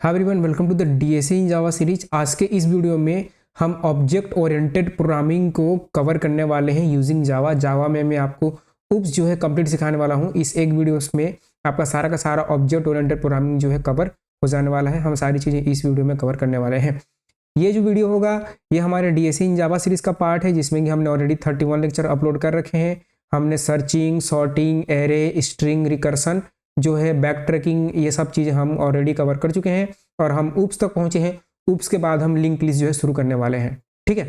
Hi everyone, welcome to the DSA in Java series. आज के इस वीडियो में हम ऑब्जेक्ट ओरिएंटेड प्रोग्रामिंग को कवर करने वाले हैं यूजिंग जावा। जावा में मैं आपको उप्स जो है कंप्लीट सिखाने वाला हूं। इस एक वीडियोस में आपका सारा का सारा ऑब्जेक्ट ओरिएंटेड प्रोग्रामिंग जो है कवर हो जाने वाला है। हम सारी चीज़ें इस वीडियो में कवर करने वाले हैं। ये जो वीडियो होगा ये हमारे डीएसए इन जावा सीरीज का पार्ट है, जिसमें कि हमने ऑलरेडी 31 लेक्चर अपलोड कर रखे हैं। हमने searching, sorting, array, string, recursion जो है, बैक ट्रैकिंग, ये सब चीज़ें हम ऑलरेडी कवर कर चुके हैं और हम उप्स तक पहुंचे हैं। उप्स के बाद हम लिंक लिस्ट जो है शुरू करने वाले हैं। ठीक है,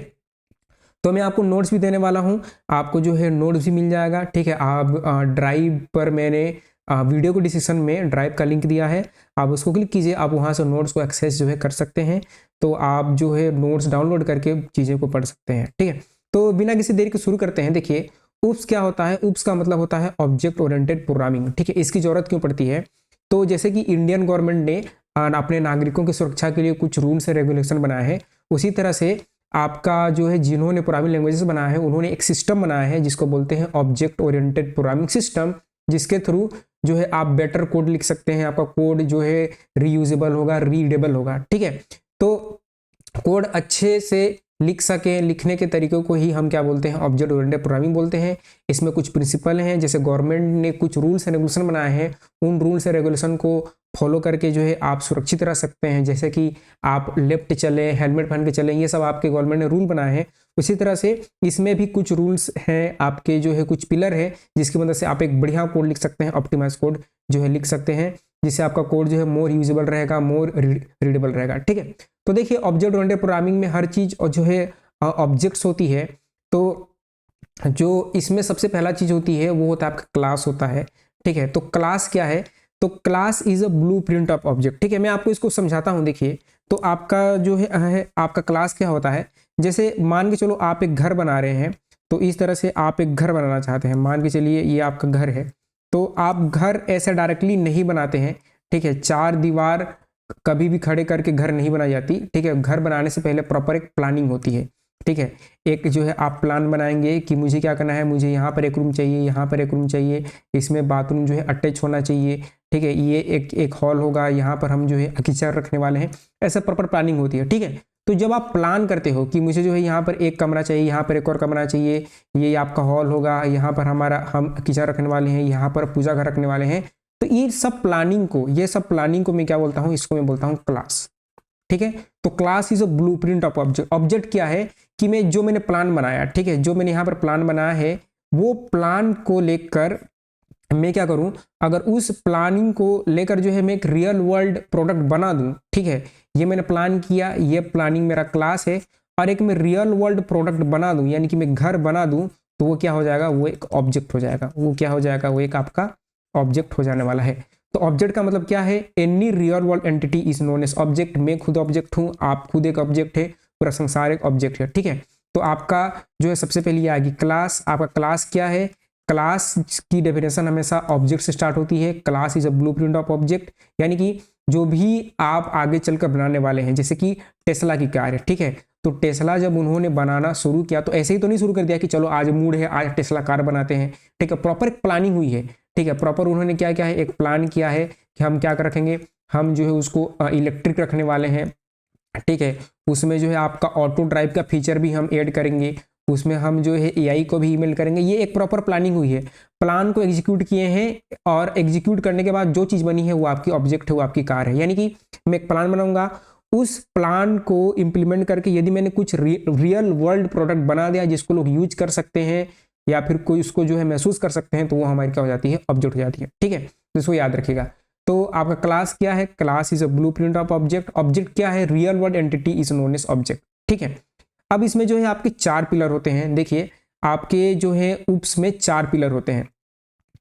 तो मैं आपको नोट्स भी देने वाला हूं। आपको जो है नोट्स भी मिल जाएगा। ठीक है, आप ड्राइव पर मैंने वीडियो को डिस्क्रिप्शन में ड्राइव का लिंक दिया है, आप उसको क्लिक कीजिए, आप वहां से नोट्स को एक्सेस जो है कर सकते हैं। तो आप जो है नोट्स डाउनलोड करके चीज़ें को पढ़ सकते हैं। ठीक है, तो बिना किसी देरी के शुरू करते हैं। देखिए, उप्स क्या होता है? उप्स का मतलब होता है ऑब्जेक्ट ओरिएंटेड प्रोग्रामिंग। ठीक है, इसकी जरूरत क्यों पड़ती है? तो जैसे कि इंडियन गवर्नमेंट ने अपने नागरिकों की सुरक्षा के लिए कुछ रूल्स एंड रेगुलेशन बनाए हैं, उसी तरह से आपका जो है जिन्होंने प्रोग्रामिंग लैंग्वेजेस बनाया है उन्होंने एक सिस्टम बनाया है जिसको बोलते हैं ऑब्जेक्ट ओरिएंटेड प्रोग्रामिंग सिस्टम, जिसके थ्रू जो है आप बेटर कोड लिख सकते हैं। आपका कोड जो है रीयूजेबल होगा, रीडेबल होगा। ठीक है, तो कोड अच्छे से लिख सकें, लिखने के तरीकों को ही हम क्या बोलते हैं? ऑब्जेक्ट ओरिएंटेड प्रोग्रामिंग बोलते हैं। इसमें कुछ प्रिंसिपल हैं, जैसे गवर्नमेंट ने कुछ रूल्स एंड रेगुलेशन बनाए हैं, उन रूल्स एंड रेगुलेशन को फॉलो करके जो है आप सुरक्षित रह सकते हैं। जैसे कि आप लेफ्ट चलें, हेलमेट पहन के चलें, ये सब आपके गवर्नमेंट ने रूल बनाए हैं। उसी तरह से इसमें भी कुछ रूल्स हैं, आपके जो है कुछ पिलर है, जिसकी मदद से आप एक बढ़िया कोड लिख सकते हैं, ऑप्टिमाइज कोड जो है लिख सकते हैं, जिससे आपका कोड जो है मोर यूजेबल रहेगा, मोर रीडेबल रहेगा। ठीक है, तो देखिए ऑब्जेक्ट ओरिएंटेड प्रोग्रामिंग में हर चीज़ और जो है ऑब्जेक्ट्स होती है। तो जो इसमें सबसे पहला चीज़ होती है वो होता है आपका क्लास होता है। ठीक है, तो क्लास क्या है? तो class is a blueprint of object. ठीक है, मैं आपको इसको समझाता हूँ। देखिए, तो आपका जो है आपका क्लास क्या होता है? जैसे मान के चलो आप एक घर बना रहे हैं, तो इस तरह से आप एक घर बनाना चाहते हैं। मान के चलिए ये आपका घर है, तो आप घर ऐसे डायरेक्टली नहीं बनाते हैं। ठीक है, चार दीवार कभी भी खड़े करके घर नहीं बनाई जाती। ठीक है, घर बनाने से पहले प्रॉपर एक प्लानिंग होती है। ठीक है, एक जो है आप प्लान बनाएंगे कि मुझे क्या करना है, मुझे यहाँ पर एक रूम चाहिए, यहाँ पर एक रूम चाहिए, इसमें बाथरूम जो है अटैच होना चाहिए। ठीक है, ये एक हॉल होगा, यहाँ पर हम जो है किचन रखने वाले हैं। ऐसा प्रॉपर प्लानिंग होती है। ठीक है, तो जब आप प्लान करते हो कि मुझे जो है यहाँ पर एक कमरा चाहिए, यहाँ पर एक और कमरा चाहिए, ये आपका हॉल होगा, यहाँ पर हम किचन रखने वाले हैं, यहाँ पर पूजा घर रखने वाले हैं, तो ये सब प्लानिंग को मैं क्या बोलता हूँ? इसको मैं बोलता हूँ क्लास। ठीक है, तो class is a blueprint of object. Object क्या है कि मैंने प्लान बनाया, ठीक है, जो मैंने यहाँ पर प्लान बनाया है, वो प्लान को लेकर मैं क्या करूं? अगर उस प्लानिंग को लेकर जो है मैं एक रियल वर्ल्ड प्रोडक्ट बना दूं। ठीक है, ये मैंने प्लान किया, ये प्लानिंग मेरा क्लास है, और एक मैं रियल वर्ल्ड प्रोडक्ट बना दूं, यानी कि मैं घर बना दूं, तो वो क्या हो जाएगा? वो एक ऑब्जेक्ट हो जाएगा। वो क्या हो जाएगा? वो एक आपका ऑब्जेक्ट हो जाने वाला है। तो ऑब्जेक्ट का मतलब क्या है? Any real world entity is known as object. मैं खुद ऑब्जेक्ट हूं, आप खुद एक ऑब्जेक्ट है, पूरा संसार एक ऑब्जेक्ट है। ठीक है, तो आपका जो है सबसे पहले आएगी क्लास। आपका क्लास क्या है? क्लास की डेफिनेशन हमेशा ऑब्जेक्ट से स्टार्ट होती है। Class is a blueprint of object, यानी कि जो भी आप आगे चलकर बनाने वाले हैं, जैसे कि टेस्ला की कार है। ठीक है, तो टेस्ला जब उन्होंने बनाना शुरू किया तो ऐसे ही तो नहीं शुरू कर दिया कि चलो आज मूड है, आज टेस्ला कार बनाते हैं। ठीक है, प्रॉपर एक प्लानिंग हुई है। ठीक है, प्रॉपर उन्होंने क्या क्या है? एक प्लान किया है कि हम क्या कर रखेंगे, हम जो है उसको इलेक्ट्रिक रखने वाले हैं। ठीक है, उसमें जो है आपका ऑटो ड्राइव का फीचर भी हम ऐड करेंगे, उसमें हम जो है एआई को भी ईमेल करेंगे। ये एक प्रॉपर प्लानिंग हुई है, प्लान को एग्जीक्यूट किए हैं, और एग्जीक्यूट करने के बाद जो चीज़ बनी है वो आपकी ऑब्जेक्ट है, वो आपकी कार है। यानी कि मैं एक प्लान बनाऊंगा, उस प्लान को इंप्लीमेंट करके यदि मैंने कुछ रियल वर्ल्ड प्रोडक्ट बना दिया जिसको लोग यूज कर सकते हैं या फिर कोई उसको जो है महसूस कर सकते हैं, तो वो हमारी क्या हो जाती है? ऑब्जेक्ट हो जाती है। ठीक है, तो इसको याद रखिएगा। तो आपका क्लास क्या है? Class is a blueprint of object. Object क्या है? Real world entity is known as object. ठीक है, अब इसमें जो है आपके चार पिलर होते हैं। देखिए, आपके जो है उप्स में चार पिलर होते हैं।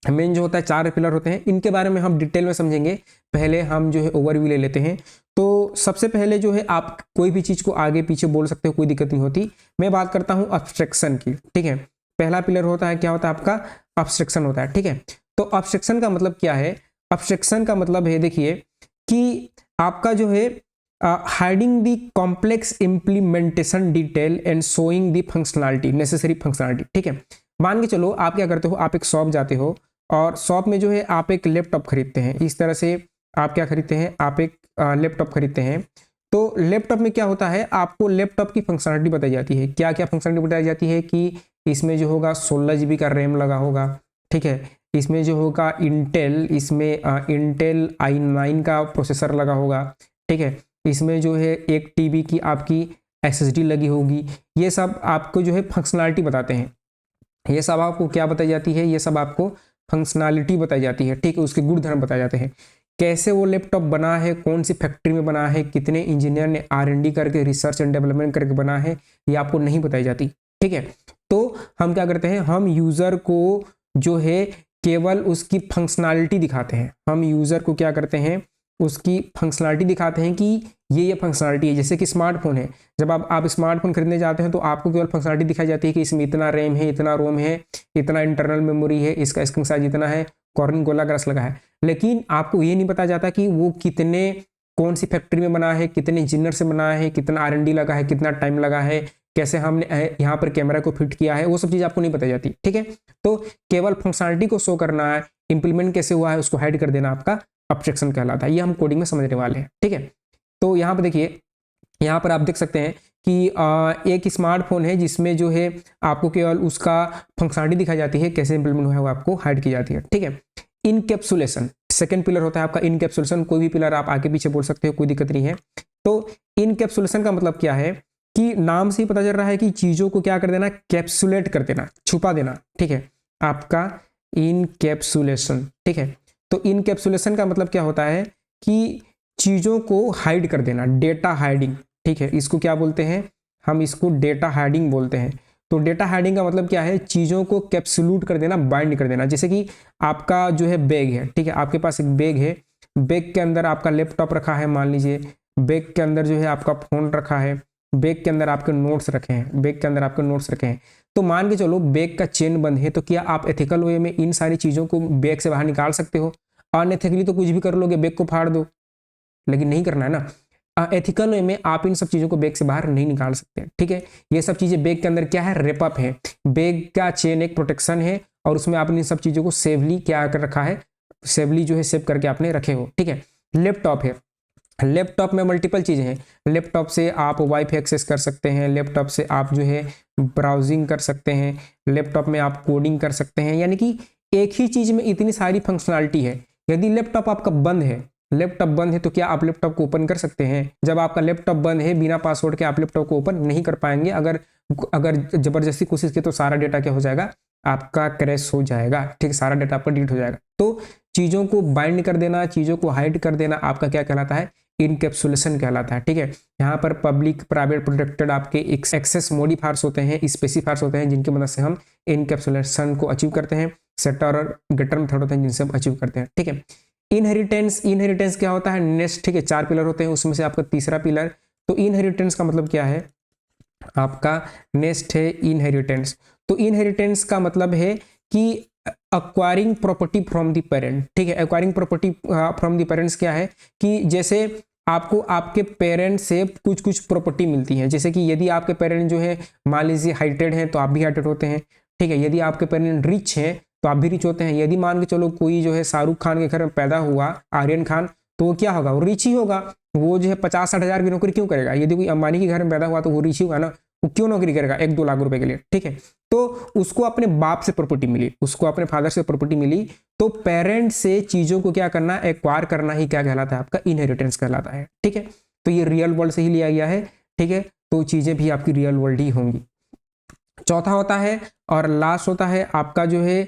मेन जो होता है चार पिलर होते हैं, इनके बारे में हम डिटेल में समझेंगे। पहले हम जो है ओवरव्यू ले लेते हैं। तो सबसे पहले जो है आप कोई भी चीज़ को आगे पीछे बोल सकते हो, कोई दिक्कत नहीं होती। मैं बात करता हूँ अब्स्ट्रक्शन की। ठीक है, पहला पिलर होता है, क्या होता है आपका? अब्स्ट्रक्शन होता है। ठीक है, तो अब्स्ट्रक्शन का मतलब क्या है? अब्स्ट्रक्शन का मतलब है, देखिए, कि आपका जो है hiding the complex implementation detail and showing the functionality, necessary functionality. ठीक है, मान के चलो आप क्या करते हो? आप एक शॉप जाते हो और शॉप में जो है आप एक लैपटॉप खरीदते हैं। इस तरह से आप क्या खरीदते हैं? आप एक लैपटॉप खरीदते हैं तो लैपटॉप में क्या होता है, आपको लैपटॉप की फंक्शनलिटी बताई जाती है। क्या क्या फंक्शनलिटी बताई जाती है कि इसमें जो होगा 16 GB का रैम लगा होगा, ठीक है, इसमें जो होगा इंटेल इंटेल i9 का प्रोसेसर लगा होगा, ठीक है, इसमें जो है 1 TB की आपकी SSD लगी होगी। ये सब आपको जो है फंक्शनलिटी बताते हैं। ये सब आपको क्या बताई जाती है, ये सब आपको फंक्शनलिटी बताई जाती है, ठीक है, उसके गुण धर्म बताए जाते हैं। कैसे वो लैपटॉप बना है, कौन सी फैक्ट्री में बना है, कितने इंजीनियर ने R&D करके रिसर्च एंड डेवलपमेंट करके बना है, ये आपको नहीं बताई जाती, ठीक है। तो हम क्या करते हैं, हम यूजर को जो है केवल उसकी फंक्शनलिटी दिखाते हैं। हम यूजर को क्या करते हैं, उसकी फंक्शनलिटी दिखाते हैं कि ये फंक्शनलिटी है। जैसे कि स्मार्टफोन है, जब आप स्मार्टफोन खरीदने जाते हैं तो आपको केवल फंक्शनलिटी दिखाई जाती है कि इसमें इतना रैम है, इतना रोम है, इतना इंटरनल मेमोरी है, इसका स्क्रीन साइज इतना है, कॉर्निंग गोला ग्लास लगा है। लेकिन आपको ये नहीं पता जाता कि वो कौन सी फैक्ट्री में बना है, कितने इंजीनियर से बना है, कितना R&D लगा है, कितना टाइम लगा है, कैसे हमने यहाँ पर कैमरा को फिट किया है, वो सब चीज़ आपको नहीं बताई जाती, ठीक है। तो केवल फंक्शनलिटी को शो करना है, इंप्लीमेंट कैसे हुआ है उसको हाइड कर देना आपका एब्स्ट्रैक्शन कहलाता है। ये हम कोडिंग में समझने वाले हैं, ठीक है। तो यहाँ पर देखिए, यहाँ पर आप देख सकते हैं कि एक स्मार्टफोन है जिसमें जो है आपको केवल उसका फंक्शनलिटी दिखाई जाती है, कैसे इंप्लीमेंट हुआ है वो आपको हाइड की जाती है, ठीक है। इनकैप्सुलेशन सेकंड पिलर होता है आपका इनकैप्सुलेशन। कोई भी पिलर आप आगे पीछे बोल सकते हो, कोई दिक्कत नहीं है। तो इनकैप्सुलेशन का मतलब क्या है कि नाम से ही पता चल रहा है कि चीजों को क्या कर देना, कैप्सुलेट कर देना, छुपा देना, ठीक है, आपका इनकैप्सुलेशन, ठीक है। तो इनकैप्सुलेशन का मतलब क्या होता है कि चीजों को हाइड कर देना, डेटा हाइडिंग, ठीक है, इसको क्या बोलते हैं, हम इसको डेटा हाइडिंग बोलते हैं। तो डेटा हाइडिंग का मतलब क्या है, चीजों को कैप्सुलेट कर देना, बाइंड कर देना। जैसे कि आपका जो है बैग है, ठीक है, आपके पास एक बैग है, बैग के अंदर आपका लैपटॉप रखा है मान लीजिए, बैग के अंदर जो है आपका फोन रखा है, बैग के अंदर आपके नोट्स रखे हैं, बैग के अंदर आपके नोट्स रखे हैं। तो मान के चलो बैग का चेन बंद है, तो क्या आप एथिकल वे में इन सारी चीजों को बैग से बाहर निकाल सकते हो? अनएथिकली तो कुछ भी कर लोगे, बैग को फाड़ दो, लेकिन नहीं करना है ना। एथिकल वे में आप इन सब चीजों को बैग से बाहर नहीं निकाल सकते, ठीक है। ये सब चीजें बैग के अंदर क्या है, रेपअप है, बैग का चेन एक प्रोटेक्शन है, और उसमें आपने इन सब चीजों को सेवली क्या कर रखा है, सेवली जो है सेव करके आपने रखे हो, ठीक है। लैपटॉप है, लैपटॉप में मल्टीपल चीज़ें हैं। लैपटॉप से आप वाईफाई एक्सेस कर सकते हैं, लैपटॉप से आप जो है ब्राउजिंग कर सकते हैं, लैपटॉप में आप कोडिंग कर सकते हैं, यानी कि एक ही चीज़ में इतनी सारी फंक्शनलिटी है। यदि लैपटॉप आपका बंद है, लैपटॉप बंद है तो क्या आप लैपटॉप को ओपन कर सकते हैं? जब आपका लैपटॉप बंद है, बिना पासवर्ड के आप लैपटॉप को ओपन नहीं कर पाएंगे। अगर अगर जबरदस्ती कोशिश की तो सारा डेटा क्या हो जाएगा, आपका क्रैश हो जाएगा, ठीक, सारा डेटा आपका डिलीट हो जाएगा। तो चीज़ों को बाइंड कर देना, चीज़ों को हाइड कर देना आपका क्या कहलाता है, इनकैप्सुलेशन कहलाता है, ठीक है। यहाँ पर पब्लिक प्राइवेट प्रोटेक्टेड आपके एक्सेस मॉडिफायर्स होते हैं, स्पेसिफायर्स होते हैं, जिनकी मदद से हम इनकैप्सुलेशन को अचीव करते हैं। सेटर और गेटर मेथड होते हैं जिनसे हम अचीव करते हैं, ठीक है। इनहेरिटेंस, इनहेरिटेंस क्या होता है, नेक्स्ट, ठीक है, 4 पिलर होते हैं, उसमें से आपका तीसरा पिलर। तो इनहेरिटेंस का मतलब क्या है, आपका नेक्स्ट है इनहेरिटेंस। तो इनहेरिटेंस का मतलब है कि acquiring property from the parent, ठीक है। Acquiring property from the parents क्या है कि जैसे आपको आपके पेरेंट से कुछ कुछ प्रॉपर्टी मिलती है। जैसे कि यदि आपके पेरेंट जो है मान लीजिए हाइटेड हैं तो आप भी हाइटेड होते हैं, ठीक है। यदि आपके पेरेंट रिच हैं तो आप भी रिच होते हैं। यदि मान के चलो कोई जो है शाहरुख खान के घर में पैदा हुआ, आर्यन खान, तो वो क्या होगा, वो रिच ही होगा। वो जो है 50-60 हज़ार की नौकरी क्यों करेगा? यदि कोई अंबानी के घर में पैदा हुआ तो वो रिच ही होगा ना, वो क्यों नौकरी करेगा 1-2 लाख रुपए के लिए, ठीक है। तो उसको अपने बाप से प्रॉपर्टी मिली, उसको अपने फादर से प्रॉपर्टी मिली। तो पेरेंट से चीजों को क्या करना, एक्वायर करना ही क्या कहलाता है, आपका इनहेरिटेंस कहलाता है, ठीक है। तो ये रियल वर्ल्ड से ही लिया गया है, ठीक है। तो चीजें भी आपकी रियल वर्ल्ड ही होंगी। चौथा होता है और लास्ट होता है आपका जो है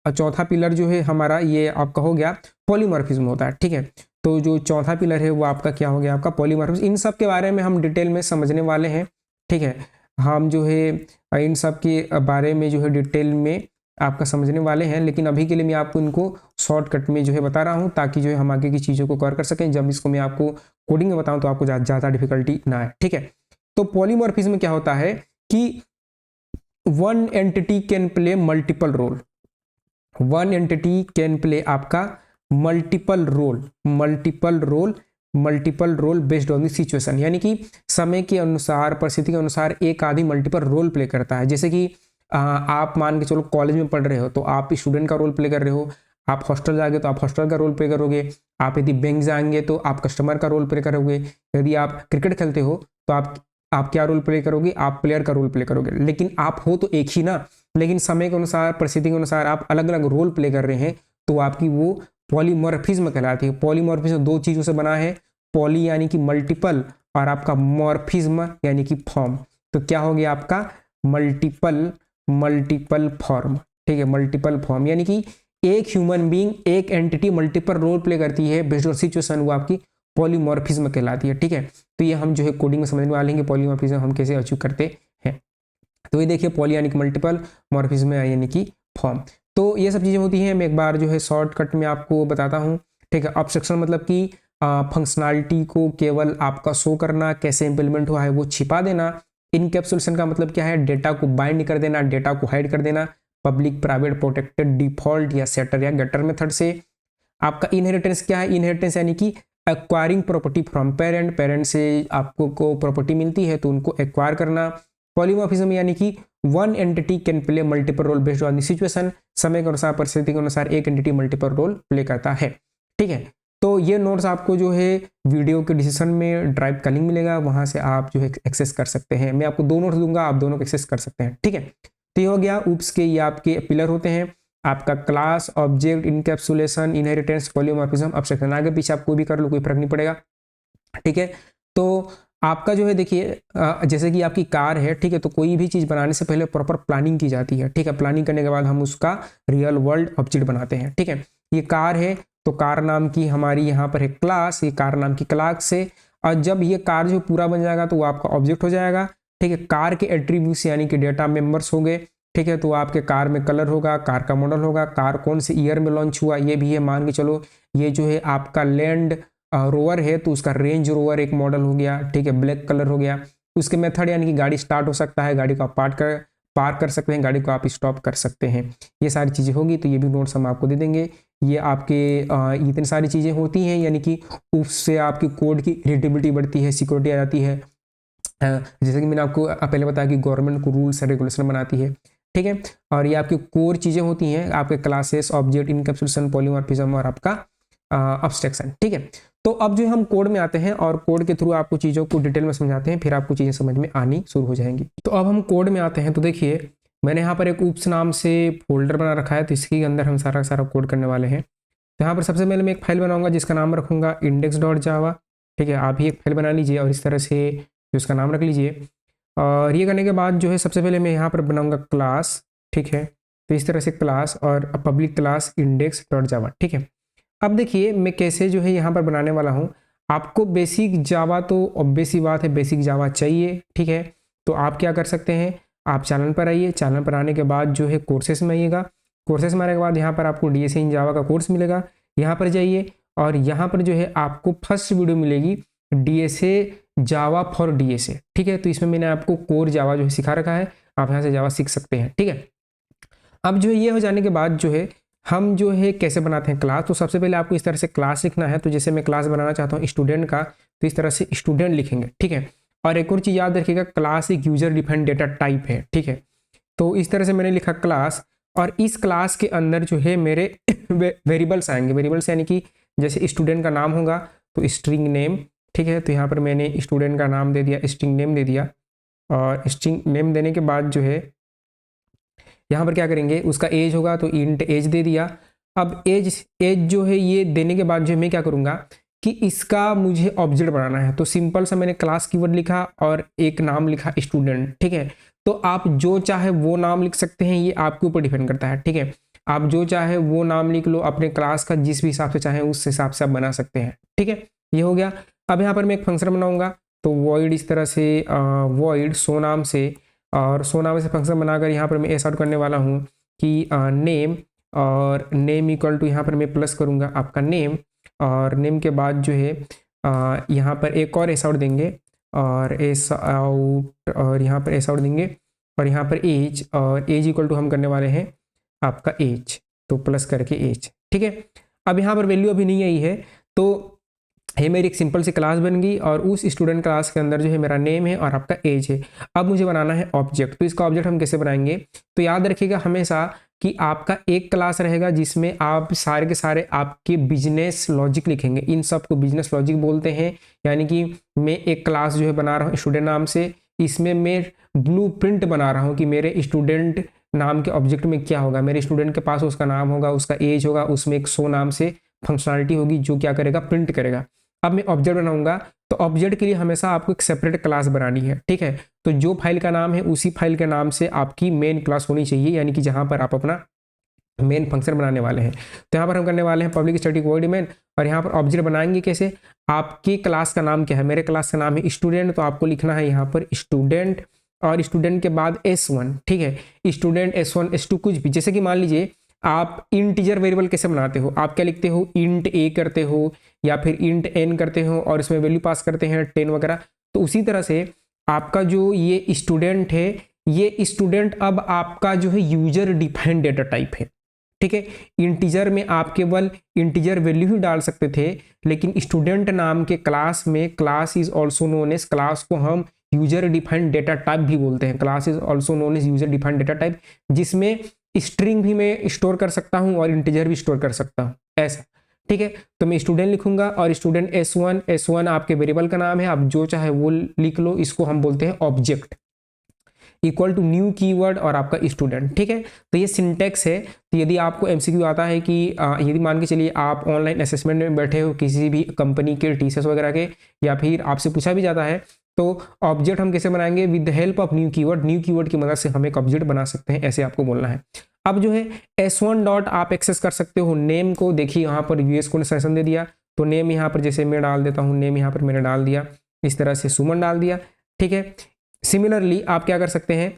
चौथा पिलर जो है हमारा, ये आपका हो गया पॉलीमॉर्फिज्म होता है, ठीक है। तो जो चौथा पिलर है वो आपका क्या हो गया, आपका पॉलीमॉर्फिज्म। इन सब के बारे में हम डिटेल में समझने वाले हैं, ठीक है। हम जो है इन सब के बारे में जो है डिटेल में आपका समझने वाले हैं, लेकिन अभी के लिए मैं आपको इनको शॉर्टकट में जो है बता रहा हूँ, ताकि जो है हम आगे की चीज़ों को कवर कर सकें। जब इसको मैं आपको कोडिंग में बताऊँ तो आपको ज़्यादा डिफिकल्टी ना आए, ठीक है। तो पॉलीमॉर्फिज्म क्या होता है कि one entity can play multiple role, one entity can play आपका multiple role, multiple role, multiple role based on the situation, यानी कि समय के अनुसार, परिस्थिति के अनुसार एक आदमी मल्टीपल रोल प्ले करता है। जैसे कि आप मान के चलो कॉलेज में पढ़ रहे हो तो आप स्टूडेंट का रोल प्ले कर रहे हो, आप हॉस्टल जाएंगे तो आप हॉस्टल का रोल प्ले करोगे, आप यदि बैंक जाएंगे तो आप कस्टमर का रोल प्ले करोगे, यदि आप क्रिकेट खेलते हो तो आप क्या रोल प्ले करोगे, आप प्लेयर का रोल प्ले करोगे। लेकिन आप हो तो एक ही ना, लेकिन समय के अनुसार परिस्थिति के अनुसार आप अलग अलग रोल प्ले कर रहे हैं, तो आपकी वो पॉलीमॉर्फिज्म कहलाती है। पॉलीमॉर्फिज्म दो चीज़ों से बना है, पॉली यानी कि मल्टीपल और आपका मॉर्फिज्म यानी कि फॉर्म। तो क्या हो गया आपका मल्टीपल फॉर्म, ठीक है, मल्टीपल फॉर्म यानी कि एक ह्यूमन बीइंग एक एंटिटी मल्टीपल रोल प्ले करती है बेस्ड ऑन सिचुएशन, वो आपकी पॉलीमॉर्फिज्म कहलाती है, ठीक है। तो ये हम जो है कोडिंग में समझने वाले हैं कि पॉलीमॉर्फिज्म हम कैसे अचीव करते हैं। तो ये देखिए पॉली यानी कि मल्टीपल, मॉर्फिज्म यानी कि फॉर्म। तो ये सब चीज़ें होती हैं, मैं एक बार जो है शॉर्टकट में आपको बताता हूँ, ठीक है। ऑब्स्ट्रक्शन मतलब कि फंक्शनैलिटी को केवल आपका शो करना, कैसे इंप्लीमेंट हुआ है वो छिपा देना। इनकैप्सुलेशन का मतलब क्या है, डेटा को बाइंड कर देना, डेटा को हाइड कर देना, पब्लिक प्राइवेट प्रोटेक्टेड डिफॉल्ट या सेटर या गेटर मेथड से। आपका इनहेरिटेंस क्या है, इनहेरिटेंस यानी कि acquiring property from parent, parent से आपको को प्रॉपर्टी मिलती है तो उनको एक्वायर करना। पॉलीमॉर्फिज्म यानी कि one entity can play multiple role based on the situation, समय के अनुसार परिस्थिति के अनुसार एक एंटिटी मल्टीपल रोल प्ले करता है, ठीक है। तो ये नोट्स आपको जो है वीडियो के डिस्क्रिप्शन में ड्राइव का लिंक मिलेगा, वहां से आप जो है एक्सेस कर सकते हैं। मैं आपको दो नोट्स दूंगा, आप दोनों को एक्सेस कर सकते हैं, ठीक है। तो ये हो गया ऊप्स के, ये आपके पिलर होते हैं, आपका class, object, encapsulation, inheritance, polymorphism, abstraction. आगे पीछे आप कोई भी कर लो, कोई फर्क नहीं पड़ेगा, ठीक है। तो आपका जो है देखिए जैसे कि आपकी कार है, ठीक है, तो कोई भी चीज़ बनाने से पहले प्रॉपर प्लानिंग की जाती है, ठीक है। प्लानिंग करने के बाद हम उसका रियल वर्ल्ड ऑब्जेक्ट बनाते हैं, ठीक है। ये कार है तो कार नाम की हमारी यहाँ पर है क्लास, ये कार नाम की क्लास से, और जब ये कार जो पूरा बन जाएगा तो वो आपका ऑब्जेक्ट हो जाएगा, ठीक है। कार के एट्रीब्यूट्स यानी कि डेटा मेंबर्स हो गए, ठीक है। तो आपके कार में कलर होगा, कार का मॉडल होगा, कार कौन से ईयर में लॉन्च हुआ ये भी है, मान के चलो ये जो है आपका लैंड रोवर है तो उसका रेंज रोवर एक मॉडल हो गया, ठीक है, ब्लैक कलर हो गया। उसके मेथड यानी कि गाड़ी स्टार्ट हो सकता है, गाड़ी को आप पार्क कर सकते हैं, गाड़ी को आप स्टॉप कर सकते हैं, ये सारी चीज़ें होगी। तो ये भी नोट्स हम आपको दे देंगे। ये आपके इतनी सारी चीज़ें होती हैं, यानी कि उससे आपकी कोड की रीडेबिलिटी बढ़ती है, सिक्योरिटी आ जाती है। जैसे कि मैंने आपको पहले बताया कि गवर्नमेंट को रूल्स एंड रेगुलेशन बनाती है, ठीक है। और ये आपकी कोर चीज़ें होती हैं, आपके क्लासेस, ऑब्जेक्ट, इनकैप्सुलेशन, पॉलीमॉर्फिज्म और आपका अब्स्ट्रैक्शन, ठीक है। तो अब जो हम कोड में आते हैं और कोड के थ्रू आपको चीज़ों को डिटेल में समझाते हैं, फिर आपको चीज़ें समझ में आनी शुरू हो जाएंगी। तो अब हम कोड में आते हैं, तो देखिए मैंने यहाँ पर एक ऊप्स नाम से फोल्डर बना रखा है, तो इसके अंदर हम सारा सारा कोड करने वाले हैं। तो यहाँ पर सबसे पहले मैं एक फाइल बनाऊंगा जिसका नाम रखूंगा index.java, ठीक है। आप भी एक फाइल बना लीजिए और इस तरह से जो इसका नाम रख लीजिए। और ये करने के बाद जो है सबसे पहले मैं यहाँ पर बनाऊंगा क्लास, ठीक है। तो इस तरह से क्लास और पब्लिक क्लास index.java, ठीक है। अब देखिए मैं कैसे जो है यहाँ पर बनाने वाला हूँ। आपको बेसिक जावा तो ऑब्वियस सी बात है, बेसिक जावा चाहिए, ठीक है। तो आप क्या कर सकते हैं, आप चैनल पर आइए, चैनल पर आने के बाद जो है कोर्सेस में आइएगा, कोर्सेस में आने के बाद यहाँ पर आपको डीएसए इन जावा का कोर्स मिलेगा, यहाँ पर जाइए और यहाँ पर जो है आपको फर्स्ट वीडियो मिलेगी डीएसए जावा फॉर डीएसए, ठीक है। तो इसमें मैंने आपको कोर जावा जो है सिखा रखा है, आप यहाँ से जावा सीख सकते हैं, ठीक है। अब जो है ये हो जाने के बाद जो है हम जो है कैसे बनाते हैं क्लास। तो सबसे पहले आपको इस तरह से क्लास लिखना है। तो जैसे मैं क्लास बनाना चाहता हूँ स्टूडेंट का, तो इस तरह से स्टूडेंट लिखेंगे, ठीक है। और एक और चीज़ याद रखिएगा, क्लास एक यूजर डिफाइंड डेटा टाइप है, ठीक है। तो इस तरह से मैंने लिखा क्लास, और इस क्लास के अंदर जो है मेरे वेरिएबल्स आएंगे। वेरिएबल्स यानी कि जैसे स्टूडेंट का नाम होगा तो स्ट्रिंग नेम, ठीक है। तो यहाँ पर मैंने स्टूडेंट का नाम दे दिया, स्ट्रिंग नेम दे दिया, और स्ट्रिंग नेम देने के बाद जो है यहाँ पर क्या करेंगे, उसका एज होगा तो इंट एज दे दिया। अब एज जो है ये देने के बाद जो है मैं क्या करूँगा कि इसका मुझे ऑब्जेक्ट बनाना है। तो सिंपल सा मैंने क्लास कीवर्ड लिखा और एक नाम लिखा स्टूडेंट, ठीक है। तो आप जो चाहे वो नाम लिख सकते हैं, ये आपके ऊपर डिपेंड करता है, ठीक है। आप जो चाहे वो नाम लिख लो अपने क्लास का, जिस भी हिसाब से चाहे उस हिसाब से आप बना सकते हैं, ठीक है। ये हो गया। अब यहाँ पर मैं एक फंक्शन बनाऊंगा, तो वॉइड इस तरह से वॉइड सो नाम से, और सो नाम से फंक्शन बनाकर यहाँ पर मैं ऐसा करने वाला हूँ कि नेम, और नेम इक्वल टू यहाँ पर मैं प्लस करूँगा आपका नेम, और नेम के बाद जो है यहाँ पर एक और एस आउट देंगे, और एस आउट, और यहाँ पर एस आउट देंगे, और यहाँ पर एज, और एज इक्वल टू हम करने वाले हैं आपका एज, तो प्लस करके एज, ठीक है। अब यहाँ पर वैल्यू अभी नहीं आई है, तो ये मेरी एक सिंपल सी क्लास बन गई, और उस स्टूडेंट क्लास के अंदर जो है मेरा नेम है और आपका एज है। अब मुझे बनाना है ऑब्जेक्ट, तो इसका ऑब्जेक्ट हम कैसे बनाएंगे, तो याद रखिएगा हमेशा कि आपका एक क्लास रहेगा जिसमें आप सारे के सारे आपके बिजनेस लॉजिक लिखेंगे। इन सब को बिजनेस लॉजिक बोलते हैं। यानी कि मैं एक क्लास जो है बना रहा हूँ स्टूडेंट नाम से, इसमें मैं ब्लूप्रिंट बना रहा हूँ कि मेरे स्टूडेंट नाम के ऑब्जेक्ट में क्या होगा। मेरे स्टूडेंट के पास उसका नाम होगा, उसका एज होगा, उसमें एक शो नाम से फंक्शनलिटी होगी जो क्या करेगा, प्रिंट करेगा। अब मैं ऑब्जेक्ट बनाऊंगा तो ऑब्जेक्ट के लिए हमेशा आपको एक सेपरेट क्लास बनानी है, ठीक है। तो जो फाइल का नाम है उसी फाइल के नाम से आपकी मेन क्लास होनी चाहिए, यानी कि जहां पर आप अपना मेन फंक्शन बनाने वाले हैं। तो यहाँ पर हम करने वाले हैं पब्लिक स्टैटिक वॉइड मेन, और यहाँ पर ऑब्जेक्ट बनाएंगे कैसे। आपकी क्लास का नाम क्या है, मेरे क्लास का नाम है स्टूडेंट, तो आपको लिखना है यहाँ पर स्टूडेंट, और स्टूडेंट के बाद S1, ठीक है। स्टूडेंट S1 S2 कुछ भी, जैसे कि मान लीजिए आप इंटीजर वेरिएबल कैसे बनाते हो, आप क्या लिखते हो, इंट a करते हो या फिर इंट n करते हो और इसमें वैल्यू पास करते हैं 10 वगैरह। तो उसी तरह से आपका जो ये स्टूडेंट है, ये स्टूडेंट अब आपका जो है यूजर डिफाइंड डेटा टाइप है, ठीक है। इंटीजर में आप केवल इंटीजर वैल्यू ही डाल सकते थे, लेकिन स्टूडेंट नाम के क्लास में class is also known as, class को हम यूजर डिफाइंड डेटा टाइप भी बोलते हैं। Class is also known as user defined data type, जिसमें स्ट्रिंग भी मैं स्टोर कर सकता हूं और इंटीजर भी स्टोर कर सकता हूं, ऐसा, ठीक है। तो मैं स्टूडेंट लिखूंगा और स्टूडेंट S1 आपके वेरिएबल का नाम है, आप जो चाहे वो लिख लो, इसको हम बोलते हैं object, equal to new keyword और आपका स्टूडेंट, ठीक है। तो ये सिंटेक्स है। तो यदि आपको एमसीक्यू आता है कि यदि मान के चलिए आप ऑनलाइन असेसमेंट में बैठे हो किसी भी कंपनी के टीसीएस वगैरह के, या फिर आपसे पूछा भी जाता है तो ऑब्जेक्ट हम कैसे बनाएंगे, with the help of new keyword, new keyword की मदद से हम एक ऑब्जेक्ट बना सकते हैं, ऐसे आपको बोलना है। अब जो है S1 डॉट आप एक्सेस कर सकते हो नेम को, देखिए यहाँ पर यूएस को सेशन दे दिया, तो नेम यहाँ पर जैसे मैं डाल देता हूँ, नेम यहाँ पर मैंने डाल दिया, इस तरह से सुमन डाल दिया, ठीक है। सिमिलरली आप क्या कर सकते हैं,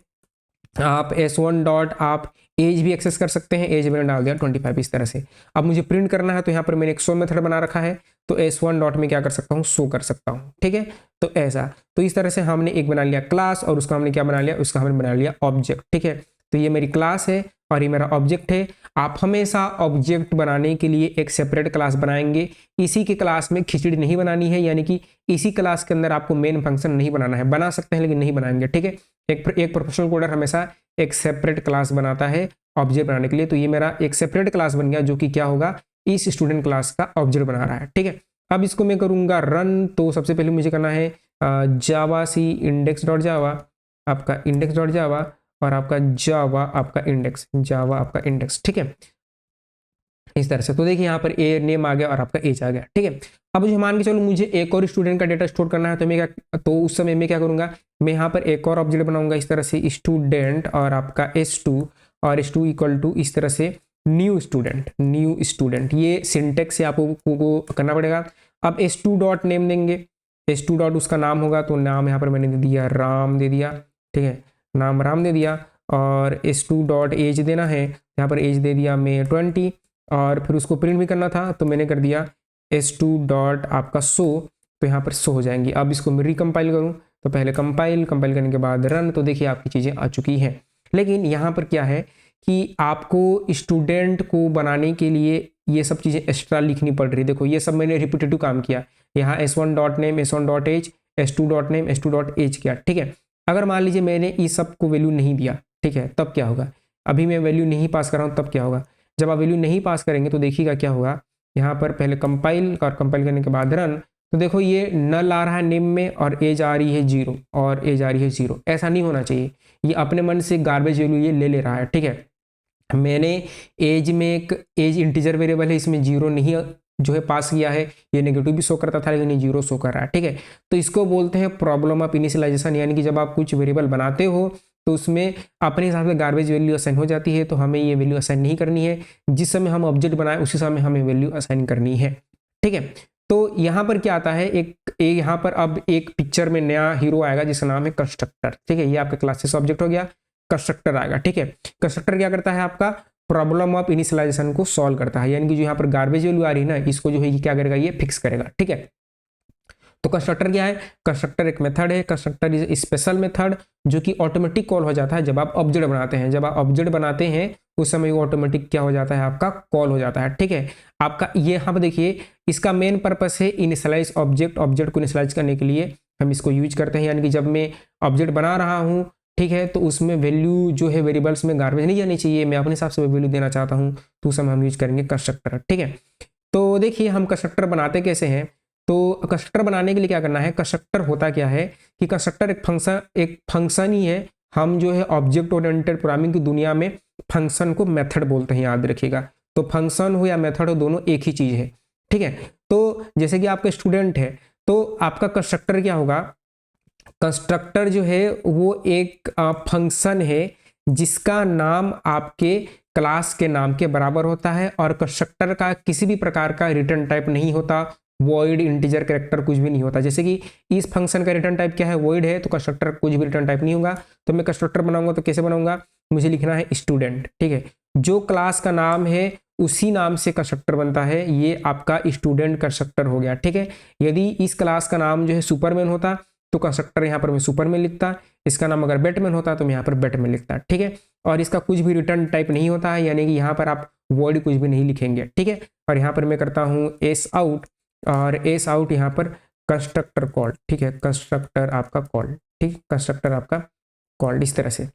आप S1 डॉट आप एज भी एक्सेस कर सकते हैं, एज मैंने डाल दिया 25, इस तरह से। अब मुझे प्रिंट करना है तो यहाँ पर मैंने एक शो मेथड बना रखा है, तो S1 डॉट में क्या कर सकता हूँ, शो कर सकता हूँ, ठीक है। तो ऐसा, तो इस तरह से हमने एक बना लिया क्लास, और उसका हमने क्या बना लिया, उसका हमने बना लिया ऑब्जेक्ट, ठीक है। तो ये मेरी क्लास है और ये मेरा ऑब्जेक्ट है। आप हमेशा ऑब्जेक्ट बनाने के लिए एक सेपरेट क्लास बनाएंगे, इसी की क्लास में खिचड़ी नहीं बनानी है, यानी कि इसी क्लास के अंदर आपको मेन फंक्शन नहीं बनाना है, बना सकते हैं लेकिन नहीं बनाएंगे, ठीक है। एक प्रोफेशनल कोडर हमेशा एक सेपरेट क्लास बनाता है ऑब्जेक्ट बनाने के लिए। तो ये मेरा एक सेपरेट क्लास बन गया, जो कि क्या होगा, इस स्टूडेंट क्लास का ऑब्जेक्ट बना रहा है, ठीक है। अब इसको मैं करूंगा रन, तो सबसे पहले मुझे करना है जावा सी इंडेक्स डॉट जावा, आपका इंडेक्स डॉट जावा, और आपका जावा आपका इंडेक्स, जावा आपका इंडेक्स, ठीक है, इस तरह से। तो देखिए यहाँ पर ए नेम आ गया और आपका एज आ गया, ठीक है। अब मुझे मान के चलो मुझे एक और स्टूडेंट का डेटा स्टोर करना है, तो मैं क्या, तो उस समय मैं क्या करूंगा, मैं यहाँ पर एक और ऑब्जेक्ट बनाऊंगा इस तरह से, स्टूडेंट और आपका S2, और S2 इक्वल टू इस तरह से न्यू स्टूडेंट, ये सिंटेक्स से आपको करना पड़ेगा। अब S2 डॉट नेम देंगे, S2 डॉट उसका नाम होगा, तो नाम यहाँ पर मैंने दे दिया राम दे दिया, ठीक है, नाम राम दे दिया। और S2 डॉट एज देना है, यहाँ पर एज दे दिया मैं 20, और फिर उसको प्रिंट भी करना था तो मैंने कर दिया S2 डॉट आपका शो, तो यहाँ पर शो हो जाएंगी। अब इसको मैं रिकम्पाइल करूँ, तो पहले कंपाइल करने के बाद रन, तो देखिए आपकी चीज़ें आ चुकी हैं। लेकिन यहाँ पर क्या है कि आपको स्टूडेंट को बनाने के लिए ये सब चीज़ें एक्स्ट्रा लिखनी पड़ रही। देखो ये सब मैंने रिपीटेटिव काम किया, यहाँ S1 dot name, S1 dot age, S2 dot name, S2 dot age किया, ठीक है। अगर मान लीजिए मैंने इस सब को वैल्यू नहीं दिया, ठीक है, तब क्या होगा, अभी मैं वैल्यू नहीं पास कर रहा हूँ, तब क्या होगा, जब आप वैल्यू नहीं पास करेंगे तो देखिएगा क्या होगा, यहाँ पर पहले कंपाइल, और कंपाइल करने के बाद रन, तो देखो ये नल आ रहा है नेम में, और एज आ रही है 0, और एज आ रही है 0। ऐसा नहीं होना चाहिए, ये अपने मन से गार्बेज वैल्यू ये ले रहा है, ठीक है। मैंने एज में एक एज इंटीजर वेरिएबल है, इसमें 0 नहीं जो है पास किया है, ये नेगेटिव भी शो करता था लेकिन ये 0 शो कर रहा है, ठीक है। तो इसको बोलते हैं प्रॉब्लम ऑफ इनिशियलाइजेशन, यानी कि जब आप कुछ वेरिएबल बनाते हो तो उसमें अपने हिसाब से गार्बेज वैल्यू असाइन हो जाती है, तो हमें ये वैल्यू असाइन नहीं करनी है, जिस समय हम ऑब्जेक्ट बनाए उसी समय हमें वैल्यू असाइन करनी है, ठीक है। तो यहाँ पर क्या आता है, यहाँ पर अब एक पिक्चर में नया हीरो आएगा जिसका नाम है कंस्ट्रक्टर, ठीक है। ये आपका क्लासेस ऑब्जेक्ट हो गया, कंस्ट्रक्टर आएगा, ठीक है। कंस्ट्रक्टर क्या करता है, आपका प्रॉब्लम ऑफ इनिशियलाइजेशन को सॉल्व करता है, यानी कि जो यहाँ पर गार्बेज वैल्यू आ रही है ना, इसको जो है ये क्या करेगा, ये फिक्स करेगा, ठीक है। तो कंस्ट्रक्टर क्या है, कंस्ट्रक्टर एक मेथड है, कंस्ट्रक्टर इज स्पेशल मेथड जो कि ऑटोमेटिक कॉल हो जाता है जब आप ऑब्जेक्ट बनाते हैं। जब आप ऑब्जेक्ट बनाते हैं उस समय वो ऑटोमेटिक क्या हो जाता है, आपका कॉल हो जाता है, ठीक है। आपका ये यहाँ पर देखिए इसका मेन पर्पस है इनिशियलाइज ऑब्जेक्ट को इनिशियलाइज करने के लिए हम इसको यूज करते हैं, यानी कि जब मैं ऑब्जेक्ट बना रहा हूँ ठीक है, तो उसमें वैल्यू जो है वेरिएबल्स में गार्बेज नहीं जानी चाहिए, मैं अपने हिसाब से वैल्यू देना चाहता हूँ, तो उस समय हम यूज करेंगे कंस्ट्रक्टर। ठीक है, तो देखिए हम कंस्ट्रक्टर बनाते कैसे हैं। तो कंस्ट्रक्टर बनाने के लिए क्या करना है, कंस्ट्रक्टर होता क्या है कि कंस्ट्रक्टर एक फंक्शन ही है। हम जो है ऑब्जेक्ट ओरिएंटेड प्रोग्रामिंग की दुनिया में फंक्शन को मेथड बोलते हैं, याद रखिएगा। तो फंक्शन हो या मेथड हो, दोनों एक ही चीज है। ठीक है, तो जैसे कि आपका स्टूडेंट है तो आपका कंस्ट्रक्टर क्या होगा, कंस्ट्रक्टर जो है वो एक फंक्शन है जिसका नाम आपके क्लास के नाम के बराबर होता है, और कंस्ट्रक्टर का किसी भी प्रकार का रिटर्न टाइप नहीं होता, वॉइड इंटीजर कैरेक्टर कुछ भी नहीं होता। जैसे कि इस फंक्शन का रिटर्न टाइप क्या है, वॉइड है, तो कंस्ट्रक्टर कुछ भी रिटर्न टाइप नहीं होगा। तो मैं कंस्ट्रक्टर बनाऊंगा तो कैसे बनाऊंगा, मुझे लिखना है स्टूडेंट। ठीक है, जो क्लास का नाम है उसी नाम से कंस्ट्रक्टर बनता है, ये आपका स्टूडेंट कंस्ट्रक्टर हो गया। ठीक है, यदि इस क्लास का नाम जो है सुपरमैन होता तो कंस्ट्रक्टर यहाँ पर मैं सुपरमैन लिखता, इसका नाम अगर बैटमैन होता तो मैं यहाँ पर बैटमैन लिखता। ठीक है, और इसका कुछ भी रिटर्न टाइप नहीं होता है, यानी कि यहाँ पर आप वर्ड कुछ भी नहीं लिखेंगे। ठीक है, और यहाँ पर मैं करता हूँ एस आउट, और एस आउट यहाँ पर कंस्ट्रक्टर कॉल। ठीक है, कंस्ट्रक्टर आपका कॉल, ठीक, कंस्ट्रक्टर आपका कॉल, इस तरह से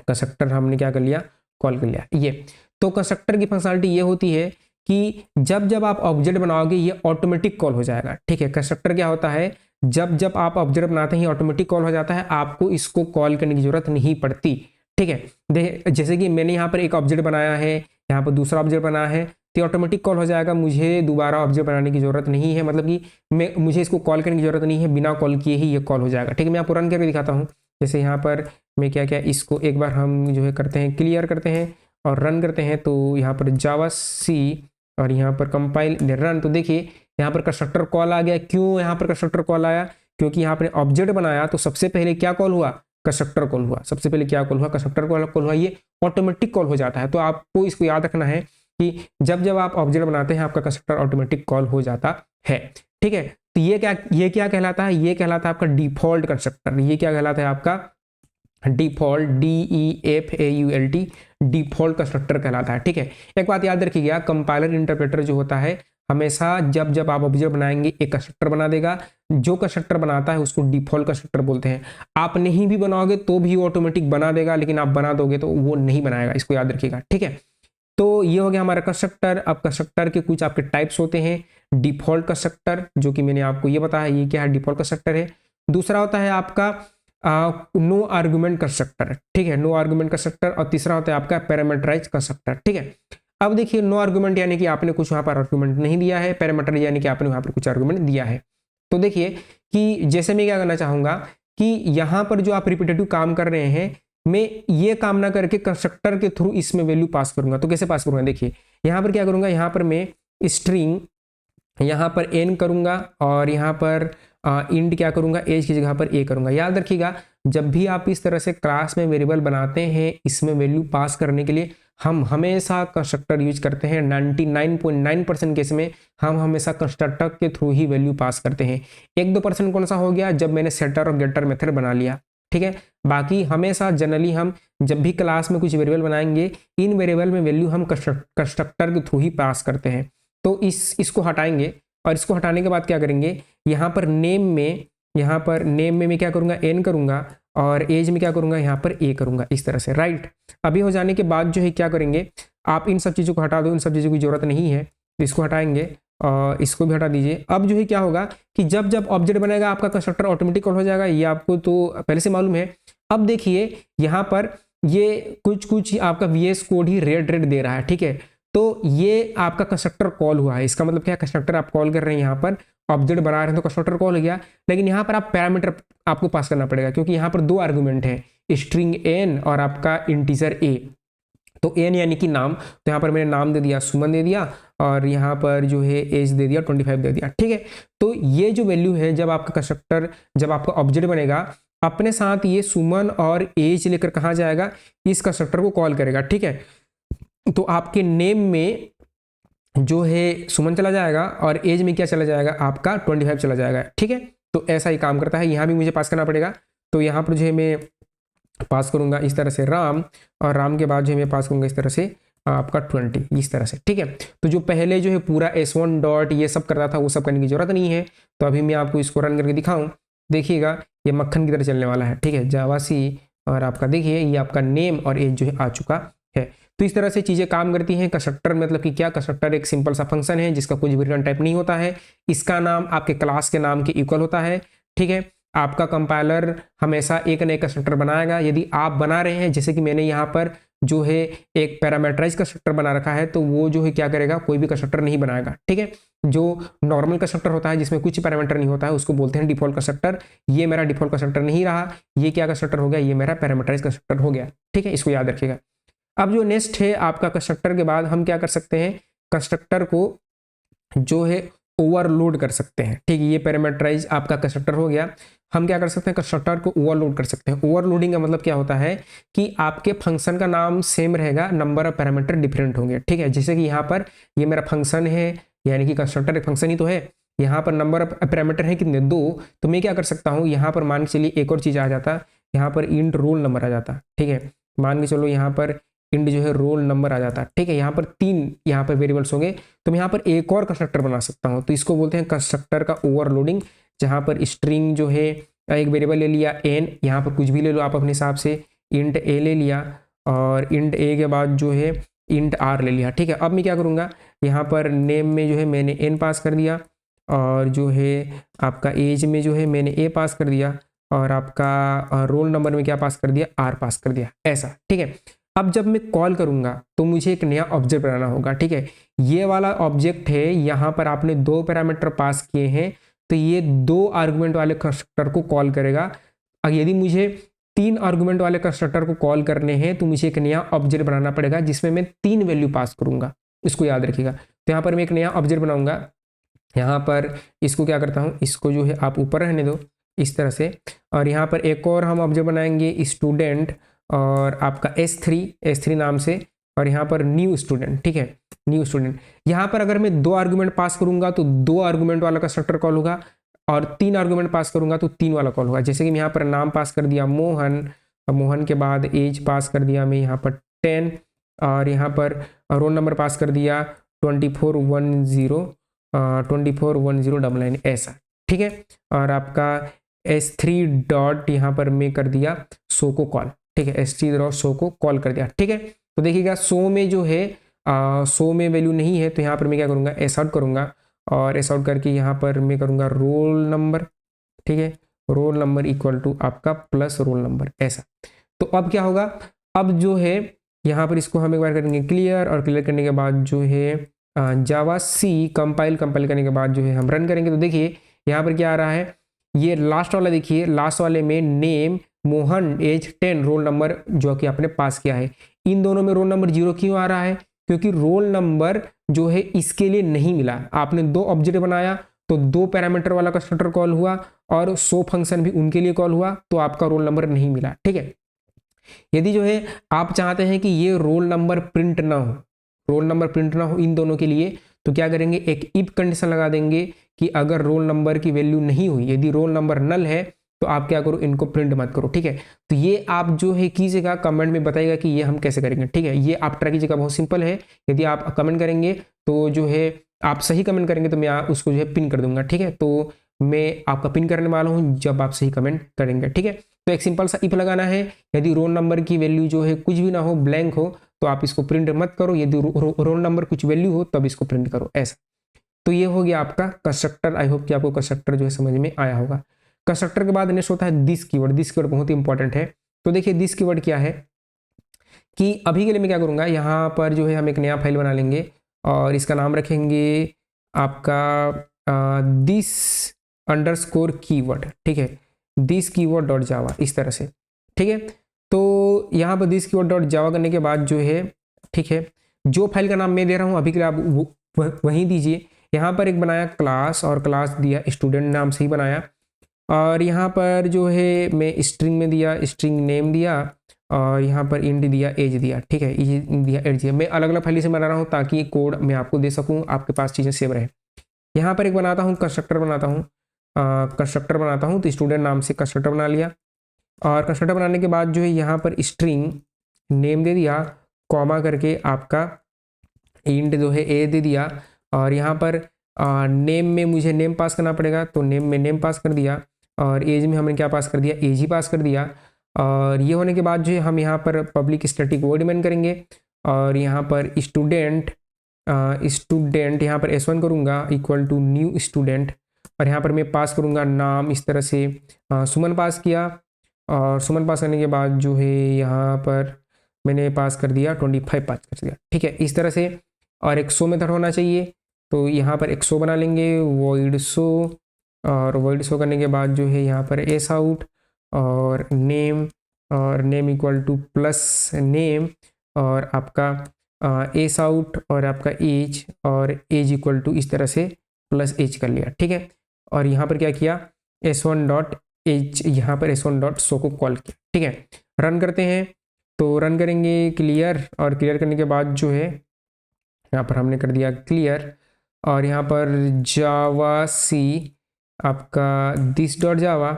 कंस्ट्रक्टर हमने क्या कर लिया, कॉल कर लिया। ये तो कंस्ट्रक्टर की फंक्शनलिटी ये होती है कि जब जब आप ऑब्जेक्ट बनाओगे ये ऑटोमेटिक कॉल हो जाएगा। ठीक है, कंस्ट्रक्टर क्या होता है, जब जब आप ऑब्जेक्ट बनाते हैं ऑटोमेटिक कॉल हो जाता है, आपको इसको कॉल करने की जरूरत नहीं पड़ती। ठीक है, जैसे कि मैंने यहाँ पर एक ऑब्जेक्ट बनाया है, यहाँ पर दूसरा ऑब्जेक्ट बनाया है, तो ऑटोमेटिक कॉल हो जाएगा, मुझे दोबारा ऑब्जेक्ट बनाने की जरूरत नहीं है, मतलब कि मुझे इसको कॉल करने की जरूरत नहीं है, बिना कॉल किए ही ये कॉल हो जाएगा। ठीक है, मैं आपको रन करके दिखाता हूँ। जैसे यहाँ पर मैं क्या क्या इसको एक बार हम जो है करते हैं, क्लियर करते हैं और रन करते हैं। तो यहाँ पर जावा सी और यहाँ पर कंपाइल रन, तो देखिए यहाँ पर कंस्ट्रक्टर कॉल आ गया। क्यों यहाँ पर कंस्ट्रक्टर कॉल आया, क्योंकि यहाँ पर ऑब्जेक्ट बनाया तो सबसे पहले क्या कॉल हुआ, कंस्ट्रक्टर कॉल हुआ। सबसे पहले क्या कॉल हुआ, कंस्ट्रक्टर कॉल हुआ। ये ऑटोमेटिक कॉल हो जाता है, तो आपको इसको याद रखना है कि जब जब आप ऑब्जेक्ट बनाते हैं आपका कंस्ट्रक्टर ऑटोमेटिक कॉल हो जाता है। ठीक है, तो ये क्या कहलाता है, ये कहलाता है आपका डिफॉल्ट कंस्ट्रक्टर। ये क्या कहलाता है आपका डिफॉल्ट, DEFAULT, डिफॉल्ट कंस्ट्रक्टर कहलाता है। ठीक है, एक बात याद रखिएगा, कंपाइलर इंटरप्रेटर जो होता है हमेशा जब जब आप ऑब्जेक्ट बनाएंगे एक कंस्ट्रक्टर बना देगा। जो कंस्ट्रक्टर बनाता है उसको डिफॉल्ट कंस्ट्रक्टर बोलते हैं। आप नहीं भी बनाओगे तो भी ऑटोमेटिक बना देगा, लेकिन आप बना दोगे तो वो नहीं बनाएगा, इसको याद रखिएगा। ठीक है, तो ये हो गया हमारा कंस्ट्रक्टर। अब कंस्ट्रक्टर के कुछ आपके टाइप्स होते हैं। डिफॉल्ट कंस्ट्रक्टर, जो कि मैंने आपको ये बताया, ये क्या है, डिफॉल्ट कंस्ट्रक्टर है। दूसरा होता है आपका नो आर्गुमेंट कंस्ट्रक्टर। ठीक है, नो आर्गुमेंट कंस्ट्रक्टर। और तीसरा होता है आपका पैरामीटराइज कंस्ट्रक्टर। ठीक है, अब देखिए नो आर्गुमेंट यानी कि आपने कुछ वहां पर आर्गुमेंट नहीं दिया है, पैरामीटर यानी कि आपने वहां पर कुछ आर्गुमेंट दिया है। तो देखिए कि जैसे मैं क्या करना चाहूंगा कि यहाँ पर जो आप रिपीटेटिव काम कर रहे हैं, मैं ये काम ना करके कंस्ट्रक्टर के थ्रू इसमें वैल्यू पास करूंगा। तो कैसे पास करूंगा, देखिए यहाँ पर क्या करूंगा, यहाँ पर मैं स्ट्रिंग यहाँ पर n करूंगा और यहाँ पर इंट क्या करूंगा, एज की जगह पर a करूंगा। याद रखिएगा जब भी आप इस तरह से क्लास में वेरिएबल बनाते हैं, इसमें वैल्यू पास करने के लिए हम हमेशा कंस्ट्रक्टर यूज करते हैं। 99.9% केस में हम हमेशा कंस्ट्रक्टर के थ्रू ही वैल्यू पास करते हैं। 1-2% कौन सा हो गया, जब मैंने सेटर और गेटर मेथड बना लिया। ठीक है, बाकी हमेशा जनरली हम जब भी क्लास में कुछ वेरिएबल बनाएंगे, इन वेरिएबल में वैल्यू हम कंस्ट्रक्टर के थ्रू ही पास करते हैं। तो इसको हटाएंगे, और इसको हटाने के बाद क्या करेंगे, यहाँ पर नेम में मैं क्या करूँगा, n करूँगा, और एज में क्या करूँगा, यहाँ पर a करूँगा, इस तरह से। राइट, अभी हो जाने के बाद जो है क्या करेंगे, आप इन सब चीज़ों को हटा दो, इन सब चीज़ों की जरूरत नहीं है, तो इसको हटाएंगे और इसको भी हटा दीजिए। अब जो है क्या होगा कि जब जब ऑब्जेक्ट बनेगा आपका कंस्ट्रक्टर ऑटोमेटिक कॉल हो जाएगा, ये आपको तो पहले से मालूम है। अब देखिए यहाँ पर ये कुछ आपका VS कोड ही रेड दे रहा है। ठीक है, तो ये आपका कंस्ट्रक्टर कॉल हुआ है। इसका मतलब क्या है, कंस्ट्रक्टर आप कॉल कर रहे हैं, यहाँ पर ऑब्जेक्ट बना रहे हैं तो कंस्ट्रक्टर कॉल हो गया। लेकिन यहाँ पर आप पैरामीटर आपको पास करना पड़ेगा, क्योंकि यहाँ पर 2 आर्गुमेंट है, स्ट्रिंग n और आपका इंटीजर a। तो n यानी कि नाम, तो यहाँ पर मैंने नाम दे दिया, सुमन दे दिया, और यहाँ पर जो है एज दे दिया, 25 दे दिया। ठीक है, तो ये जो वैल्यू है, जब आपका कंस्ट्रक्टर, जब आपका ऑब्जेक्ट बनेगा, अपने साथ ये सुमन और एज लेकर कहाँ जाएगा, इस कंस्ट्रक्टर को कॉल करेगा। ठीक है, तो आपके नेम में जो है सुमन चला जाएगा और एज में क्या चला जाएगा, आपका 25 चला जाएगा। ठीक है, तो ऐसा ही काम करता है। यहाँ भी मुझे पास करना पड़ेगा, तो यहाँ पर जो है मैं पास करूंगा इस तरह से राम, और राम के बाद जो है मैं पास करूंगा इस तरह से आपका 20, इस तरह से। ठीक है, तो जो पहले जो है पूरा S1 डॉट ये सब करता था, वो सब करने की जरूरत नहीं है। तो अभी मैं आपको इसको रन करके दिखाऊं, देखिएगा ये मक्खन की तरह चलने वाला है। ठीक है, जावा सी और आपका देखिए ये आपका नेम और एज जो है आ चुका है। तो इस तरह से चीज़ें काम करती हैं। कंस्ट्रक्टर मतलब कि क्या, कंस्ट्रक्टर एक सिंपल सा फंक्शन है जिसका कुछ भी रिटर्न टाइप नहीं होता है। इसका नाम आपके क्लास के नाम के इक्वल होता है, ठीक है। आपका कंपाइलर हमेशा एक नए कंस्ट्रक्टर बनाएगा। यदि आप बना रहे हैं, जैसे कि मैंने यहाँ पर जो है एक पैरामीटराइज कंस्ट्रक्टर बना रखा है, तो वो जो है क्या करेगा, कोई भी कंस्ट्रक्टर नहीं बनाएगा, ठीक है। जो नॉर्मल कंस्ट्रक्टर होता है जिसमें कुछ पैरामीटर नहीं होता है उसको बोलते हैं डिफॉल्ट कंस्ट्रक्टर। ये मेरा डिफॉल्ट कंस्ट्रक्टर नहीं रहा, ये क्या कंस्ट्रक्टर हो गया, ये मेरा पैरामीटराइज कंस्ट्रक्टर हो गया, ठीक है। इसको याद रखिएगा। अब जो नेक्स्ट है आपका कंस्ट्रक्टर के बाद हम क्या कर सकते हैं, कंस्ट्रक्टर को जो है ओवरलोड कर सकते हैं, ठीक है। ये पैरामीटराइज आपका कंस्ट्रक्टर हो गया। हम क्या कर सकते हैं, कंस्ट्रक्टर को ओवरलोड कर सकते हैं। ओवरलोडिंग का मतलब क्या होता है कि आपके फंक्शन का नाम सेम रहेगा, नंबर ऑफ पैरामीटर डिफरेंट होंगे, ठीक है। जैसे कि यहाँ पर ये मेरा फंक्शन है, यानी कि कंस्ट्रक्टर एक फंक्शन ही तो है। यहाँ पर नंबर ऑफ पैरामीटर है कितने, 2। तो मैं क्या कर सकता हूँ, यहाँ पर मान के चलिए एक और चीज़ आ जाता, यहाँ पर इंट रोल नंबर आ जाता, ठीक है। मान के चलो यहाँ पर इंट जो है रोल नंबर आ जाता, ठीक है। यहाँ पर 3 यहाँ पर वेरिएबल्स होंगे, तो मैं यहाँ पर एक और कंस्ट्रक्टर बना सकता हूँ। तो इसको बोलते हैं कंस्ट्रक्टर का ओवरलोडिंग, जहाँ पर स्ट्रिंग जो है एक वेरिएबल ले लिया n, यहाँ पर कुछ भी ले लो आप अपने हिसाब से, इंट a ले लिया और इंट a के बाद जो है इंट r ले लिया, ठीक है। अब मैं क्या करूँगा, यहाँ पर नेम में जो है मैंने n पास कर दिया और जो है आपका एज में जो है मैंने a पास कर दिया और आपका रोल नंबर में क्या पास कर दिया, r पास कर दिया, ऐसा, ठीक है। अब जब मैं कॉल करूंगा तो मुझे एक नया ऑब्जेक्ट बनाना होगा, ठीक है। ये वाला ऑब्जेक्ट है, यहाँ पर आपने 2 पैरामीटर पास किए हैं, तो ये 2 आर्गुमेंट वाले कंस्ट्रक्टर को कॉल करेगा। अब यदि मुझे 3 आर्गुमेंट वाले कंस्ट्रक्टर को कॉल करने हैं तो मुझे एक नया ऑब्जेक्ट बनाना पड़ेगा जिसमें मैं 3 वैल्यू पास करूंगा, इसको याद रखिएगा। तो यहाँ पर मैं एक नया ऑब्जेक्ट बनाऊंगा, यहाँ पर इसको क्या करता हूँ, इसको जो है आप ऊपर रहने दो इस तरह से, और यहाँ पर एक और हम ऑब्जेक्ट बनाएंगे स्टूडेंट और आपका S3 नाम से, और यहाँ पर न्यू स्टूडेंट, ठीक है, न्यू स्टूडेंट। यहाँ पर अगर मैं 2 आर्गुमेंट पास करूंगा तो 2 आर्गुमेंट वाला कंस्ट्रक्टर कॉल होगा और 3 आर्गुमेंट पास करूंगा तो 3 वाला कॉल होगा। जैसे कि मैं यहाँ पर नाम पास कर दिया मोहन, और मोहन के बाद एज पास कर दिया मैं यहाँ पर 10, और यहाँ पर रोल नंबर पास कर दिया 2410 ऐसा, ठीक है। और आपका S3 डॉट यहाँ पर मैं कर दिया शो को कॉल, ठीक है, S3 डॉट शो को कॉल कर दिया, ठीक है। तो देखिएगा शो में जो है शो में वैल्यू नहीं है, तो यहाँ पर मैं क्या करूँगा, एस आउट करूँगा और एस आउट करके यहाँ पर मैं करूँगा रोल नंबर, ठीक है, रोल नंबर इक्वल टू आपका प्लस रोल नंबर, ऐसा। तो अब क्या होगा, अब जो है यहाँ पर इसको हम एक बार करेंगे क्लियर, और क्लियर करने के बाद जो है जावा सी कंपाइल करने के बाद जो है हम रन करेंगे। तो देखिए यहाँ पर क्या आ रहा है, ये लास्ट वाला देखिए, लास्ट वाले में name Mohan age 10 roll number जो कि आपने पास किया है, इन दोनों में रोल नंबर 0 क्यों आ रहा है, क्योंकि रोल नंबर जो है इसके लिए नहीं मिला। आपने 2 ऑब्जेक्ट बनाया तो 2 पैरामीटर वाला कंस्ट्रक्टर कॉल हुआ और शो फंक्शन भी उनके लिए कॉल हुआ, तो आपका रोल नंबर नहीं मिला, ठीक है। यदि जो है आप चाहते हैं कि ये रोल नंबर प्रिंट ना हो, रोल नंबर प्रिंट ना हो इन दोनों के लिए, तो क्या करेंगे, एक इफ कंडीशन लगा देंगे कि अगर रोल नंबर की वैल्यू नहीं हुई, यदि रोल नंबर नल है तो आप क्या करो, इनको प्रिंट मत करो, ठीक है। तो ये आप जो है कीजिएगा, कमेंट में बताइएगा कि ये हम कैसे करेंगे, ठीक है। ये आप ट्राई कीजिएगा, बहुत सिंपल है। यदि आप कमेंट करेंगे तो जो है आप सही कमेंट करेंगे तो मैं उसको जो है पिन कर दूंगा, ठीक है। तो मैं आपका पिन करने वाला हूँ जब आप सही कमेंट करेंगे, ठीक है। तो एक सिंपल सा इफ लगाना है, यदि रोल नंबर की वैल्यू जो है कुछ भी ना हो, ब्लैंक हो, तो आप इसको प्रिंट मत करो, यदि रोल नंबर कुछ वैल्यू हो तब इसको प्रिंट करो, ऐसा। तो ये हो गया आपका कंस्ट्रक्टर। आई होप कि आपको कंस्ट्रक्टर जो है समझ में आया होगा। कंस्ट्रक्टर के बाद नेक्स्ट होता है दिस कीवर्ड। दिस कीवर्ड बहुत ही इंपॉर्टेंट है। तो देखिए दिस कीवर्ड क्या है कि अभी के लिए मैं क्या करूंगा, यहाँ पर जो है हम एक नया फाइल बना लेंगे और इसका नाम रखेंगे आपका दिस अंडरस्कोर कीवर्ड, ठीक है, दिस कीवर्ड डॉट जावा, इस तरह से, ठीक है। तो यहाँ पर दिस कीवर्ड डॉट जावा करने के बाद जो है, ठीक है, जो फाइल का नाम मैं दे रहा हूँ अभी के लिए आप वहीं दीजिए। यहाँ पर एक बनाया क्लास और क्लास दिया स्टूडेंट नाम से ही बनाया, और यहाँ पर जो है मैं स्ट्रिंग में दिया स्ट्रिंग नेम दिया, और यहाँ पर इंट दिया एज दिया, ठीक है, एज दिया एज दिया। मैं अलग अलग फाइल से बना रहा हूँ ताकि कोड मैं आपको दे सकूँ, आपके पास चीज़ें सेव रहे। यहाँ पर एक बनाता हूँ कंस्ट्रक्टर बनाता हूँ तो स्टूडेंट नाम से कंस्ट्रक्टर बना लिया, और कंस्ट्रक्टर बनाने के बाद जो है यहाँ पर स्ट्रिंग नेम दे दिया, कॉमा करके आपका इंट जो है ए दे दिया, और यहाँ पर नेम में मुझे नेम पास करना पड़ेगा तो नेम में नेम पास कर दिया, और एज में हमने क्या पास कर दिया, एज ही पास कर दिया। और ये होने के बाद जो है हम यहाँ पर पब्लिक स्टैटिक वॉइड मेन करेंगे और यहाँ पर स्टूडेंट यहाँ पर S1 करूँगा इक्वल टू न्यू स्टूडेंट और यहाँ पर मैं पास करूँगा नाम, इस तरह से सुमन पास किया और सुमन पास करने के बाद जो है यहाँ पर मैंने पास कर दिया 25 पास कर दिया। ठीक है, इस तरह से। और एक शो मेथड होना चाहिए, तो यहाँ पर एक शो बना लेंगे वॉइड शो, और वॉइड शो करने के बाद जो है यहाँ पर एस आउट और name equal two plus name और आपका एस आउट और आपका एज और एज इक्वल टू इस तरह से प्लस एज कर लिया। ठीक है, और यहाँ पर क्या किया S1 डॉट एज, यहाँ पर S1 डॉट शो को कॉल किया। ठीक है, रन करते हैं, तो रन करेंगे क्लियर, और क्लियर करने के बाद जो है यहाँ पर हमने कर दिया क्लियर और यहाँ पर जावा सी आपका दिस डॉट जावा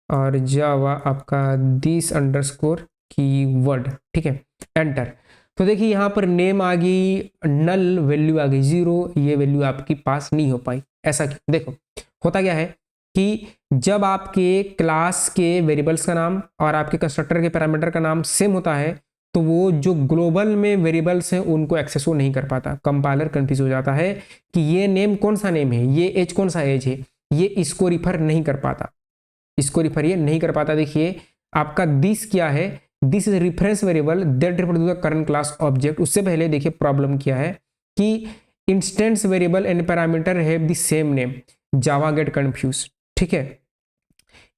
और जावा आपका दिस अंडरस्कोर कीवर्ड। ठीक है, एंटर। तो देखिए यहाँ पर नेम आ गई, नल वैल्यू आ गई 0, ये वैल्यू आपकी पास नहीं हो पाई। ऐसा क्यों? देखो होता क्या है कि जब आपके क्लास के वेरिएबल्स का नाम और आपके कंस्ट्रक्टर के पैरामीटर का नाम सेम होता है तो वो जो ग्लोबल में वेरिएबल्स हैं उनको एक्सेस वो नहीं कर पाता। कंपाइलर कंफ्यूज हो जाता है कि ये नेम कौन सा नेम है, ये एज कौन सा एज है, ये इसको रिफर नहीं कर पाता, इसको रिफर ये नहीं कर पाता। देखिए आपका दिस क्या है, this is reference variable that refer to the current class object. उससे पहले देखिए प्रॉब्लम क्या है कि instance variable and parameter have the same name, Java get confuse. ठीक है,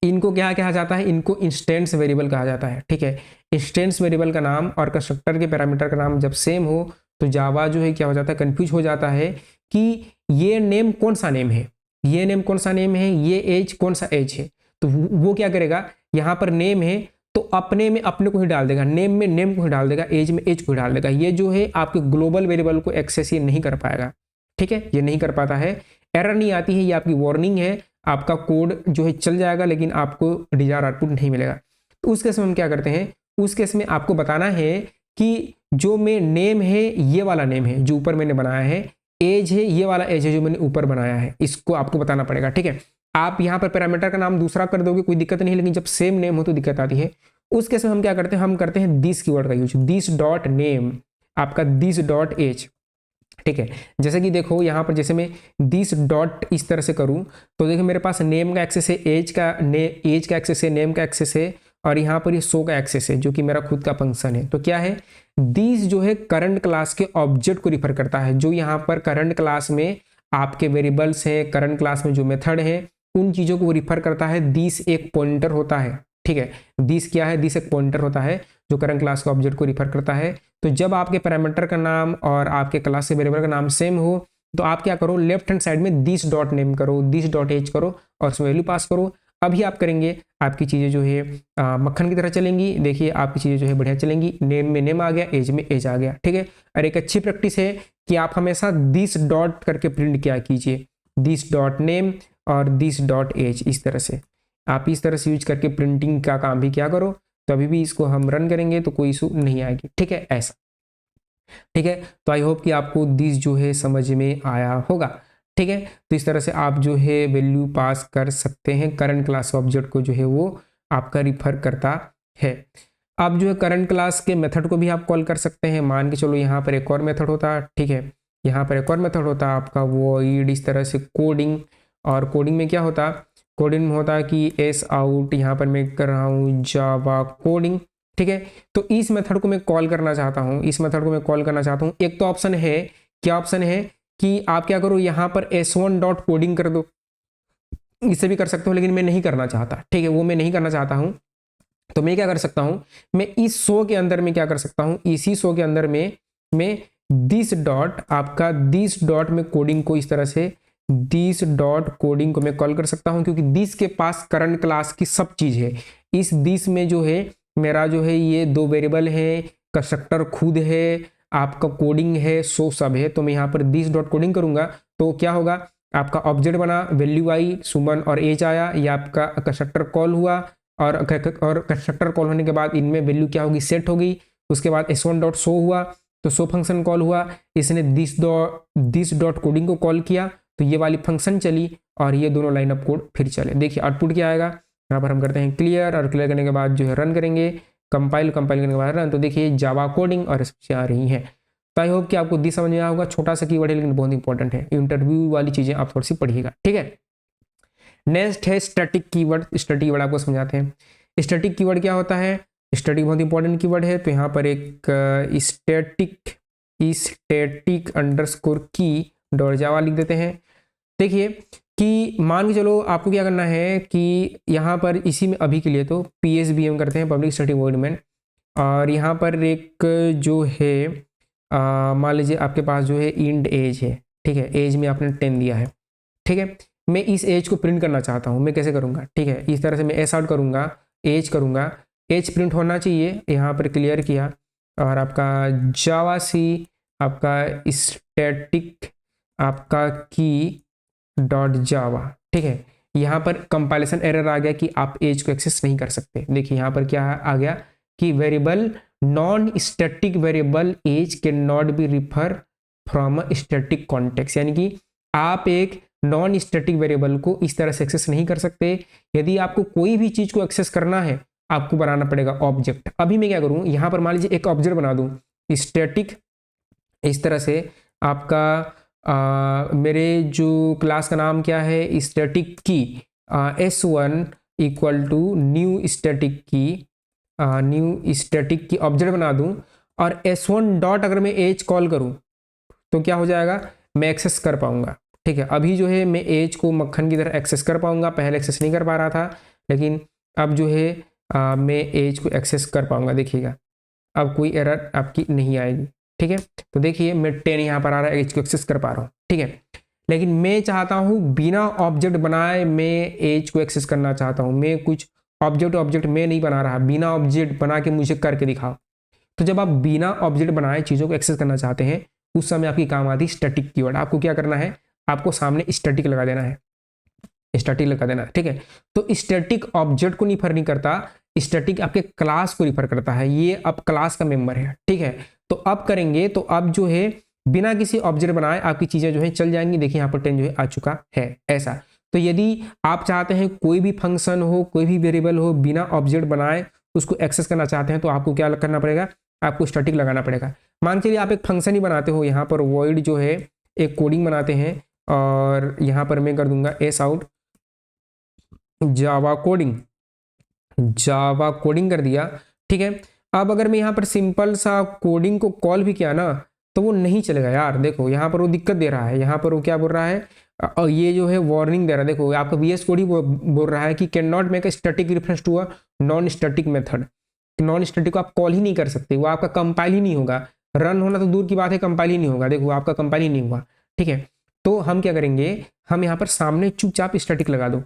इनको क्या कहा जाता है, इनको इंस्टेंस वेरिएबल कहा जाता है। ठीक है, इंस्टेंस वेरिएबल का नाम और कंस्ट्रक्टर के पैरामीटर का नाम जब सेम हो तो जावा जो है क्या हो जाता है, कंफ्यूज हो जाता है कि ये नेम कौन सा नेम है, ये नेम कौन सा नेम है, ये एज कौन सा एज है। तो वो क्या करेगा, यहाँ पर नेम है तो अपने में अपने को ही डाल देगा, नेम में नेम को ही डाल देगा, एज में एज को ही डाल देगा। ये जो है आपके ग्लोबल वेरिएबल को एक्सेस ये नहीं कर पाएगा। ठीक है, ये नहीं कर पाता है, एरर नहीं आती है, ये आपकी वार्निंग है, आपका कोड जो है चल जाएगा लेकिन आपको डिजायर आउटपुट नहीं मिलेगा। तो उस केस में हम क्या करते हैं, उस केस में आपको बताना है कि जो में नेम है ये वाला नेम है जो ऊपर मैंने बनाया है, एज है ये वाला एज है जो मैंने ऊपर बनाया है, इसको आपको बताना पड़ेगा। ठीक है, आप यहाँ पर पैरामीटर का नाम दूसरा कर दोगे कोई दिक्कत नहीं, लेकिन जब सेम नेम हो तो दिक्कत आती है। उस केस में हम क्या करते हैं, हम करते हैं दिस कीवर्ड का यूज, दिस डॉट नेम आपका दिस डॉट एज। ठीक है, जैसे कि देखो यहाँ पर जैसे मैं दिस डॉट इस तरह से करूँ तो देखो मेरे पास नेम का एक्सेस है, एज का एक्सेस है, नेम का एक्सेस है और यहाँ पर ये शो का एक्सेस है जो कि मेरा खुद का फंक्शन है। तो क्या है, दिस जो है करंट क्लास के ऑब्जेक्ट को रिफर करता है, जो यहाँ पर करंट क्लास में आपके वेरिएबल्स हैं, करंट क्लास में जो मेथड है उन चीज़ों को रिफर करता है। दिस एक पॉइंटर होता है। ठीक है, दिस क्या है, दिस एक पॉइंटर होता है जो करंट क्लास के ऑब्जेक्ट को रिफर करता है। तो जब आपके पैरामीटर का नाम और आपके क्लास के वेरिएबल का नाम सेम हो तो आप क्या करो, लेफ्ट हैंड साइड में दिस डॉट नेम करो, दिस डॉट एज करो और उसमें वैल्यू पास करो। अभी आप करेंगे आपकी चीज़ें जो है मक्खन की तरह चलेंगी। देखिए आपकी चीज़ें जो है बढ़िया चलेंगी, नेम में नेम आ गया, एज में एज आ गया। ठीक है, और एक अच्छी प्रैक्टिस है कि आप हमेशा दिस डॉट करके प्रिंट क्या कीजिए, दिस डॉट नेम और दिस डॉट एज, इस तरह से आप इस तरह से यूज करके प्रिंटिंग का काम भी क्या करो, तो अभी भी इसको हम रन करेंगे तो कोई इशू नहीं आएगी। ठीक है, ऐसा। ठीक है, तो आई होप कि आपको दिस जो है समझ में आया होगा। ठीक है, तो इस तरह से आप जो है वैल्यू पास कर सकते हैं, करंट क्लास ऑब्जेक्ट को जो है वो आपका रिफर करता है। आप जो है करंट क्लास के मेथड को भी आप कॉल कर सकते हैं। मान के चलो यहाँ पर एक और मेथड होता है। ठीक है, यहाँ पर एक और मेथड होता है आपका वॉइड, इस तरह से कोडिंग। और कोडिंग में क्या होता, कोडिंग में होता है कि एस आउट, यहाँ पर मैं कर रहा हूँ जावा कोडिंग। ठीक है, तो इस मेथड को मैं कॉल करना चाहता हूँ, इस मेथड को मैं कॉल करना चाहता हूँ। एक तो ऑप्शन है, क्या ऑप्शन है कि आप क्या करो, यहाँ पर S1 डॉट कोडिंग कर दो, इसे भी कर सकते हो लेकिन मैं नहीं करना चाहता। ठीक है, वो मैं नहीं करना चाहता हूँ। तो मैं क्या कर सकता हूँ, मैं इस शो के अंदर में क्या कर सकता हूँ, इसी शो के अंदर में मैं दिस डॉट आपका दिस डॉट में कोडिंग को इस तरह से दिस डॉट कोडिंग को मैं कॉल कर सकता हूँ, क्योंकि दिस के पास करंट क्लास की सब चीज है। इस दिस में जो है मेरा जो है ये दो वेरिएबल है, कंस्ट्रक्टर खुद है, आपका कोडिंग है, शो सब है। तो मैं यहाँ पर दिस डॉट कोडिंग करूंगा तो क्या होगा, आपका ऑब्जेक्ट बना, वैल्यू आई, सुमन और एज आया, ये आपका कंस्ट्रक्टर कॉल हुआ और कंस्ट्रक्टर कॉल होने के बाद इनमें वैल्यू क्या होगी, सेट होगी। उसके बाद S1 डॉट शो हुआ तो शो फंक्शन कॉल हुआ, इसने दिस डॉट कोडिंग को कॉल किया तो ये वाली फंक्शन चली और ये दोनों लाइन ऑफ कोड फिर चले। देखिए आउटपुट क्या आएगा, यहाँ पर हम करते हैं क्लियर, और क्लियर करने के बाद जो है रन करेंगे, कंपाइल करने के बाद रन, तो देखिए जावा कोडिंग और स्पेस आ रही हैं। तो आई होप कि आपको दी समझ में आया होगा। छोटा सा कीवर्ड है लेकिन बहुत इंपॉर्टेंट है, इंटरव्यू वाली चीजें आप थोड़ी सी पढ़िएगा, ठीक है। नेक्स्ट है स्टैटिक कीवर्ड। स्टैटिक कीवर्ड आपको समझाते हैं। स्टैटिक कीवर्ड क्या होता है? स्टैटिक बहुत इंपॉर्टेंट कीवर्ड है। तो यहाँ पर एक स्टैटिक अंडरस्कोर की डॉट जावा लिख देते हैं। देखिए कि मान के चलो आपको क्या करना है कि यहाँ पर इसी में अभी के लिए तो PSBM करते हैं, पब्लिक स्टैटिक वॉइड मेन, और यहाँ पर एक जो है मान लीजिए आपके पास जो है इंड एज है, ठीक है, एज में आपने 10 दिया है, ठीक है। मैं इस एज को प्रिंट करना चाहता हूँ, मैं कैसे करूँगा? ठीक है, इस तरह से मैं एस आउट करूँगा, एज करूँगा, एज प्रिंट होना चाहिए, यहाँ पर क्लियर किया, और आपका जावा सी आपका स्टैटिक आपका की डॉट जावा, ठीक है। यहाँ पर कंपाइलेशन एरर आ गया कि आप एज को एक्सेस नहीं कर सकते। देखिए यहाँ पर क्या आ गया कि variable non static variable age can not be refer from a static context, यानी कि आप एक नॉन स्टैटिक वेरिएबल को इस तरह से एक्सेस नहीं कर सकते। यदि आपको कोई भी चीज को एक्सेस करना है आपको बनाना पड़ेगा ऑब्जेक्ट। अभी मैं क्या करूं, यहां पर मान लीजिए एक ऑब्जेक्ट बना दूं स्टैटिक, इस तरह से आपका मेरे जो क्लास का नाम क्या है, स्टैटिक की S1 equal to new static की ऑब्जेक्ट बना दूं, और S1 डॉट अगर मैं एज कॉल करूं तो क्या हो जाएगा, मैं एक्सेस कर पाऊंगा, ठीक है। अभी जो है मैं एज को मक्खन की तरह एक्सेस कर पाऊंगा, पहले एक्सेस नहीं कर पा रहा था, लेकिन अब जो है मैं एज को एक्सेस कर पाऊंगा। देखिएगा अब कोई एरर आपकी नहीं आएगी, ठीक है। तो देखिए मैं 10 यहाँ पर आ रहा है, एज को एक्सेस कर पा रहा हूँ, ठीक है। लेकिन मैं चाहता हूँ बिना ऑब्जेक्ट बनाए मैं एज को एक्सेस करना चाहता हूँ। मैं कुछ ऑब्जेक्ट मैं नहीं बना रहा, बिना ऑब्जेक्ट बना के मुझे करके दिखाओ। तो जब आप बिना ऑब्जेक्ट बनाए चीज़ों को एक्सेस करना चाहते हैं उस समय आपकी काम आती है स्टैटिक कीवर्ड। आपको क्या करना है, आपको सामने स्टैटिक लगा देना है, स्टैटिक लगा देना है, ठीक है। तो स्टैटिक ऑब्जेक्ट को रिफर नहीं करता, स्टैटिक आपके क्लास को रिफर करता है। ये अब क्लास का मेंबर है, ठीक है। तो अब करेंगे तो अब जो है बिना किसी ऑब्जेक्ट बनाए आपकी चीजें जो है चल जाएंगी। देखिए यहाँ पर 10 जो है आ चुका है ऐसा। तो यदि आप चाहते हैं कोई भी फंक्शन हो, कोई भी वेरिएबल हो, बिना ऑब्जेक्ट बनाए उसको एक्सेस करना चाहते हैं तो आपको क्या करना पड़ेगा, आपको स्टैटिक लगाना पड़ेगा। मान के चलिए आप एक फंक्शन ही बनाते हो, यहाँ पर वॉइड जो है एक कोडिंग बनाते हैं, और यहाँ पर मैं कर दूंगा एस आउट जावा कोडिंग कर दिया, ठीक है। अब अगर मैं यहाँ पर सिंपल सा कोडिंग को कॉल भी किया ना तो वो नहीं चलेगा यार। देखो यहाँ पर वो दिक्कत दे रहा है, यहाँ पर वो क्या बोल रहा है, और ये जो है वार्निंग दे रहा है। देखो आपका VS कोड ही बोल रहा है कि can not make a static reference to a non static method. Non static को आप कॉल ही नहीं कर सकते, वो आपका कंपाइल ही नहीं होगा। रन होना तो दूर की बात है, कंपाइल ही नहीं होगा। देखो आपका कंपाइल ही नहीं हुआ, ठीक है। तो हम क्या करेंगे, हम यहाँ पर सामने चुपचाप स्टैटिक लगा दो,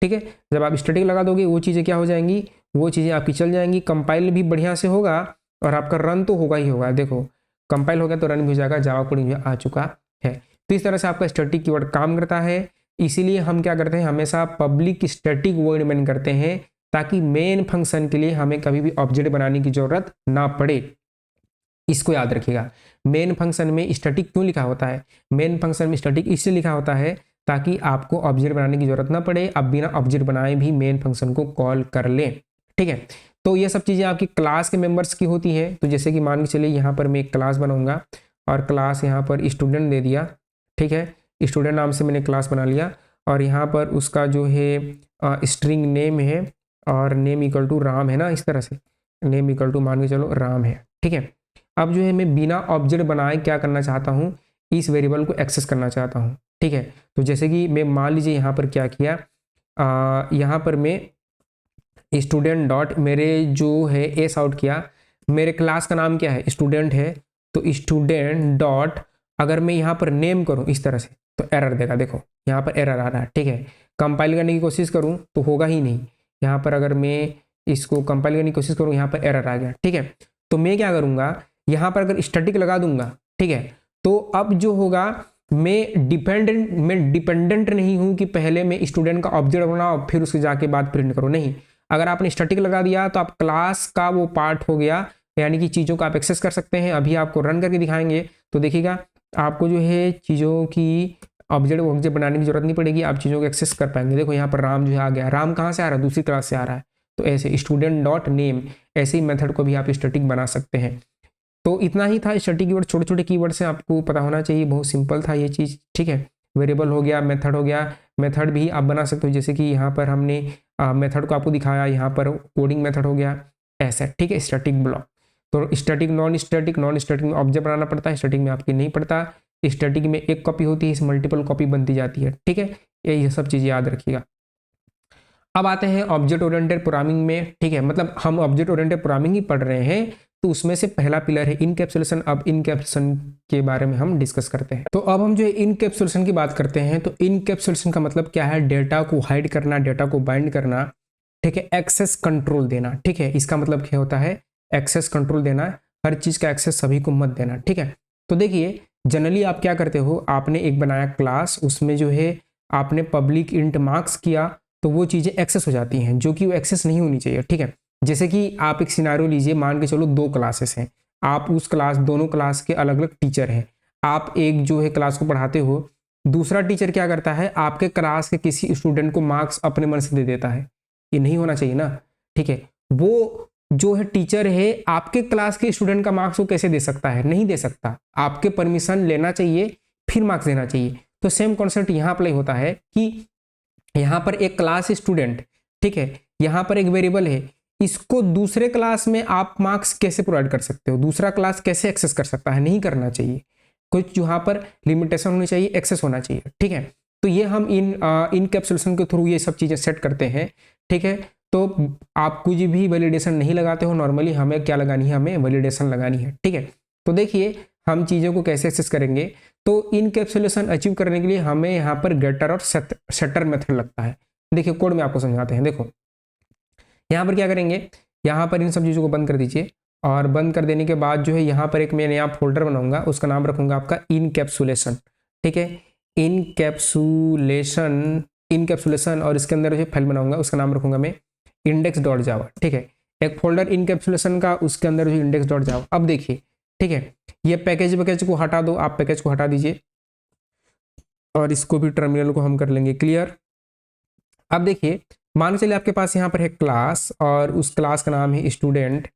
ठीक है। जब आप स्टैटिक लगा दोगे वो चीज़ें क्या हो जाएंगी, वो चीज़ें आपकी चल जाएंगी, कंपाइल भी बढ़िया से होगा और आपका रन तो होगा ही होगा। देखो कंपाइल हो गया तो रन भी हो जाएगा, जावा कोडिंग आ चुका है। तो इस तरह से आपका स्टैटिक कीवर्ड काम करता है। इसीलिए हम क्या करते हैं, हमेशा पब्लिक स्टैटिक वॉइड मेन करते हैं ताकि मेन फंक्शन के लिए हमें कभी भी ऑब्जेक्ट बनाने की जरूरत ना पड़े। इसको याद रखिएगा। मेन फंक्शन में स्टैटिक क्यों लिखा होता है, मेन फंक्शन में स्टैटिक इसलिए लिखा होता है ताकि आपको ऑब्जेक्ट बनाने की जरूरत ना पड़े, आप बिना ऑब्जेक्ट बनाए भी मेन फंक्शन को कॉल कर लें, ठीक है। तो ये सब चीज़ें आपकी क्लास के मेंबर्स की होती हैं। तो जैसे कि मान के चलिए यहाँ पर मैं एक क्लास बनाऊंगा और क्लास यहाँ पर स्टूडेंट दे दिया, ठीक है। स्टूडेंट नाम से मैंने क्लास बना लिया और यहाँ पर उसका जो है स्ट्रिंग नेम है और नेम इक्वल टू राम है ना, इस तरह से नेम इक्वल टू मान के चलो राम है, ठीक है। अब जो है मैं बिना ऑब्जेक्ट बनाए क्या करना चाहता हूँ, इस वेरिएबल को एक्सेस करना चाहता हूँ, ठीक है। तो जैसे कि मैं मान लीजिए यहाँ पर क्या किया, यहाँ पर मैं स्टूडेंट डॉट मेरे जो है एस आउट किया, मेरे क्लास का नाम क्या है, स्टूडेंट है। तो स्टूडेंट डॉट अगर मैं यहाँ पर नेम करूँ इस तरह से तो एरर देगा। देखो यहाँ पर एरर आ रहा है, ठीक है। कंपाइल करने की कोशिश करूँ तो होगा ही नहीं। यहाँ पर अगर मैं इसको कंपाइल करने की कोशिश करूँ यहाँ पर एरर आ गया, ठीक है। तो मैं क्या करूँगा, यहाँ पर अगर स्टैटिक लगा दूंगा, ठीक है, तो अब जो होगा मैं डिपेंडेंट नहीं हूं कि पहले मैं स्टूडेंट का ऑब्जेक्ट बनाऊं फिर उसके जाके बाद प्रिंट करो, नहीं। अगर आपने स्टैटिक लगा दिया तो आप क्लास का वो पार्ट हो गया, यानी कि चीज़ों का आप एक्सेस कर सकते हैं। अभी आपको रन करके दिखाएंगे तो देखिएगा आपको जो है चीज़ों की ऑब्जेक्ट ऑब्जेक्ट बनाने की जरूरत नहीं पड़ेगी, आप चीज़ों को एक्सेस कर पाएंगे। देखो यहाँ पर राम जो है आ गया, राम कहाँ से आ रहा है, दूसरी क्लास से आ रहा है। तो ऐसे स्टूडेंट डॉट नेम, ऐसे ही मेथड को भी आप स्टैटिक बना सकते हैं। तो इतना ही था स्टैटिक कीवर्ड, छोटे छोटे कीवर्ड से आपको पता होना चाहिए, बहुत सिंपल था ये चीज़, ठीक है। वेरिएबल हो गया, मेथड हो गया, मेथड भी आप बना सकते हो, जैसे कि यहाँ पर हमने मेथड को आपको दिखाया, यहाँ पर कोडिंग मेथड हो गया ऐसा, ठीक है। स्टैटिक ब्लॉक, तो स्टैटिक नॉन स्टैटिक में ऑब्जेक्ट बनाना पड़ता है, स्टैटिक में आपकी नहीं पड़ता। स्टैटिक में एक कॉपी होती है, इस मल्टीपल कॉपी बनती जाती है, ठीक है। ये सब चीज़ याद रखिएगा। अब आते हैं ऑब्जेक्ट ओरिएंटेड प्रोग्रामिंग में, ठीक है। मतलब हम ऑब्जेक्ट ओरिएंटेड प्रोग्रामिंग ही पढ़ रहे हैं, तो उसमें से पहला पिलर है इनकैप्सुलेशन। अब इनकैप्सुलेशन के बारे में हम डिस्कस करते हैं। तो अब हम जो है इनकैप्सुलेशन की बात करते हैं। तो इनकैप्सुलेशन का मतलब क्या है, डेटा को हाइड करना, डेटा को बाइंड करना, ठीक है। एक्सेस कंट्रोल देना, ठीक है। इसका मतलब क्या होता है, एक्सेस कंट्रोल देना, हर चीज का एक्सेस सभी को मत देना, ठीक है। तो देखिए जनरली आप क्या करते हो, आपने एक बनाया क्लास, उसमें जो है आपने पब्लिक इंट मार्क्स किया, तो वो चीज़ें एक्सेस हो जाती हैं जो कि वो एक्सेस नहीं होनी चाहिए, ठीक है। जैसे कि आप एक सिनारियो लीजिए, मान के चलो 2 क्लासेस हैं, आप उस क्लास दोनों क्लास के अलग अलग टीचर हैं, आप एक जो है क्लास को पढ़ाते हो, दूसरा टीचर क्या करता है, आपके क्लास के किसी स्टूडेंट को मार्क्स अपने मन से दे देता है, ये नहीं होना चाहिए ना, ठीक है। वो जो है टीचर है, आपके क्लास के स्टूडेंट का मार्क्स वो कैसे दे सकता है, नहीं दे सकता, आपके परमिशन लेना चाहिए फिर मार्क्स देना चाहिए। तो सेम कॉन्सेप्ट यहाँ अप्लाई होता है कि यहाँ पर एक क्लास स्टूडेंट, ठीक है, यहाँ पर एक वेरिएबल है, इसको दूसरे क्लास में आप मार्क्स कैसे प्रोवाइड कर सकते हो, दूसरा क्लास कैसे एक्सेस कर सकता है, नहीं करना चाहिए, कुछ यहाँ पर लिमिटेशन होनी चाहिए, एक्सेस होना चाहिए, ठीक है। तो ये हम इनकैप्सुलेशन के थ्रू ये सब चीज़ें सेट करते हैं, ठीक है। तो आप कुछ भी वैलिडेशन नहीं लगाते हो, नॉर्मली हमें क्या लगानी है, हमें वैलिडेशन लगानी है, ठीक है। तो देखिए हम चीज़ों को कैसे एक्सेस करेंगे, तो इनकैप्सुलेशन अचीव करने के लिए हमें यहाँ पर गेटर और सेटर मेथड लगता है। देखिए कोड में आपको समझाते हैं। देखो यहाँ पर क्या करेंगे, यहाँ पर इन सब चीज़ों को बंद कर दीजिए, और बंद कर देने के बाद जो है यहाँ पर एक मैं नया फोल्डर बनाऊंगा, उसका नाम रखूंगा आपका इनकैप्सुलेशन, ठीक है। इनकैप्सुलेशन और इसके अंदर जो फाइल बनाऊंगा उसका नाम रखूंगा मैं index.java, ठीक है। एक फोल्डर इनकैप्सुलेशन का, उसके अंदर जो index.java। अब देखिए, ठीक है, ये पैकेज को हटा दो, आप पैकेज को हटा दीजिए, और इसको भी टर्मिनल को हम कर लेंगे क्लियर। अब देखिए मान चलिए आपके पास यहाँ पर है क्लास, और उस क्लास का नाम है स्टूडेंट,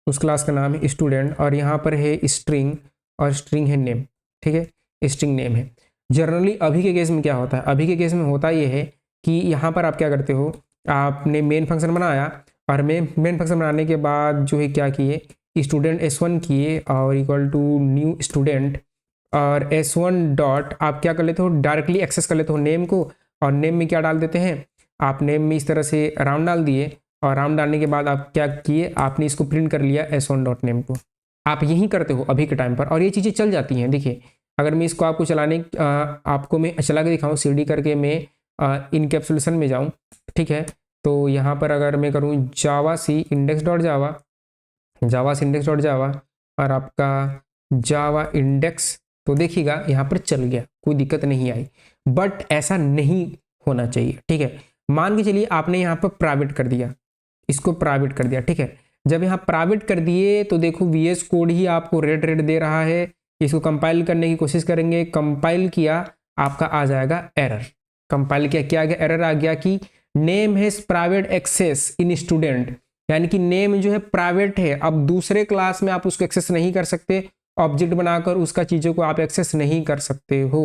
उस क्लास का नाम है स्टूडेंट, और यहाँ पर है स्ट्रिंग, और स्ट्रिंग है नेम, ठीक है, स्ट्रिंग नेम है। जनरली अभी के केस में क्या होता है, अभी के केस में होता ये है कि यहाँ पर आप क्या करते हो, आपने मेन फंक्शन बनाया, और मेन फंक्शन बनाने के बाद जो है क्या किए, स्टूडेंट S1 किए, और इक्वल टू न्यू स्टूडेंट, और S1 डॉट आप क्या कर लेते हो, डायरेक्टली एक्सेस कर लेते हो नेम को, और नेम में क्या डाल देते हैं, आप नेम में इस तरह से राउंड डाल दिए, और राउंड डालने के बाद आप क्या किए, आपने इसको प्रिंट कर लिया S1 डॉट नेम को। आप यही करते हो अभी के टाइम पर, और ये चीज़ें चल जाती हैं। देखिए अगर मैं इसको आपको आपको मैं चला के दिखाऊँ, CD करके मैं इनकैप्सुलेशन में जाऊँ, ठीक है। तो यहाँ पर अगर मैं करूँ जावा सी इंडेक्स डॉट जावा, और आपका जावा इंडेक्स, तो देखिएगा यहाँ पर चल गया, कोई दिक्कत नहीं आई। बट ऐसा नहीं होना चाहिए, ठीक है। मान के चलिए आपने यहाँ पर प्राइवेट कर दिया, इसको प्राइवेट कर दिया, ठीक है। जब यहाँ प्राइवेट कर दिए तो देखो VS कोड ही आपको रेड दे रहा है। इसको कंपाइल करने की कोशिश करेंगे, कंपाइल किया, आपका आ जाएगा एरर। कंपाइल किया, क्या आ गया, एरर आ गया कि name has private access in student, यानी कि नेम जो है प्राइवेट है, अब दूसरे क्लास में आप उसको एक्सेस नहीं कर सकते, ऑब्जेक्ट बनाकर उसका चीज़ों को आप एक्सेस नहीं कर सकते हो,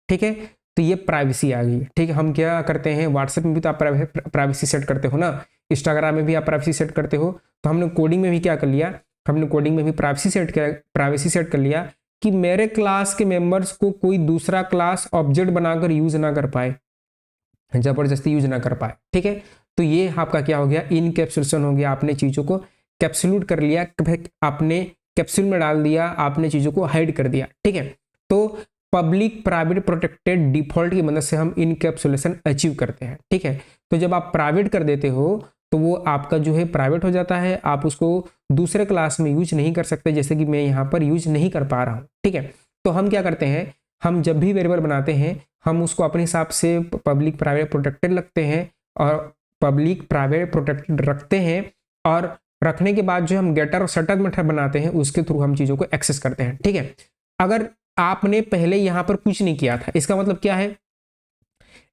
ठीक है। तो ये प्राइवेसी आ गई, ठीक है। हम क्या करते हैं, व्हाट्सएप में भी तो आप प्राइवेसी सेट करते हो ना, इंस्टाग्राम में भी आप प्राइवेसी सेट करते हो, तो हमने कोडिंग में भी क्या कर लिया, हमने कोडिंग में भी प्राइवेसी सेट कर लिया कि मेरे क्लास के मेंबर्स को कोई दूसरा क्लास ऑब्जेक्ट बनाकर यूज ना कर पाए, जबरदस्ती यूज ना कर पाए, ठीक है। तो ये आपका क्या हो गया, इनकैप्सुलेशन हो गया, आपने चीज़ों को कैप्सुलेट कर लिया, आपने कैप्सूल में डाल दिया, आपने चीज़ों को हाइड कर दिया, ठीक है। तो पब्लिक प्राइवेट प्रोटेक्टेड डिफॉल्ट की मदद से हम इनकैप्सुलेशन अचीव करते हैं, ठीक है। तो जब आप प्राइवेट कर देते हो तो वो आपका जो है प्राइवेट हो जाता है, आप उसको दूसरे क्लास में यूज नहीं कर सकते, जैसे कि मैं यहाँ पर यूज नहीं कर पा रहा हूँ, ठीक है। तो हम क्या करते हैं, हम जब भी वेरिएबल बनाते हैं हम उसको अपने हिसाब से पब्लिक प्राइवेट प्रोटेक्टेड लगते हैं, और पब्लिक प्राइवेट प्रोटेक्टेड रखते हैं, और रखने के बाद जो हम गेटर और सेटर मेथड बनाते हैं उसके थ्रू हम चीज़ों को एक्सेस करते हैं, ठीक है। अगर आपने पहले यहाँ पर कुछ नहीं किया था। इसका मतलब क्या है?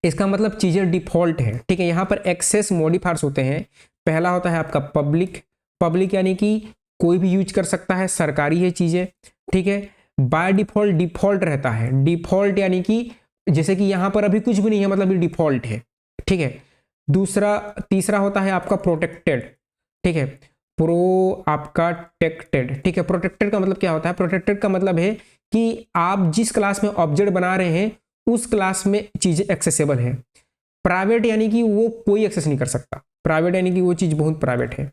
इसका मतलब चीजें डिफॉल्ट है, ठीक है। यहाँ पर एक्सेस मॉडिफायर्स होते हैं। पहला होता है आपका पब्लिक। पब्लिक यानी कि कोई भी यूज कर सकता है, सरकारी है चीजें, ठीक है। बाय डिफॉल्ट, डिफॉल्ट रहता है। डिफॉल्ट यानी कि जैसे कि यहाँ पर अभी कुछ भी नहीं है, मतलब ये डिफॉल्ट है, ठीक है। दूसरा, तीसरा होता है आपका प्रोटेक्टेड, ठीक है। आपका टेक्टेड, ठीक है। प्रोटेक्टेड का मतलब क्या होता है? प्रोटेक्टेड का मतलब है कि आप जिस क्लास में ऑब्जेक्ट बना रहे हैं उस क्लास में चीजें एक्सेसिबल है। प्राइवेट यानी कि वो कोई एक्सेस नहीं कर सकता। प्राइवेट यानी कि वो चीज बहुत प्राइवेट है,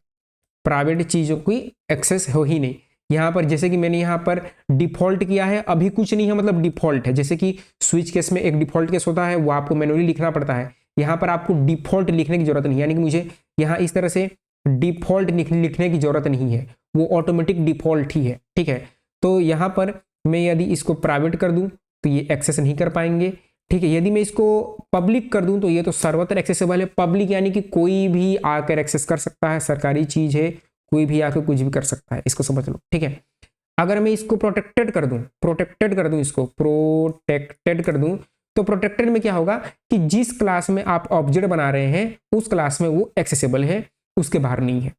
प्राइवेट चीजों की एक्सेस हो ही नहीं। यहाँ पर जैसे कि मैंने यहाँ पर डिफॉल्ट किया है, अभी कुछ नहीं है, मतलब डिफॉल्ट है। जैसे कि स्विच केस में एक डिफॉल्ट केस होता है, वो आपको मैनुअली लिखना पड़ता है। यहाँ पर आपको डिफॉल्ट लिखने की जरूरत नहीं, यानी कि मुझे यहाँ इस तरह से डिफॉल्ट लिखने की जरूरत नहीं है, वो ऑटोमेटिक डिफॉल्ट ही है, ठीक है। तो यहाँ पर मैं यदि इसको प्राइवेट कर दूं तो ये एक्सेस नहीं कर पाएंगे, ठीक है। यदि मैं इसको पब्लिक कर दूं तो ये तो सर्वत्र एक्सेसिबल है। पब्लिक यानी कि कोई भी आकर एक्सेस कर सकता है, सरकारी चीज है, कोई भी आकर कुछ भी कर सकता है, इसको समझ लो, ठीक है। अगर मैं इसको प्रोटेक्टेड कर दूं, इसको प्रोटेक्टेड कर दूं, तो प्रोटेक्टेड में क्या होगा कि जिस क्लास में आप ऑब्जेक्ट बना रहे हैं उस क्लास में वो एक्सेसिबल है, उसके बाहर नहीं है,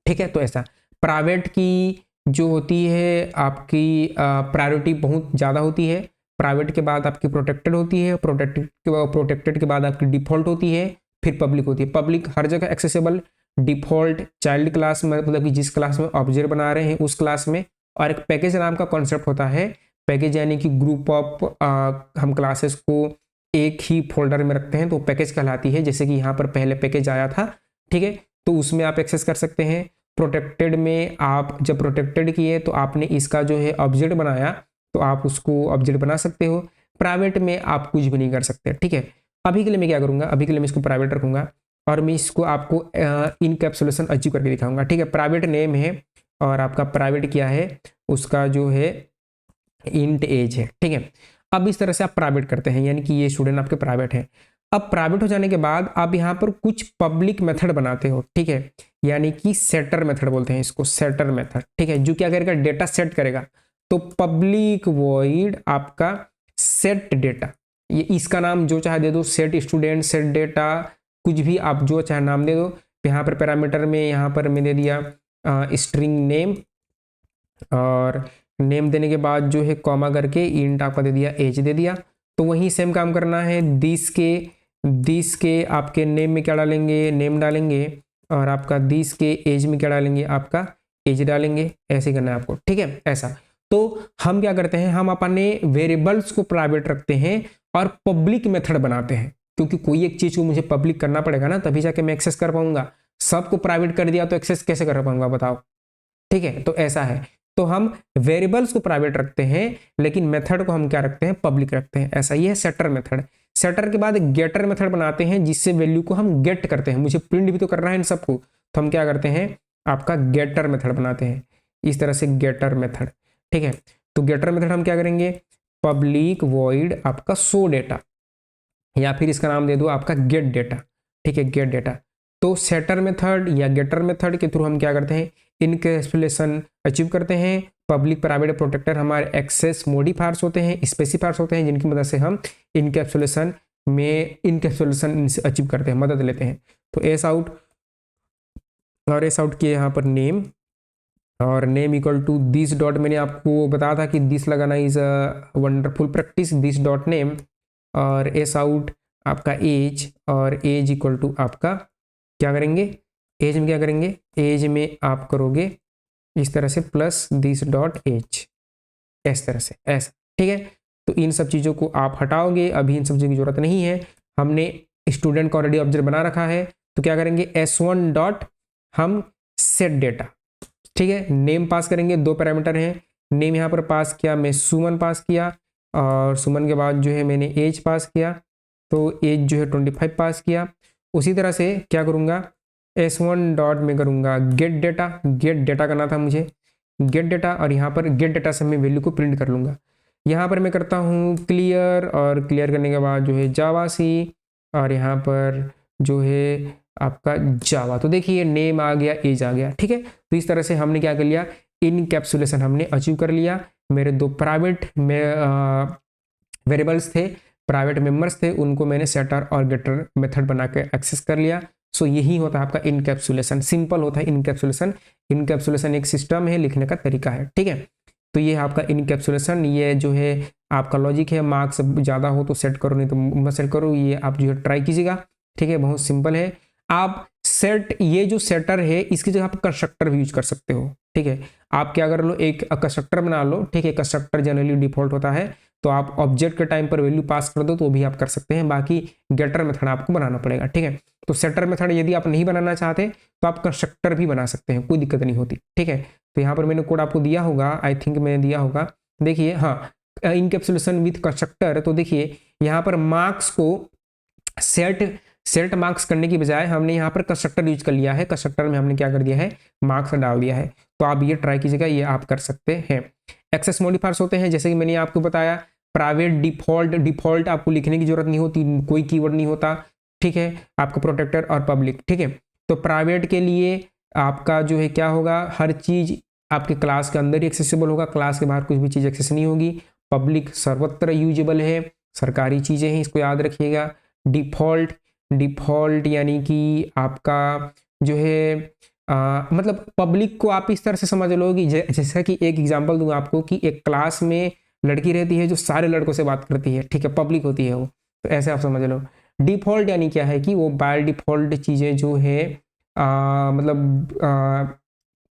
ठीक है। तो ऐसा प्राइवेट की जो होती है आपकी प्रायोरिटी बहुत ज़्यादा होती है। प्राइवेट के बाद आपकी प्रोटेक्टेड होती है, प्रोटेक्टेड के बाद आपकी डिफॉल्ट होती है, फिर पब्लिक होती है। पब्लिक हर जगह एक्सेसिबल, डिफॉल्ट चाइल्ड क्लास में, मतलब कि जिस क्लास में ऑब्जेक्ट बना रहे हैं उस क्लास में। और एक पैकेज नाम का कॉन्सेप्ट होता है। पैकेज यानी कि ग्रुप ऑफ हम क्लासेस को एक ही फोल्डर में रखते हैं तो पैकेज कहलाती है। जैसे कि यहाँ पर पहले पैकेज आया था, ठीक है, तो उसमें आप एक्सेस कर सकते हैं। प्रोटेक्टेड में आप जब प्रोटेक्टेड किए तो आपने इसका जो है ऑब्जेक्ट बनाया तो आप उसको ऑब्जेक्ट बना सकते हो। प्राइवेट में आप कुछ भी नहीं कर सकते, ठीक है। अभी के लिए मैं क्या करूंगा, अभी के लिए मैं इसको प्राइवेट रखूंगा और मैं इसको आपको इनकैप्सुलेशन अचीव करके दिखाऊंगा, ठीक है। प्राइवेट नेम है और आपका प्राइवेट क्या है, उसका जो है इंट एज है, ठीक है। अब इस तरह से आप प्राइवेट करते हैं, यानी कि ये स्टूडेंट आपके प्राइवेट है। अब प्राइवेट हो जाने के बाद आप यहाँ पर कुछ पब्लिक मेथड बनाते हो, ठीक है, यानी कि सेटर मेथड बोलते हैं इसको, सेटर मेथड, ठीक है, जो क्या करेगा, डेटा सेट करेगा। तो पब्लिक वॉइड आपका सेट डेटा, ये इसका नाम जो चाहे दे दो, सेट स्टूडेंट, सेट डेटा, कुछ भी आप जो चाहे नाम दे दो। यहाँ पर पैरामीटर में यहाँ पर मैं दे दिया स्ट्रिंग नेम, और नेम देने के बाद जो है कॉमा करके इंट आपका दे दिया, एज दे दिया। तो वही सेम काम करना है। दिस के आपके नेम में क्या डालेंगे, नेम डालेंगे, और आपका दिस के एज में क्या डालेंगे, आपका एज डालेंगे। ऐसे करना है आपको, ठीक है। ऐसा तो हम क्या करते हैं, हम अपने वेरिएबल्स को प्राइवेट रखते हैं और पब्लिक मेथड बनाते हैं, क्योंकि कोई एक चीज को मुझे पब्लिक करना पड़ेगा ना, तभी जाके मैं एक्सेस कर पाऊंगा। सबको प्राइवेट कर दिया तो एक्सेस कैसे कर पाऊंगा बताओ, ठीक है। तो ऐसा है, तो हम वेरिएबल्स को प्राइवेट रखते हैं लेकिन मेथड को हम क्या रखते हैं, पब्लिक रखते हैं। ऐसा ही है सेटर मेथड। सेटर के बाद गेटर मेथड बनाते हैं जिससे वैल्यू को हम गेट करते हैं। मुझे प्रिंट भी तो करना है इन सबको, तो हम क्या करते हैं, आपका गेटर मेथड बनाते हैं, इस तरह से गेटर मेथड, ठीक है। तो गेटर मेथड हम क्या करेंगे, पब्लिक वॉइड आपका शो डेटा, या फिर इसका नाम दे दो आपका गेट डेटा, ठीक है, गेट डेटा। तो सेटर मेथड या गेटर मेथड के थ्रू हम क्या करते हैं, इनकैप्सुलेशन अचीव करते हैं। पब्लिक प्राइवेट प्रोटेक्टर हमारे एक्सेस मॉडिफायर्स होते हैं, स्पेसिफायर्स होते हैं, जिनकी मदद से हम इनकैप्सुलेशन अचीव करते हैं, मदद लेते हैं। तो एस आउट और एस आउट किए यहाँ पर नेम, और name equal to this dot, मैंने आपको बताया था कि दिस लगाना is a wonderful practice, this dot name, और एस आउट आपका एज, और एज इक्वल टू आपका क्या करेंगे, एज में क्या करेंगे, एज में आप करोगे इस तरह से प्लस दिस डॉट एज, इस तरह से, ऐसा, ठीक है। तो इन सब चीज़ों को आप हटाओगे, अभी इन सब चीज़ों की जरूरत नहीं है। हमने स्टूडेंट का ऑलरेडी ऑब्जेक्ट बना रखा है, तो क्या करेंगे, S1 डॉट हम सेट डेटा, ठीक है। नेम पास करेंगे, दो पैरामीटर हैं, नेम यहाँ पर पास किया, मैं सुमन पास किया, और सुमन के बाद जो है मैंने एज पास किया, तो एज जो है 25 पास किया। उसी तरह से क्या करूँगा, S1 डॉट में करूँगा गेट डेटा करना था मुझे, गेट डेटा, और यहाँ पर गेट डेटा से मैं वैल्यू को प्रिंट कर लूँगा। यहाँ पर मैं करता हूँ क्लियर, और क्लियर करने के बाद जो है जावा सी, और यहाँ पर जो है आपका जावा। तो देखिए नेम आ गया, एज आ गया, ठीक है। तो इस तरह से हमने क्या कर लिया, इनकैप्सुलेशन हमने अचीव कर लिया। मेरे 2 प्राइवेट में वेरिएबल्स थे, प्राइवेट मेंबर्स थे, उनको मैंने सेटर और गेटर मेथड बना के एक्सेस कर लिया। सो यही होता है आपका इनकैप्सुलेशन, सिंपल होता है इनकैप्सुलेशन। इनकैप्सुलेशन एक सिस्टम है, लिखने का तरीका है, ठीक है। तो ये है आपका इनकैप्सुलेशन। ये जो है आपका लॉजिक है, मार्क्स ज़्यादा हो तो सेट करो, नहीं तो मत सेट करो। ये आप जो है ट्राई कीजिएगा, ठीक है, बहुत सिंपल है। आप सेट, ये जो सेटर है इसकी जगह आप कंस्ट्रक्टर भी यूज कर सकते हो, ठीक है। आप क्या कर लो, एक कंस्ट्रक्टर बना लो, ठीक है। कंस्ट्रक्टर जनरली डिफॉल्ट होता है, तो आप ऑब्जेक्ट के टाइम पर वैल्यू पास कर दो तो भी आप कर सकते हैं। बाकी गेटर मेथड आपको बनाना पड़ेगा, ठीक है। तो सेटर मेथड यदि आप नहीं बनाना चाहते तो आप कंस्ट्रक्टर भी बना सकते हैं, कोई दिक्कत नहीं होती, ठीक है। तो यहाँ पर मैंने कोड आपको दिया होगा, आई थिंक मैंने दिया होगा, देखिए, हाँ, इनकैप्सुलेशन विथ कंस्ट्रक्टर। तो देखिए यहाँ पर मार्क्स को सेट मार्क्स करने की बजाय हमने यहाँ पर कंस्ट्रक्टर यूज कर लिया है। कंस्ट्रक्टर में हमने क्या कर दिया है, मार्क्स डाल दिया है। तो आप ये ट्राई कीजिएगा, ये आप कर सकते हैं। एक्सेस मॉडिफायर्स होते हैं, जैसे कि मैंने आपको बताया, प्राइवेट, डिफॉल्ट आपको लिखने की जरूरत नहीं होती, कोई कीवर्ड नहीं होता, ठीक है। आपका प्रोटेक्टर और पब्लिक, ठीक है। तो प्राइवेट के लिए आपका जो है क्या होगा, हर चीज आपके क्लास के अंदर ही एक्सेसिबल होगा, क्लास के बाहर कुछ भी चीज एक्सेस नहीं होगी। पब्लिक सर्वत्र यूजेबल है, सरकारी चीजें हैं, इसको याद रखिएगा। डिफॉल्ट यानी कि आपका जो है मतलब पब्लिक को आप इस तरह से समझ लो कि जैसा कि एक एग्जांपल दूं आपको, कि एक क्लास में लड़की रहती है जो सारे लड़कों से बात करती है, ठीक है, पब्लिक होती है वो, तो ऐसे आप समझ लो। डिफॉल्ट यानी क्या है कि वो बाय डिफॉल्ट चीज़ें जो है मतलब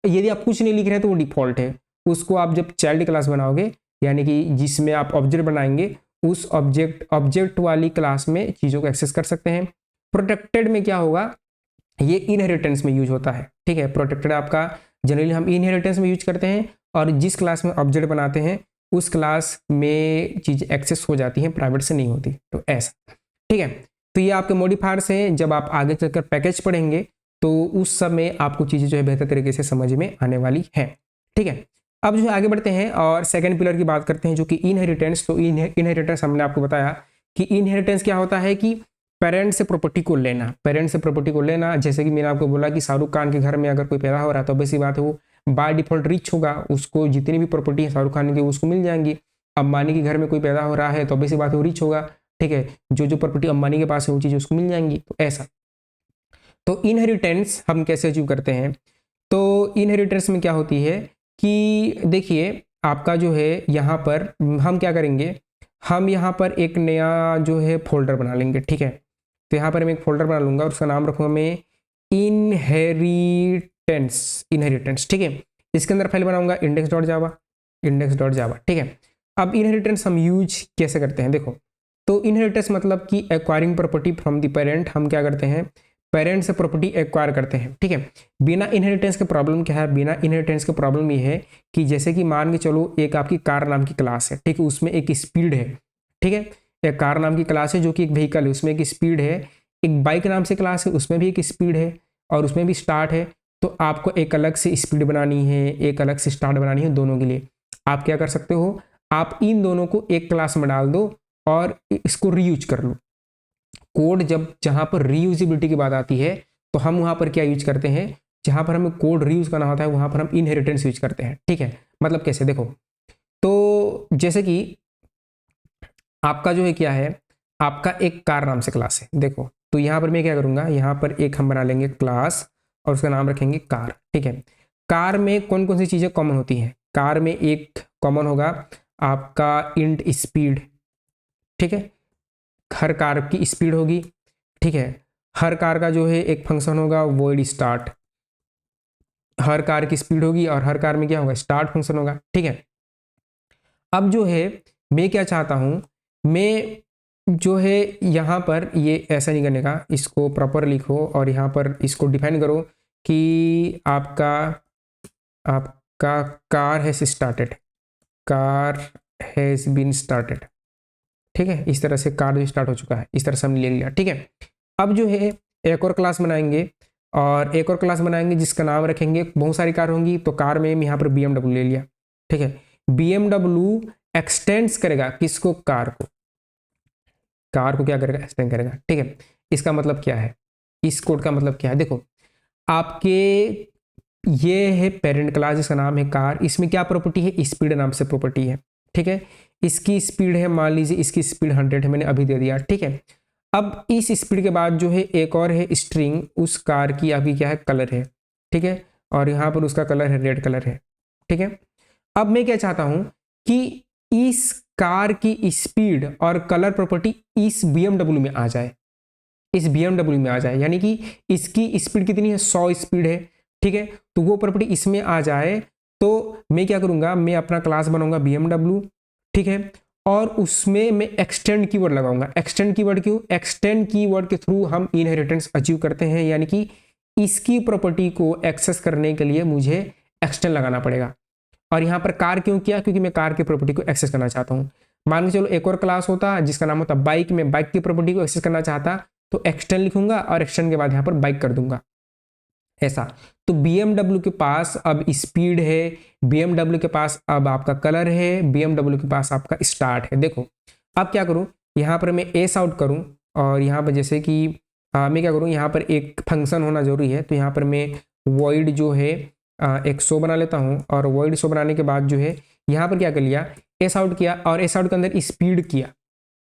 यदि आप कुछ नहीं लिख रहे हैं तो वो डिफॉल्ट है। उसको आप जब चाइल्ड क्लास बनाओगे, यानी कि जिसमें आप ऑब्जेक्ट बनाएंगे, उस ऑब्जेक्ट वाली क्लास में चीज़ों को एक्सेस कर सकते हैं। प्रोटेक्टेड में क्या होगा, ये इनहेरिटेंस में यूज होता है, ठीक है। प्रोटेक्टेड आपका जनरली हम इनहेरिटेंस में यूज करते हैं, और जिस क्लास में ऑब्जेक्ट बनाते हैं उस क्लास में चीज एक्सेस हो जाती है, प्राइवेट से नहीं होती, तो ऐसा, ठीक है। तो ये आपके मॉडिफायर्स हैं, जब आप आगे चलकर पैकेज पढ़ेंगे तो उस समय आपको चीज़ें जो है बेहतर तरीके से समझ में आने वाली है, ठीक है। अब जो है आगे बढ़ते हैं और सेकंड पिलर की बात करते हैं, जो कि इनहेरिटेंस। तो इनहेरिटेंस हमने आपको बताया कि इनहेरिटेंस क्या होता है कि पेरेंट से प्रॉपर्टी को लेना, पेरेंट से प्रॉपर्टी को लेना। जैसे कि मैंने आपको बोला कि शाहरुख खान के घर में अगर कोई पैदा हो रहा है तो वैसी बात है वो बाय डिफॉल्ट रिच होगा, उसको जितनी भी प्रॉपर्टी है शाहरुख खान की उसको मिल जाएंगी। अंबानी के घर में कोई पैदा हो रहा है तो वैसी बात है वो रिच होगा, ठीक है। जो प्रॉपर्टी अंबानी के पास है वो चीज़ उसको मिल जाएंगी, तो ऐसा। तो इनहेरिटेंस हम कैसे अचीव करते हैं, तो इनहेरिटेंस में क्या होती है कि देखिए आपका जो है यहाँ पर हम क्या करेंगे, हम यहाँ पर एक नया जो है फोल्डर बना लेंगे, ठीक है। तो यहाँ पर मैं एक फोल्डर बना लूंगा और उसका नाम रखूंगा मैं इनहेरिटेंस, ठीक है। इसके अंदर फाइल बनाऊंगा index.java, ठीक है। अब इनहेरिटेंस हम यूज कैसे करते हैं, देखो। तो इनहेरिटेंस मतलब कि acquiring property from the parent, हम क्या करते हैं, पेरेंट से प्रॉपर्टी एक्वायर करते हैं, ठीक है। बिना इनहेरिटेंस के प्रॉब्लम क्या है, बिना इनहेरिटेंस के प्रॉब्लम ये है कि जैसे कि मान के चलो एक आपकी कार नाम की क्लास है, ठीक है, उसमें एक स्पीड है, ठीक है। एक कार नाम की क्लास है जो कि एक व्हीकल है, उसमें एक स्पीड है। एक बाइक नाम से क्लास है, उसमें भी एक स्पीड है और उसमें भी स्टार्ट है। तो आपको एक अलग से स्पीड बनानी है, एक अलग से स्टार्ट बनानी है, दोनों के लिए आप क्या कर सकते हो, आप इन दोनों को एक क्लास में डाल दो और इसको रीयूज कर लो। कोड जब जहां पर रीयूजेबिलिटी की बात आती है तो हम वहां पर क्या यूज करते हैं, जहां पर हमें कोड रीयूज करना होता है वहां पर हम इनहेरिटेंस यूज करते हैं, ठीक है। मतलब कैसे, देखो। तो जैसे कि आपका जो है क्या है, आपका एक कार नाम से क्लास है, देखो। तो यहाँ पर मैं क्या करूँगा, यहाँ पर एक हम बना लेंगे क्लास और उसका नाम रखेंगे कार, ठीक है। कार में कौन कौन सी चीज़ें कॉमन होती हैं, कार में एक कॉमन होगा आपका इंट स्पीड, ठीक है। हर कार की स्पीड होगी, ठीक है। हर कार का जो है एक फंक्शन होगा वॉइड स्टार्ट, हर कार की स्पीड होगी और हर कार में क्या होगा, स्टार्ट फंक्शन होगा, ठीक है। अब जो है मैं क्या चाहता हूं, मैं जो है यहाँ पर ये ऐसा नहीं करने का, इसको प्रॉपर लिखो और यहाँ पर इसको डिफाइन करो कि आपका आपका car has started, car has been started, ठीक है। इस तरह से कार जो स्टार्ट हो चुका है, इस तरह से हमने ले लिया, ठीक है। अब जो है एक और क्लास बनाएंगे और एक और क्लास बनाएंगे जिसका नाम रखेंगे, बहुत सारी कार होंगी तो कार में यहाँ पर BMW ले लिया, ठीक है। BMW एक्सटेंड्स करेगा किसको, कार को, कार को क्या करेगा, एक्सटेंड करेगा, ठीक है। इसका मतलब क्या है, इस कोड का मतलब क्या है, देखो। आपके ये है पेरेंट क्लास जिसका नाम है कार। इसमें क्या प्रॉपर्टी है, स्पीड नाम से प्रॉपर्टी है, ठीक है। इसकी स्पीड है, मान लीजिए इसकी स्पीड 100 है, मैंने अभी दे दिया, ठीक है। अब इस स्पीड के बाद जो है एक और है स्ट्रिंग, उस कार की अभी क्या है, कलर है, ठीक है। और यहाँ पर उसका कलर है रेड कलर है, ठीक है। अब मैं क्या चाहता हूं कि इस कार की स्पीड और कलर प्रॉपर्टी इस BMW में आ जाए, इस BMW में आ जाए, यानी कि इसकी स्पीड कितनी है, 100 स्पीड है, ठीक है। तो वो प्रॉपर्टी इसमें आ जाए तो मैं क्या करूंगा, मैं अपना क्लास बनाऊंगा BMW, ठीक है। और उसमें मैं एक्सटेंड कीवर्ड लगाऊंगा। एक्सटेंड कीवर्ड क्यों, एक्सटेंड कीवर्ड के थ्रू हम इनहेरिटेंस अचीव करते हैं, यानी कि इसकी प्रॉपर्टी को एक्सेस करने के लिए मुझे एक्सटेंड लगाना पड़ेगा। और यहाँ पर कार क्यों किया, क्योंकि मैं कार की प्रॉपर्टी को एक्सेस करना चाहता हूँ। मान के चलो एक और क्लास होता जिसका नाम होता बाइक, में बाइक की प्रॉपर्टी को एक्सेस करना चाहता तो एक्सटेंड लिखूंगा और एक्सटेंड के बाद यहाँ पर बाइक कर दूंगा, ऐसा। तो BMW के पास अब स्पीड है, BMW के पास अब आपका कलर है, BMW के पास आपका स्टार्ट है। देखो अब क्या करूं, यहाँ पर मैं एस आउट करूं और यहाँ पर जैसे कि मैं क्या करूं, यहाँ पर एक फंक्शन होना जरूरी है। तो यहाँ पर मैं वॉइड जो है एक शो बना लेता हूँ, और वॉइड शो बनाने के बाद जो है यहाँ पर क्या कर लिया, एस आउट किया, और एस आउट के अंदर स्पीड किया।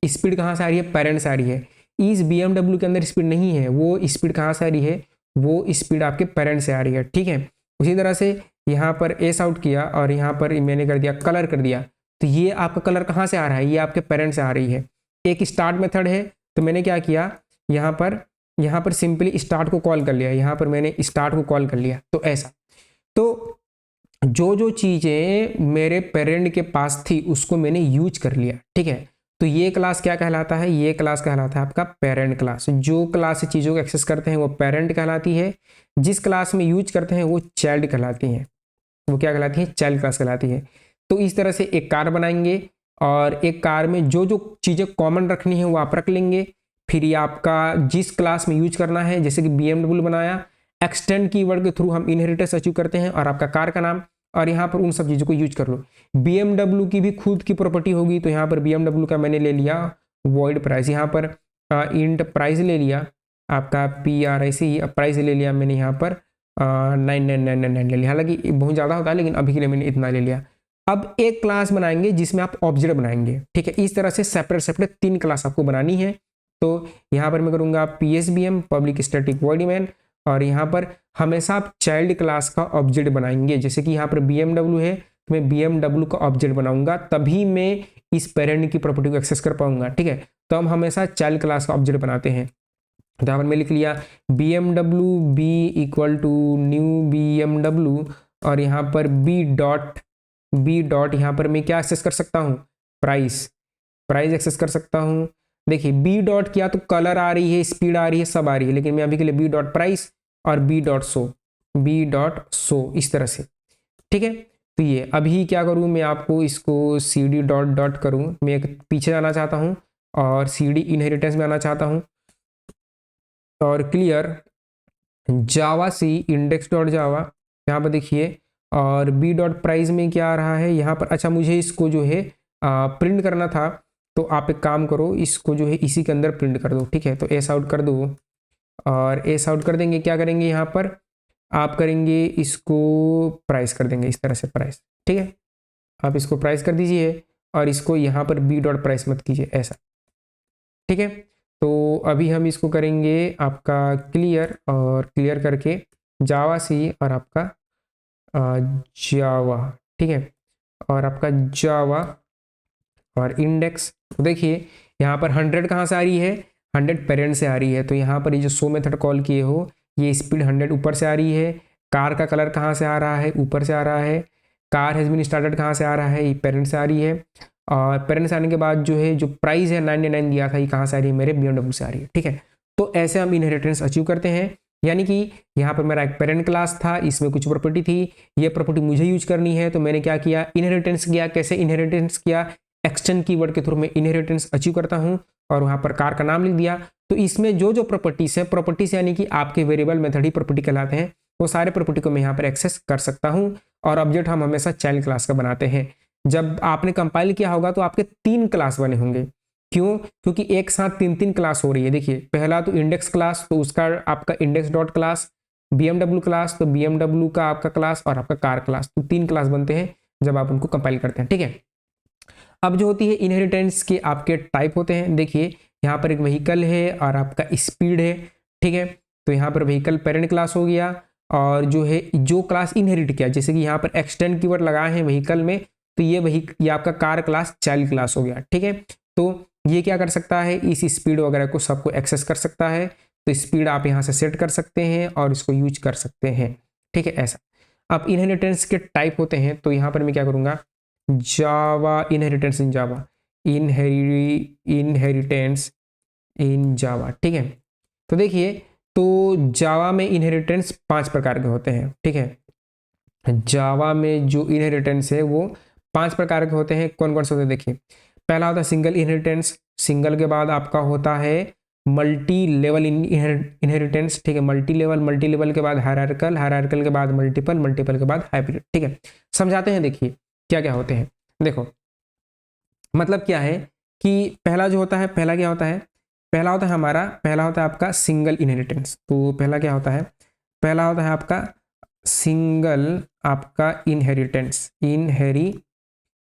स्पीड कहाँ से आ रही है, पेरेंट से आ रही है। इस BMW के अंदर स्पीड नहीं है, वो स्पीड कहाँ से आ रही है, वो स्पीड आपके पेरेंट से आ रही है, ठीक है। उसी तरह से यहाँ पर एस आउट किया और यहाँ पर मैंने कर दिया कलर कर दिया। तो ये आपका कलर कहाँ से आ रहा है, ये आपके पेरेंट से आ रही है। एक स्टार्ट मेथड है, तो मैंने क्या किया, यहाँ पर सिंपली स्टार्ट को कॉल कर लिया, यहाँ पर मैंने स्टार्ट को कॉल कर लिया। तो ऐसा, तो जो जो चीज़ें मेरे पेरेंट के पास थी उसको मैंने यूज कर लिया, ठीक है। तो ये क्लास क्या कहलाता है, ये क्लास कहलाता है आपका पेरेंट क्लास। जो क्लास से चीज़ों को एक्सेस करते हैं वो पेरेंट कहलाती है, जिस क्लास में यूज करते हैं वो चाइल्ड कहलाती है। वो क्या कहलाती है, चाइल्ड क्लास कहलाती है। तो इस तरह से एक कार बनाएंगे और एक कार में जो जो चीज़ें कॉमन रखनी है वो आप रख लेंगे। फिर ये आपका जिस क्लास में यूज करना है, जैसे कि BMW बनाया, एक्सटेंड कीवर्ड के थ्रू हम इनहेरिटेंस अचीव करते हैं, और आपका कार का नाम, और यहाँ पर उन सब चीज़ों को यूज कर लो। BMW की भी खुद की प्रॉपर्टी होगी, तो यहाँ पर BMW का मैंने ले लिया वॉइड प्राइस, यहाँ पर इंट प्राइस ले लिया आपका PRIC प्राइस ले लिया मैंने यहाँ पर 9999 ले लिया। हालांकि बहुत ज़्यादा होता है लेकिन अभी के लिए मैंने इतना ले लिया। अब एक क्लास बनाएंगे जिसमें आप ऑब्जेक्ट बनाएंगे, ठीक है। इस तरह से सेपरेट सेपरेट 3 क्लास आपको बनानी है। तो यहाँ पर मैं करूँगा PSBM public static void main, और यहाँ पर हमेशा आप चाइल्ड क्लास का ऑब्जेक्ट बनाएंगे। जैसे कि यहाँ पर BMW है, तो मैं BMW का ऑब्जेक्ट बनाऊंगा, तभी मैं इस पेरेंट की प्रॉपर्टी को एक्सेस कर पाऊंगा, ठीक है। तो हम हमेशा चाइल्ड क्लास का ऑब्जेक्ट बनाते हैं। तो यहाँ पर मैं लिख लिया BMW B equal to new BMW, और यहाँ पर B डॉट यहाँ पर मैं क्या एक्सेस कर सकता हूँ, प्राइस एक्सेस कर सकता हूँ। देखिए B डॉट किया तो कलर आ रही है, स्पीड आ रही है, सब आ रही है, लेकिन मैं अभी के लिए B डॉट प्राइस और B डॉट शो इस तरह से, ठीक है। तो ये अभी क्या करूँ, मैं आपको इसको CD डॉट डॉट करूँ, मैं एक पीछे जाना चाहता हूँ और CD इनहेरिटेंस में आना चाहता हूँ, और क्लियर जावा सी इंडेक्स डॉट जावा, यहाँ पर देखिए, और B डॉट प्राइस में क्या आ रहा है यहाँ पर। अच्छा, मुझे इसको जो है प्रिंट करना था, तो आप एक काम करो, इसको जो है इसी के अंदर प्रिंट कर दो, ठीक है। तो एस आउट कर दो, और एस आउट कर देंगे, क्या करेंगे यहाँ पर आप करेंगे इसको प्राइस कर देंगे, इस तरह से प्राइस, ठीक है। आप इसको प्राइस कर दीजिए और इसको यहाँ पर B डॉट प्राइस मत कीजिए, ऐसा, ठीक है। तो अभी हम इसको करेंगे आपका क्लियर, और क्लियर करके जावा सी और आपका जावा, ठीक है, और आपका जावा और इंडेक्स। तो देखिए यहाँ पर 100 कहाँ से आ रही है, 100 पेरेंट से आ रही है। तो यहाँ पर ये जो शो मेथड कॉल किए हो, ये स्पीड 100 ऊपर से आ रही है। कार का कलर कहाँ से आ रहा है, ऊपर से आ रहा है। कार हैज़ बीन स्टार्टेड कहाँ से आ रहा है, ये पेरेंट से आ रही है। और पेरेंट से आने के बाद जो है जो प्राइस है 99 दिया था, ये कहाँ से आ रही है, मेरे BMW से आ रही है, ठीक है। तो ऐसे हम इनहेरिटेंस अचीव करते हैं। यानी कि यहाँ पर मेरा एक पेरेंट क्लास था, इसमें कुछ प्रॉपर्टी थी, ये प्रॉपर्टी मुझे यूज करनी है, तो मैंने क्या किया, इनहेरिटेंस किया। कैसे इनहेरिटेंस किया, एक्सटेंड कीवर्ड के थ्रू मैं इनहेरिटेंस अचीव करता हूँ, और वहाँ पर कार का नाम लिख दिया। तो इसमें जो जो प्रॉपर्टीज है, प्रॉपर्टीज यानी कि आपके वेरिएबल मेथड ही प्रॉपर्टी कहलाते हैं, वो सारे प्रॉपर्टी को मैं यहाँ पर एक्सेस कर सकता हूँ। और ऑब्जेक्ट हम हमेशा चाइल्ड क्लास का बनाते हैं। जब आपने कंपाइल किया होगा तो आपके 3 क्लास बने होंगे। क्यों, क्योंकि एक साथ 3 क्लास हो रही है। देखिए पहला तो इंडेक्स क्लास, तो उसका आपका index dot class, BMW class, तो BMW का आपका क्लास और आपका कार क्लास, तो 3 क्लास बनते हैं जब आप उनको कंपाइल करते हैं। ठीक है, अब जो होती है इनहेरिटेंस के आपके टाइप होते हैं। देखिए यहाँ पर एक व्हीकल है और आपका स्पीड है। ठीक है, तो यहाँ पर व्हीकल पेरेंट क्लास हो गया, और जो है जो क्लास इनहेरिट किया, जैसे कि यहाँ पर एक्सटेंड कीवर्ड लगाए हैं व्हीकल में, तो ये आपका कार क्लास चाइल्ड क्लास हो गया। ठीक है, तो ये क्या कर सकता है, इस स्पीड वगैरह को सबको एक्सेस कर सकता है, तो स्पीड आप यहाँ से सेट कर सकते हैं और इसको यूज कर सकते हैं। ठीक है, ऐसा। अब इनहेरिटेंस के टाइप होते हैं, तो यहाँ पर मैं क्या करूँगा, जावा inheritance in Java, inheritance in जावा। ठीक है, तो देखिए, तो जावा में इनहेरिटेंस 5 प्रकार के होते हैं। ठीक है, जावा में जो इनहेरिटेंस है वो 5 प्रकार के होते हैं। कौन कौन से होते हैं देखिए, पहला होता है सिंगल इनहेरिटेंस, सिंगल के बाद आपका होता है मल्टी लेवल इनहेरिटेंस। ठीक है, मल्टी लेवल के बाद हायरार्किकल, हायरार्किकल के बाद मल्टीपल, मल्टीपल के बाद हाइब्रिड। ठीक है, समझाते हैं, देखिए क्या क्या होते हैं। देखो मतलब क्या है कि पहला जो होता है, पहला क्या होता है, पहला होता है हमारा, पहला होता है आपका सिंगल इनहेरिटेंस। तो पहला क्या होता है, पहला होता है आपका सिंगल आपका इनहेरिटेंस, इनहेरी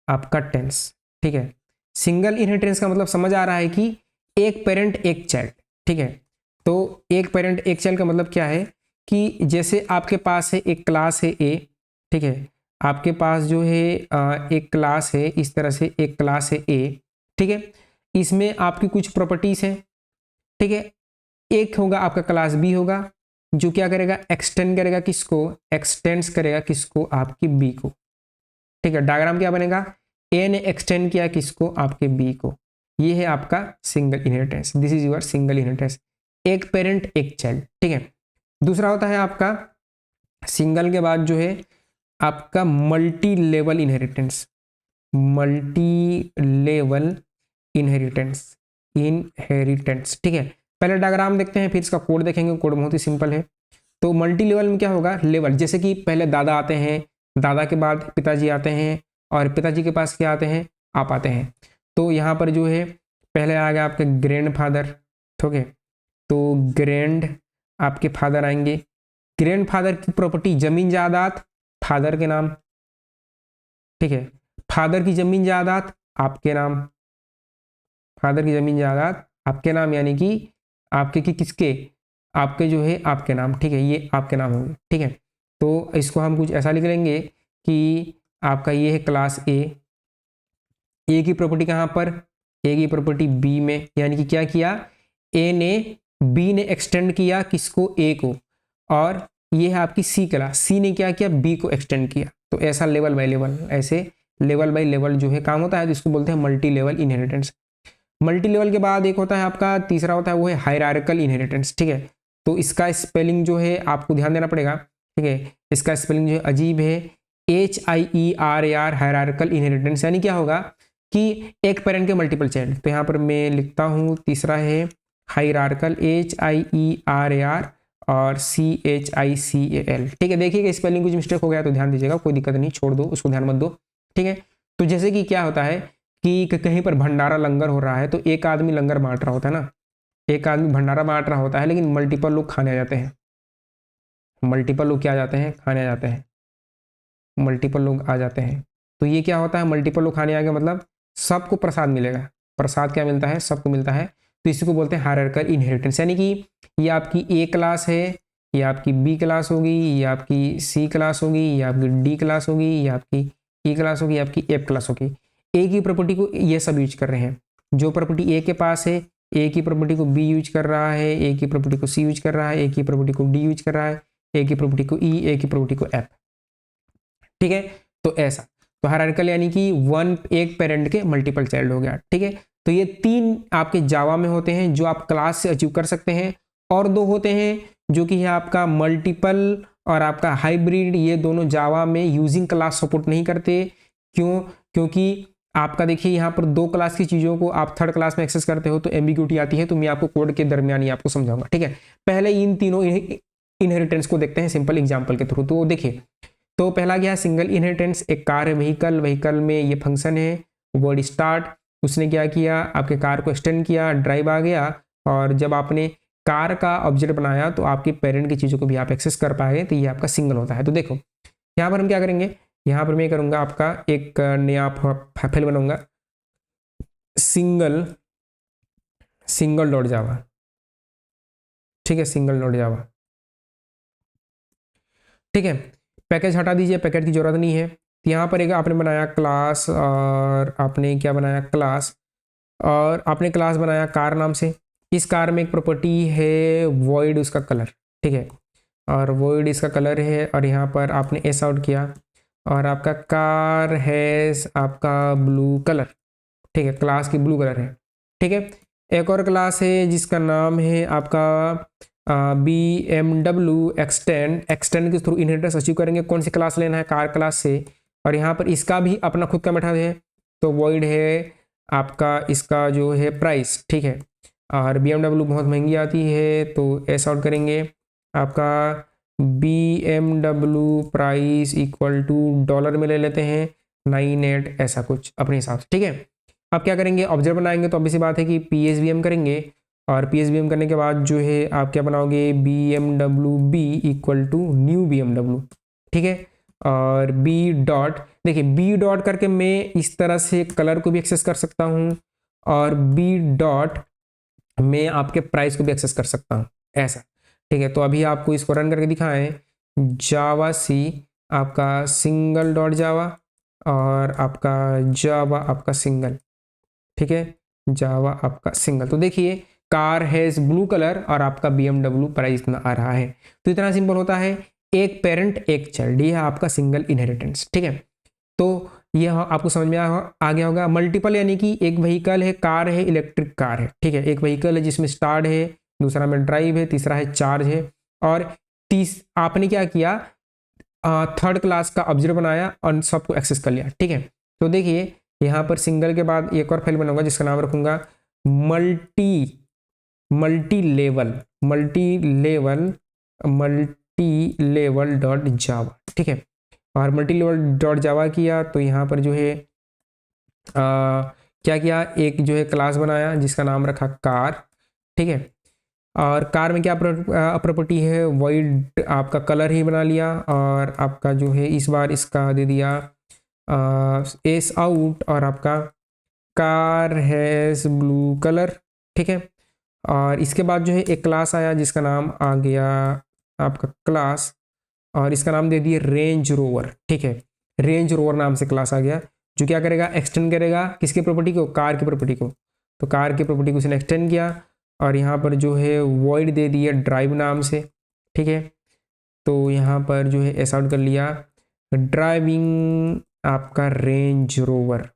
आपका टेंस। ठीक है, सिंगल इनहेरिटेंस का मतलब समझ आ रहा है कि एक पेरेंट एक चाइल्ड। ठीक है, तो एक पेरेंट एक चाइल्ड का मतलब क्या है कि जैसे आपके पास है एक क्लास है ए। ठीक है, आपके पास जो है एक क्लास है, इस तरह से एक क्लास है ए। ठीक है, इसमें आपकी कुछ प्रॉपर्टीज हैं। ठीक है, एक होगा आपका क्लास बी होगा, जो क्या करेगा, एक्सटेंड करेगा किसको, एक्सटेंड्स करेगा किसको, आपकी बी को। ठीक है, डायग्राम क्या बनेगा, ए ने एक्सटेंड किया किसको, आपके बी को। ये है आपका single inheritance, this is your single inheritance, एक पेरेंट एक चाइल्ड। ठीक है, दूसरा होता है आपका सिंगल के बाद जो है आपका multi level inheritance, multi level inheritance, inheritance. ठीक है, पहले डायग्राम देखते हैं, फिर इसका कोड देखेंगे। कोड बहुत ही सिंपल है। तो मल्टी लेवल में क्या होगा, लेवल, जैसे कि पहले दादा आते हैं, दादा के बाद पिताजी आते हैं, और पिताजी के पास क्या आते हैं, आप आते हैं। तो यहाँ पर जो है पहले आ गया आपके ग्रैंड फादर। ठीक है, तो ग्रैंड आपके फादर आएंगे। ग्रैंड फादर की प्रॉपर्टी जमीन जायदाद फादर के नाम। ठीक है, फादर की जमीन जायदाद आपके नाम, फादर की जमीन जायदाद आपके नाम, यानी कि आपके कि किसके, आपके जो है आपके नाम। ठीक है, ये आपके नाम होंगे। ठीक है, तो इसको हम कुछ ऐसा लिख लेंगे कि आपका ये है क्लास ए की प्रॉपर्टी कहाँ पर, ए की प्रॉपर्टी बी में, यानी कि क्या किया, ए ने बी ने एक्सटेंड किया किसको, ए को, और ये है आपकी सी क्लास, सी ने क्या किया, बी को एक्सटेंड किया। तो ऐसा लेवल बाय लेवल, ऐसे लेवल बाय लेवल जो है काम होता है, तो इसको बोलते हैं multi level inheritance. Multi level के बाद एक होता है आपका तीसरा होता है वो है हायरार्किकल इनहेरिटेंस। ठीक है, तो इसका स्पेलिंग जो है आपको ध्यान देना पड़ेगा। ठीक है, इसका स्पेलिंग जो है अजीब है, HIERAR, हायरार्किकल इनहेरिटेंस, यानी क्या होगा कि एक पेरेंट के मल्टीपल चाइल्ड। तो यहाँ पर मैं लिखता हूँ, तीसरा है हायरार्किकल, HIERAR और CHICAL। ठीक है, देखिएगा स्पेलिंग कुछ मिस्टेक हो गया तो ध्यान दीजिएगा, कोई दिक्कत नहीं, छोड़ दो उसको, ध्यान मत दो। ठीक है, तो जैसे कि क्या होता है कि कहीं पर भंडारा लंगर हो रहा है, तो एक आदमी लंगर बांट रहा होता है ना, एक आदमी भंडारा बांट रहा होता है, लेकिन मल्टीपल लोग खाने आ जाते हैं, मल्टीपल लोग क्या आ जाते हैं, खाने आ जाते हैं, मल्टीपल लोग आ जाते हैं। तो ये क्या होता है, मल्टीपल लोग खाने आ गए मतलब सबको प्रसाद मिलेगा। प्रसाद क्या मिलता है, सबको मिलता है। तो इसी को बोलते हैं हायरार्किकल इनहेरिटेंस, यानी कि ये आपकी ए क्लास है, ये आपकी बी क्लास होगी, ये आपकी सी क्लास होगी, ये आपकी डी क्लास होगी, ये आपकी ई क्लास होगी, आपकी एफ क्लास होगी। ए की प्रॉपर्टी को ये सब यूज कर रहे हैं, जो प्रॉपर्टी ए के पास है, ए की प्रॉपर्टी को बी यूज कर रहा है, ए की प्रॉपर्टी को सी यूज कर रहा है, ए की प्रॉपर्टी को डी यूज कर रहा है, ए की प्रॉपर्टी को ई, ए की प्रॉपर्टी को एफ। ठीक है, तो ऐसा, तो हायरार्किकल यानी कि एक पेरेंट के मल्टीपल चाइल्ड हो गया। ठीक है, तो ये 3 आपके जावा में होते हैं जो आप क्लास से अचीव कर सकते हैं, और 2 होते हैं जो कि है आपका मल्टीपल और आपका हाइब्रिड। ये दोनों जावा में यूजिंग क्लास सपोर्ट नहीं करते। क्यों, क्योंकि आपका देखिए यहाँ पर 2 क्लास की चीज़ों को आप थर्ड क्लास में एक्सेस करते हो तो एम्बिग्यूटी आती है, तो मैं आपको कोड के दरमियान ही आपको समझाऊंगा। ठीक है, पहले इन तीनों इनहेरिटेंस को देखते हैं सिंपल एग्जाम्पल के थ्रू। तो देखिए, तो पहला क्या है, सिंगल इनहेरिटेंस, एक कार है व्हीकल, व्हीकल में ये फंक्शन है वर्ड स्टार्ट, उसने क्या किया, आपके कार को एक्सटेंड किया, ड्राइव आ गया, और जब आपने कार का ऑब्जेक्ट बनाया तो आपके पेरेंट की चीज़ों को भी आप एक्सेस कर पाएंगे, तो ये आपका सिंगल होता है। तो देखो यहाँ पर हम क्या करेंगे, यहाँ पर मैं करूँगा आपका एक नया फाइल बनाऊंगा, सिंगल सिंगल डॉट जावा, ठीक है, सिंगल डॉट जावा, ठीक है। पैकेज हटा दीजिए, पैकेट की जरूरत नहीं है। तो यहाँ पर एक आपने बनाया क्लास, और आपने क्या बनाया क्लास, और आपने क्लास बनाया कार नाम से। इस कार में एक प्रॉपर्टी है वॉइड उसका कलर, ठीक है, और वॉइड इसका कलर है, और यहाँ पर आपने एस आउट किया, और आपका कार है आपका ब्लू कलर, ठीक है, क्लास की ब्लू कलर है, ठीक है। एक और क्लास है जिसका नाम है आपका BMW एक्सटेंड के थ्रू इनहेरिटेंस अचीव करेंगे। कौन सी क्लास लेना है, कार क्लास से, और यहाँ पर इसका भी अपना खुद का मेथड है, तो वॉइड है आपका इसका जो है प्राइस, ठीक है, और BMW बहुत महंगी आती है तो एस आउट करेंगे, आपका BMW price equal to dollar में ले लेते हैं 98, ऐसा कुछ अपने हिसाब से, ठीक है। अब क्या करेंगे, ऑब्जेक्ट बनाएंगे तो ऑब्वियस बात है कि PSVM करेंगे, और PSVM करने के बाद जो है आप क्या बनाओगे, BMW B equal to new BMW, ठीक है, और B डॉट, देखिए B डॉट करके मैं इस तरह से कलर को भी एक्सेस कर सकता हूँ, और B डॉट मैं आपके प्राइस को भी एक्सेस कर सकता हूँ, ऐसा, ठीक है। तो अभी आपको इसको रन करके दिखाएं, जावा सी आपका सिंगल डॉट जावा, और आपका जावा आपका सिंगल, ठीक है, जावा आपका सिंगल। तो देखिए कार हैज ब्लू कलर और आपका BMW प्राइस इतना आ रहा है। तो इतना सिंपल होता है, एक पेरेंट एक चाइल्ड, ये है आपका सिंगल इनहेरिटेंस, ठीक है। तो यह आपको समझ में आ गया होगा। मल्टीपल यानी कि एक व्हीकल है, कार है, इलेक्ट्रिक कार है, ठीक है, एक व्हीकल है जिसमें स्टार्ट है, दूसरा में ड्राइव है, तीसरा है चार्ज है, और आपने क्या किया, थर्ड क्लास का ऑब्जेक्ट बनाया और सबको एक्सेस कर लिया, ठीक है। तो देखिए यहाँ पर सिंगल के बाद एक और फाइल बनाऊंगा जिसका नाम रखूंगा मल्टी लेवल डॉट जावा, ठीक है, और मल्टी लेवल डॉट जावा किया तो यहाँ पर जो है क्या किया, एक जो है क्लास बनाया जिसका नाम रखा कार, ठीक है, और कार में क्या प्रॉपर्टी है, वॉइड आपका कलर ही बना लिया, और आपका जो है इस बार इसका दे दिया एस आउट, और आपका कार हैज ब्लू कलर, ठीक है, और इसके बाद जो है एक क्लास आया जिसका नाम आ गया आपका क्लास, और इसका नाम दे दिए रेंज रोवर, ठीक है, रेंज रोवर नाम से क्लास आ गया, जो क्या करेगा, एक्सटेंड करेगा किसकी प्रॉपर्टी को, कार की प्रॉपर्टी को। तो कार की प्रॉपर्टी को उसने एक्सटेंड किया, और यहाँ पर जो है वॉइड दे दिया ड्राइव नाम से, ठीक है, तो यहाँ पर जो है एस आउट कर लिया ड्राइविंग आपका range rover,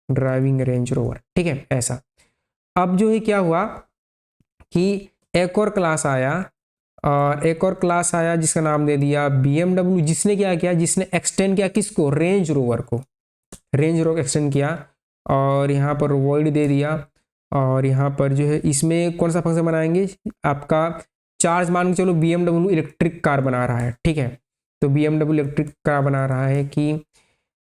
driving range rover, ठीक है, ऐसा। अब जो है क्या हुआ कि एक और क्लास आया, और एक और क्लास आया जिसका नाम दे दिया BMW, जिसने क्या किया, जिसने एक्सटेंड किया किसको, रेंज रोवर को, रेंज रोवर एक्सटेंड किया, और यहाँ पर वॉइड दे दिया, और यहाँ पर जो है इसमें कौन सा फंक्शन बनाएंगे, आपका चार्ज मान के चलो BMW इलेक्ट्रिक कार बना रहा है, ठीक है, तो BMW इलेक्ट्रिक कार बना रहा है कि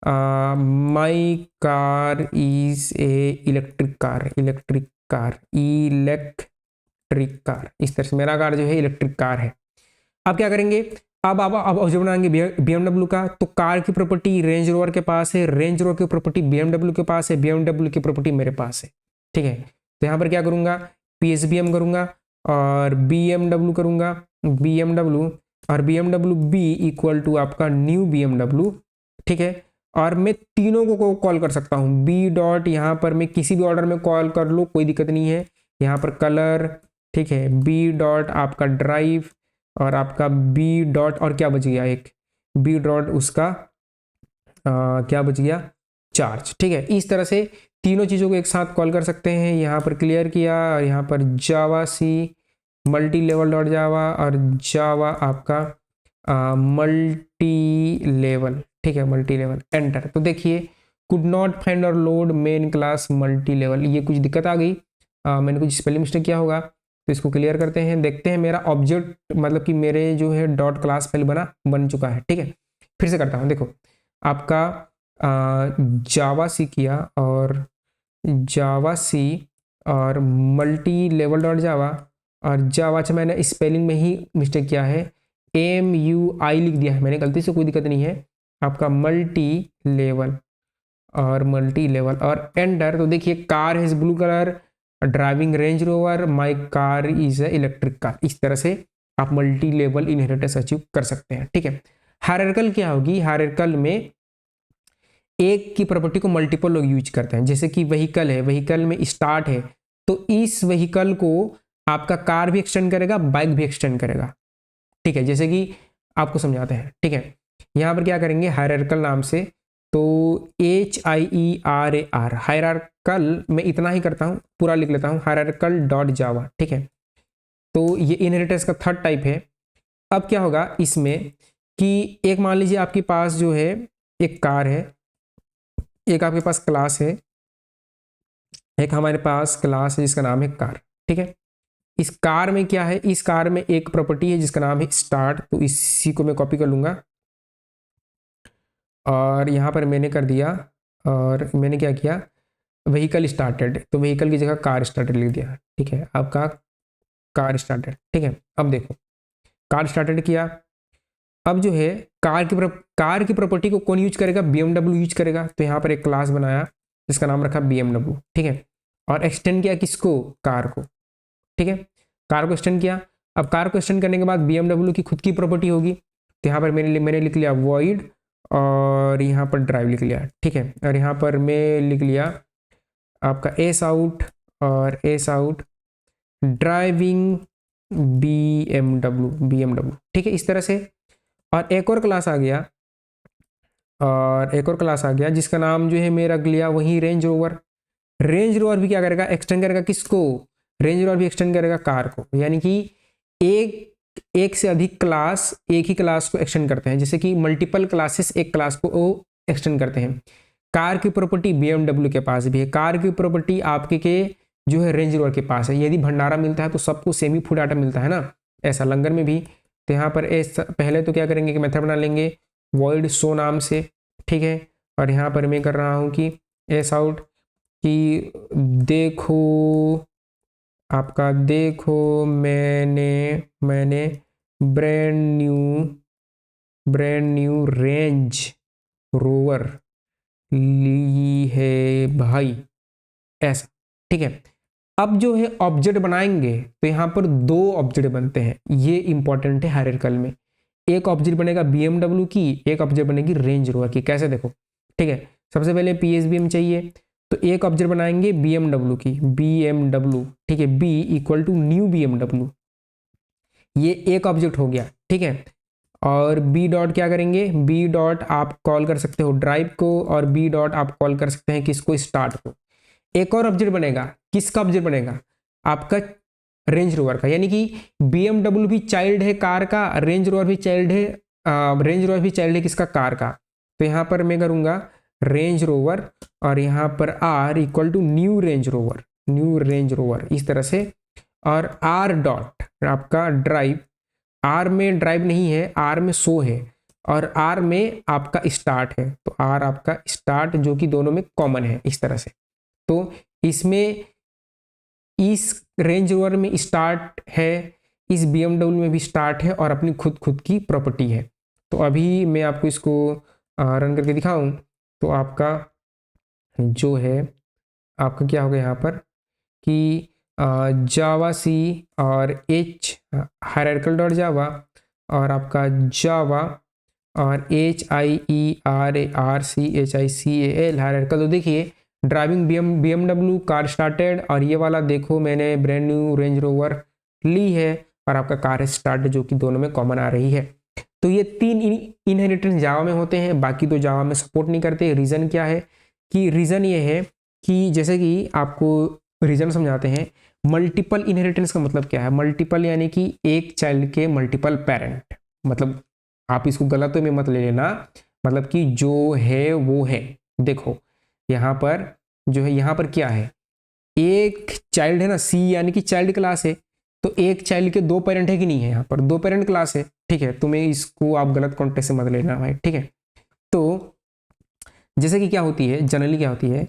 my car is a electric car, electric car, इस तरह से मेरा कार जो है इलेक्ट्रिक कार है। अब क्या करेंगे, अब ऑब्जेक्ट बनाएंगे BMW का, तो कार की प्रॉपर्टी रेंज रोवर के पास है, रेंज रोवर की प्रॉपर्टी BMW के पास है, BMW की प्रॉपर्टी मेरे पास है, ठीक है। तो यहाँ पर क्या करूँगा, PSVM करूँगा, और BMW करूँगा, BMW, और BMW B इक्वल टू आपका न्यू BMW, ठीक है, और मैं तीनों को कॉल कर सकता हूँ, B डॉट, यहाँ पर मैं किसी भी ऑर्डर में कॉल कर लो कोई दिक्कत नहीं है, यहाँ पर कलर, ठीक है, B डॉट आपका ड्राइव, और आपका B डॉट, और क्या बच गया एक B डॉट उसका क्या बच गया, चार्ज, ठीक है। इस तरह से तीनों चीज़ों को एक साथ कॉल कर सकते हैं। यहाँ पर क्लियर किया, और यहाँ पर जावा सी मल्टी लेवल डॉट जावा, और जावा आपका मल्टी लेवल, ठीक है, मल्टी लेवल, एंटर। तो देखिए कुड नॉट फाइंड और load main class multi level, ये कुछ दिक्कत आ गई, मैंने कुछ स्पेलिंग मिस्टेक किया होगा, तो इसको क्लियर करते हैं, देखते हैं मेरा ऑब्जेक्ट मतलब कि मेरे जो है डॉट क्लास फाइल बन चुका है, ठीक है। फिर से करता हूँ, देखो आपका जावा सी किया, और जावा सी और मल्टी लेवल डॉट जावा, और जावा, अच्छा मैंने स्पेलिंग में ही मिस्टेक किया है, MUI लिख दिया है मैंने गलती से, कोई दिक्कत नहीं है। आपका मल्टी लेवल और एंटर। तो देखिए कार है blue colour, driving range rover, my car is a electric car. इस तरह से आप मल्टी लेवल इनहेरिटेंस अचीव कर सकते हैं, ठीक है। हायरार्किकल क्या होगी, हायरार्किकल में एक की प्रॉपर्टी को मल्टीपल लोग यूज करते हैं। जैसे कि व्हीकल है, व्हीकल में स्टार्ट है, तो इस व्हीकल को आपका कार भी एक्सटेंड करेगा, बाइक भी एक्सटेंड करेगा, ठीक है। जैसे कि आपको समझाते हैं, ठीक है। यहाँ पर क्या करेंगे हायरार्किकल नाम से, तो HIERAR, हायरार्किकल में इतना ही करता हूँ, पूरा लिख लेता हूँ, हायरार्किकल डॉट जावा, ठीक है। तो ये इनहेरिटेंस का थर्ड टाइप है। अब क्या होगा इसमें कि एक मान लीजिए आपके पास जो है एक कार है, एक आपके पास क्लास है, एक हमारे पास क्लास है जिसका नाम है कार, ठीक है। इस कार में क्या है, इस कार में एक प्रॉपर्टी है जिसका नाम है स्टार्ट, तो इसी को मैं कॉपी कर लूंगा और यहाँ पर मैंने कर दिया, और मैंने क्या किया, व्हीकल स्टार्टेड, तो व्हीकल की जगह कार स्टार्टेड लिख दिया, ठीक है। आपका कार स्टार्टेड, ठीक है। अब देखो कार स्टार्टेड किया, अब जो है कार की प्रॉपर्टी को कौन यूज करेगा, BMW यूज करेगा। तो यहाँ पर एक क्लास बनाया जिसका नाम रखा BMW, ठीक है। और एक्सटेंड किया किसको, कार को, ठीक है। कार को एक्सटेंड किया। अब कार को एक्सटेंड करने के बाद BMW की खुद की प्रॉपर्टी होगी, तो यहाँ पर मैंने लिख लिया वॉइड, और यहाँ पर ड्राइव लिख लिया, ठीक है। और यहाँ पर मैं लिख लिया आपका एस आउट और एस आउट ड्राइविंग BMW, ठीक है। इस तरह से और एक और क्लास आ गया, जिसका नाम जो है मेरा रख लिया वही रेंज रोवर। रेंज रोवर भी क्या करेगा, एक्सटेंड करेगा किसको, रेंज रोवर भी एक्सटेंड करेगा कार को। यानी कि एक से अधिक क्लास एक ही क्लास को एक्सटेंड करते हैं, जैसे कि मल्टीपल क्लासेस एक क्लास को एक्सटेंड करते हैं। कार की प्रॉपर्टी BMW के पास भी है, कार की प्रॉपर्टी आपके के जो है रेंज रोवर के पास है। यदि भंडारा मिलता है तो सबको सेमी फूड आइटम मिलता है ना, ऐसा लंगर में भी। तो यहाँ पर पहले तो क्या करेंगे कि मेथड बना लेंगे वॉइड शो नाम से, ठीक है। और यहाँ पर मैं कर रहा हूँ कि एस आउट कि देखो, आपका देखो मैंने ब्रांड न्यू रेंज रोवर ली है भाई, ऐसा, ठीक है। अब जो है ऑब्जेक्ट बनाएंगे, तो यहाँ पर दो ऑब्जेक्ट बनते हैं, ये इंपॉर्टेंट है हायरार्किकल में। एक ऑब्जेक्ट बनेगा BMW की, एक ऑब्जेक्ट बनेगी रेंज रोवर की। कैसे देखो, ठीक है। सबसे पहले PSBM चाहिए, तो एक ऑब्जेक्ट बनाएंगे BMW की, BMW, ठीक है। B equal to new BMW, ये एक ऑब्जेक्ट हो गया, ठीक है। और B डॉट क्या करेंगे, B डॉट आप कॉल कर सकते हो ड्राइव को, और B डॉट आप कॉल कर सकते हैं किसको, स्टार्ट को। एक और ऑब्जेक्ट बनेगा, किसका ऑब्जेक्ट बनेगा, आपका रेंज रोवर का। यानी कि BMW भी चाइल्ड है कार का, रेंज रोवर भी चाइल्ड है किसका, कार का। तो यहाँ पर मैं करूंगा रेंज रोवर, और यहाँ पर R equal to new Range Rover, इस तरह से। और R डॉट आपका ड्राइव, R में ड्राइव नहीं है, R में शो है, और R में आपका स्टार्ट है, तो R आपका स्टार्ट जो कि दोनों में कॉमन है, इस तरह से। तो इसमें इस रेंज रोवर में स्टार्ट है, इस BMW में भी स्टार्ट है, और अपनी खुद की प्रॉपर्टी है। तो अभी मैं आपको इसको रन करके दिखाऊं, तो आपका जो है आपका क्या होगा यहाँ पर कि जावा सी और H हायरार्किकल डॉट जावा, और आपका जावा और HIERARCHICAL हायरार्किकल। तो देखिए ड्राइविंग BMW, कार स्टार्टेड, और ये वाला देखो मैंने ब्रांड न्यू रेंज रोवर ली है, और आपका कार स्टार्ट जो कि दोनों में कॉमन आ रही है। तो ये तीन इनहेरिटेंस जावा में होते हैं, बाकी तो जावा में सपोर्ट नहीं करते। रीज़न क्या है कि रीज़न ये है कि जैसे कि आपको रीज़न समझाते हैं, मल्टीपल इनहेरिटेंस का मतलब क्या है। मल्टीपल यानी कि एक चाइल्ड के मल्टीपल पेरेंट, मतलब आप इसको गलत में मत ले लेना, मतलब कि जो है वो है। देखो यहाँ पर जो है, यहाँ पर क्या है, एक चाइल्ड है ना, C यानी कि चाइल्ड क्लास है, तो एक चाइल्ड के दो पेरेंट है कि नहीं है, यहाँ पर दो पेरेंट क्लास है, ठीक है। तुम्हें इसको आप गलत कॉन्टेक्स्ट से मत लेना भाई, ठीक है। तो जैसे कि क्या होती है, जनरली क्या होती है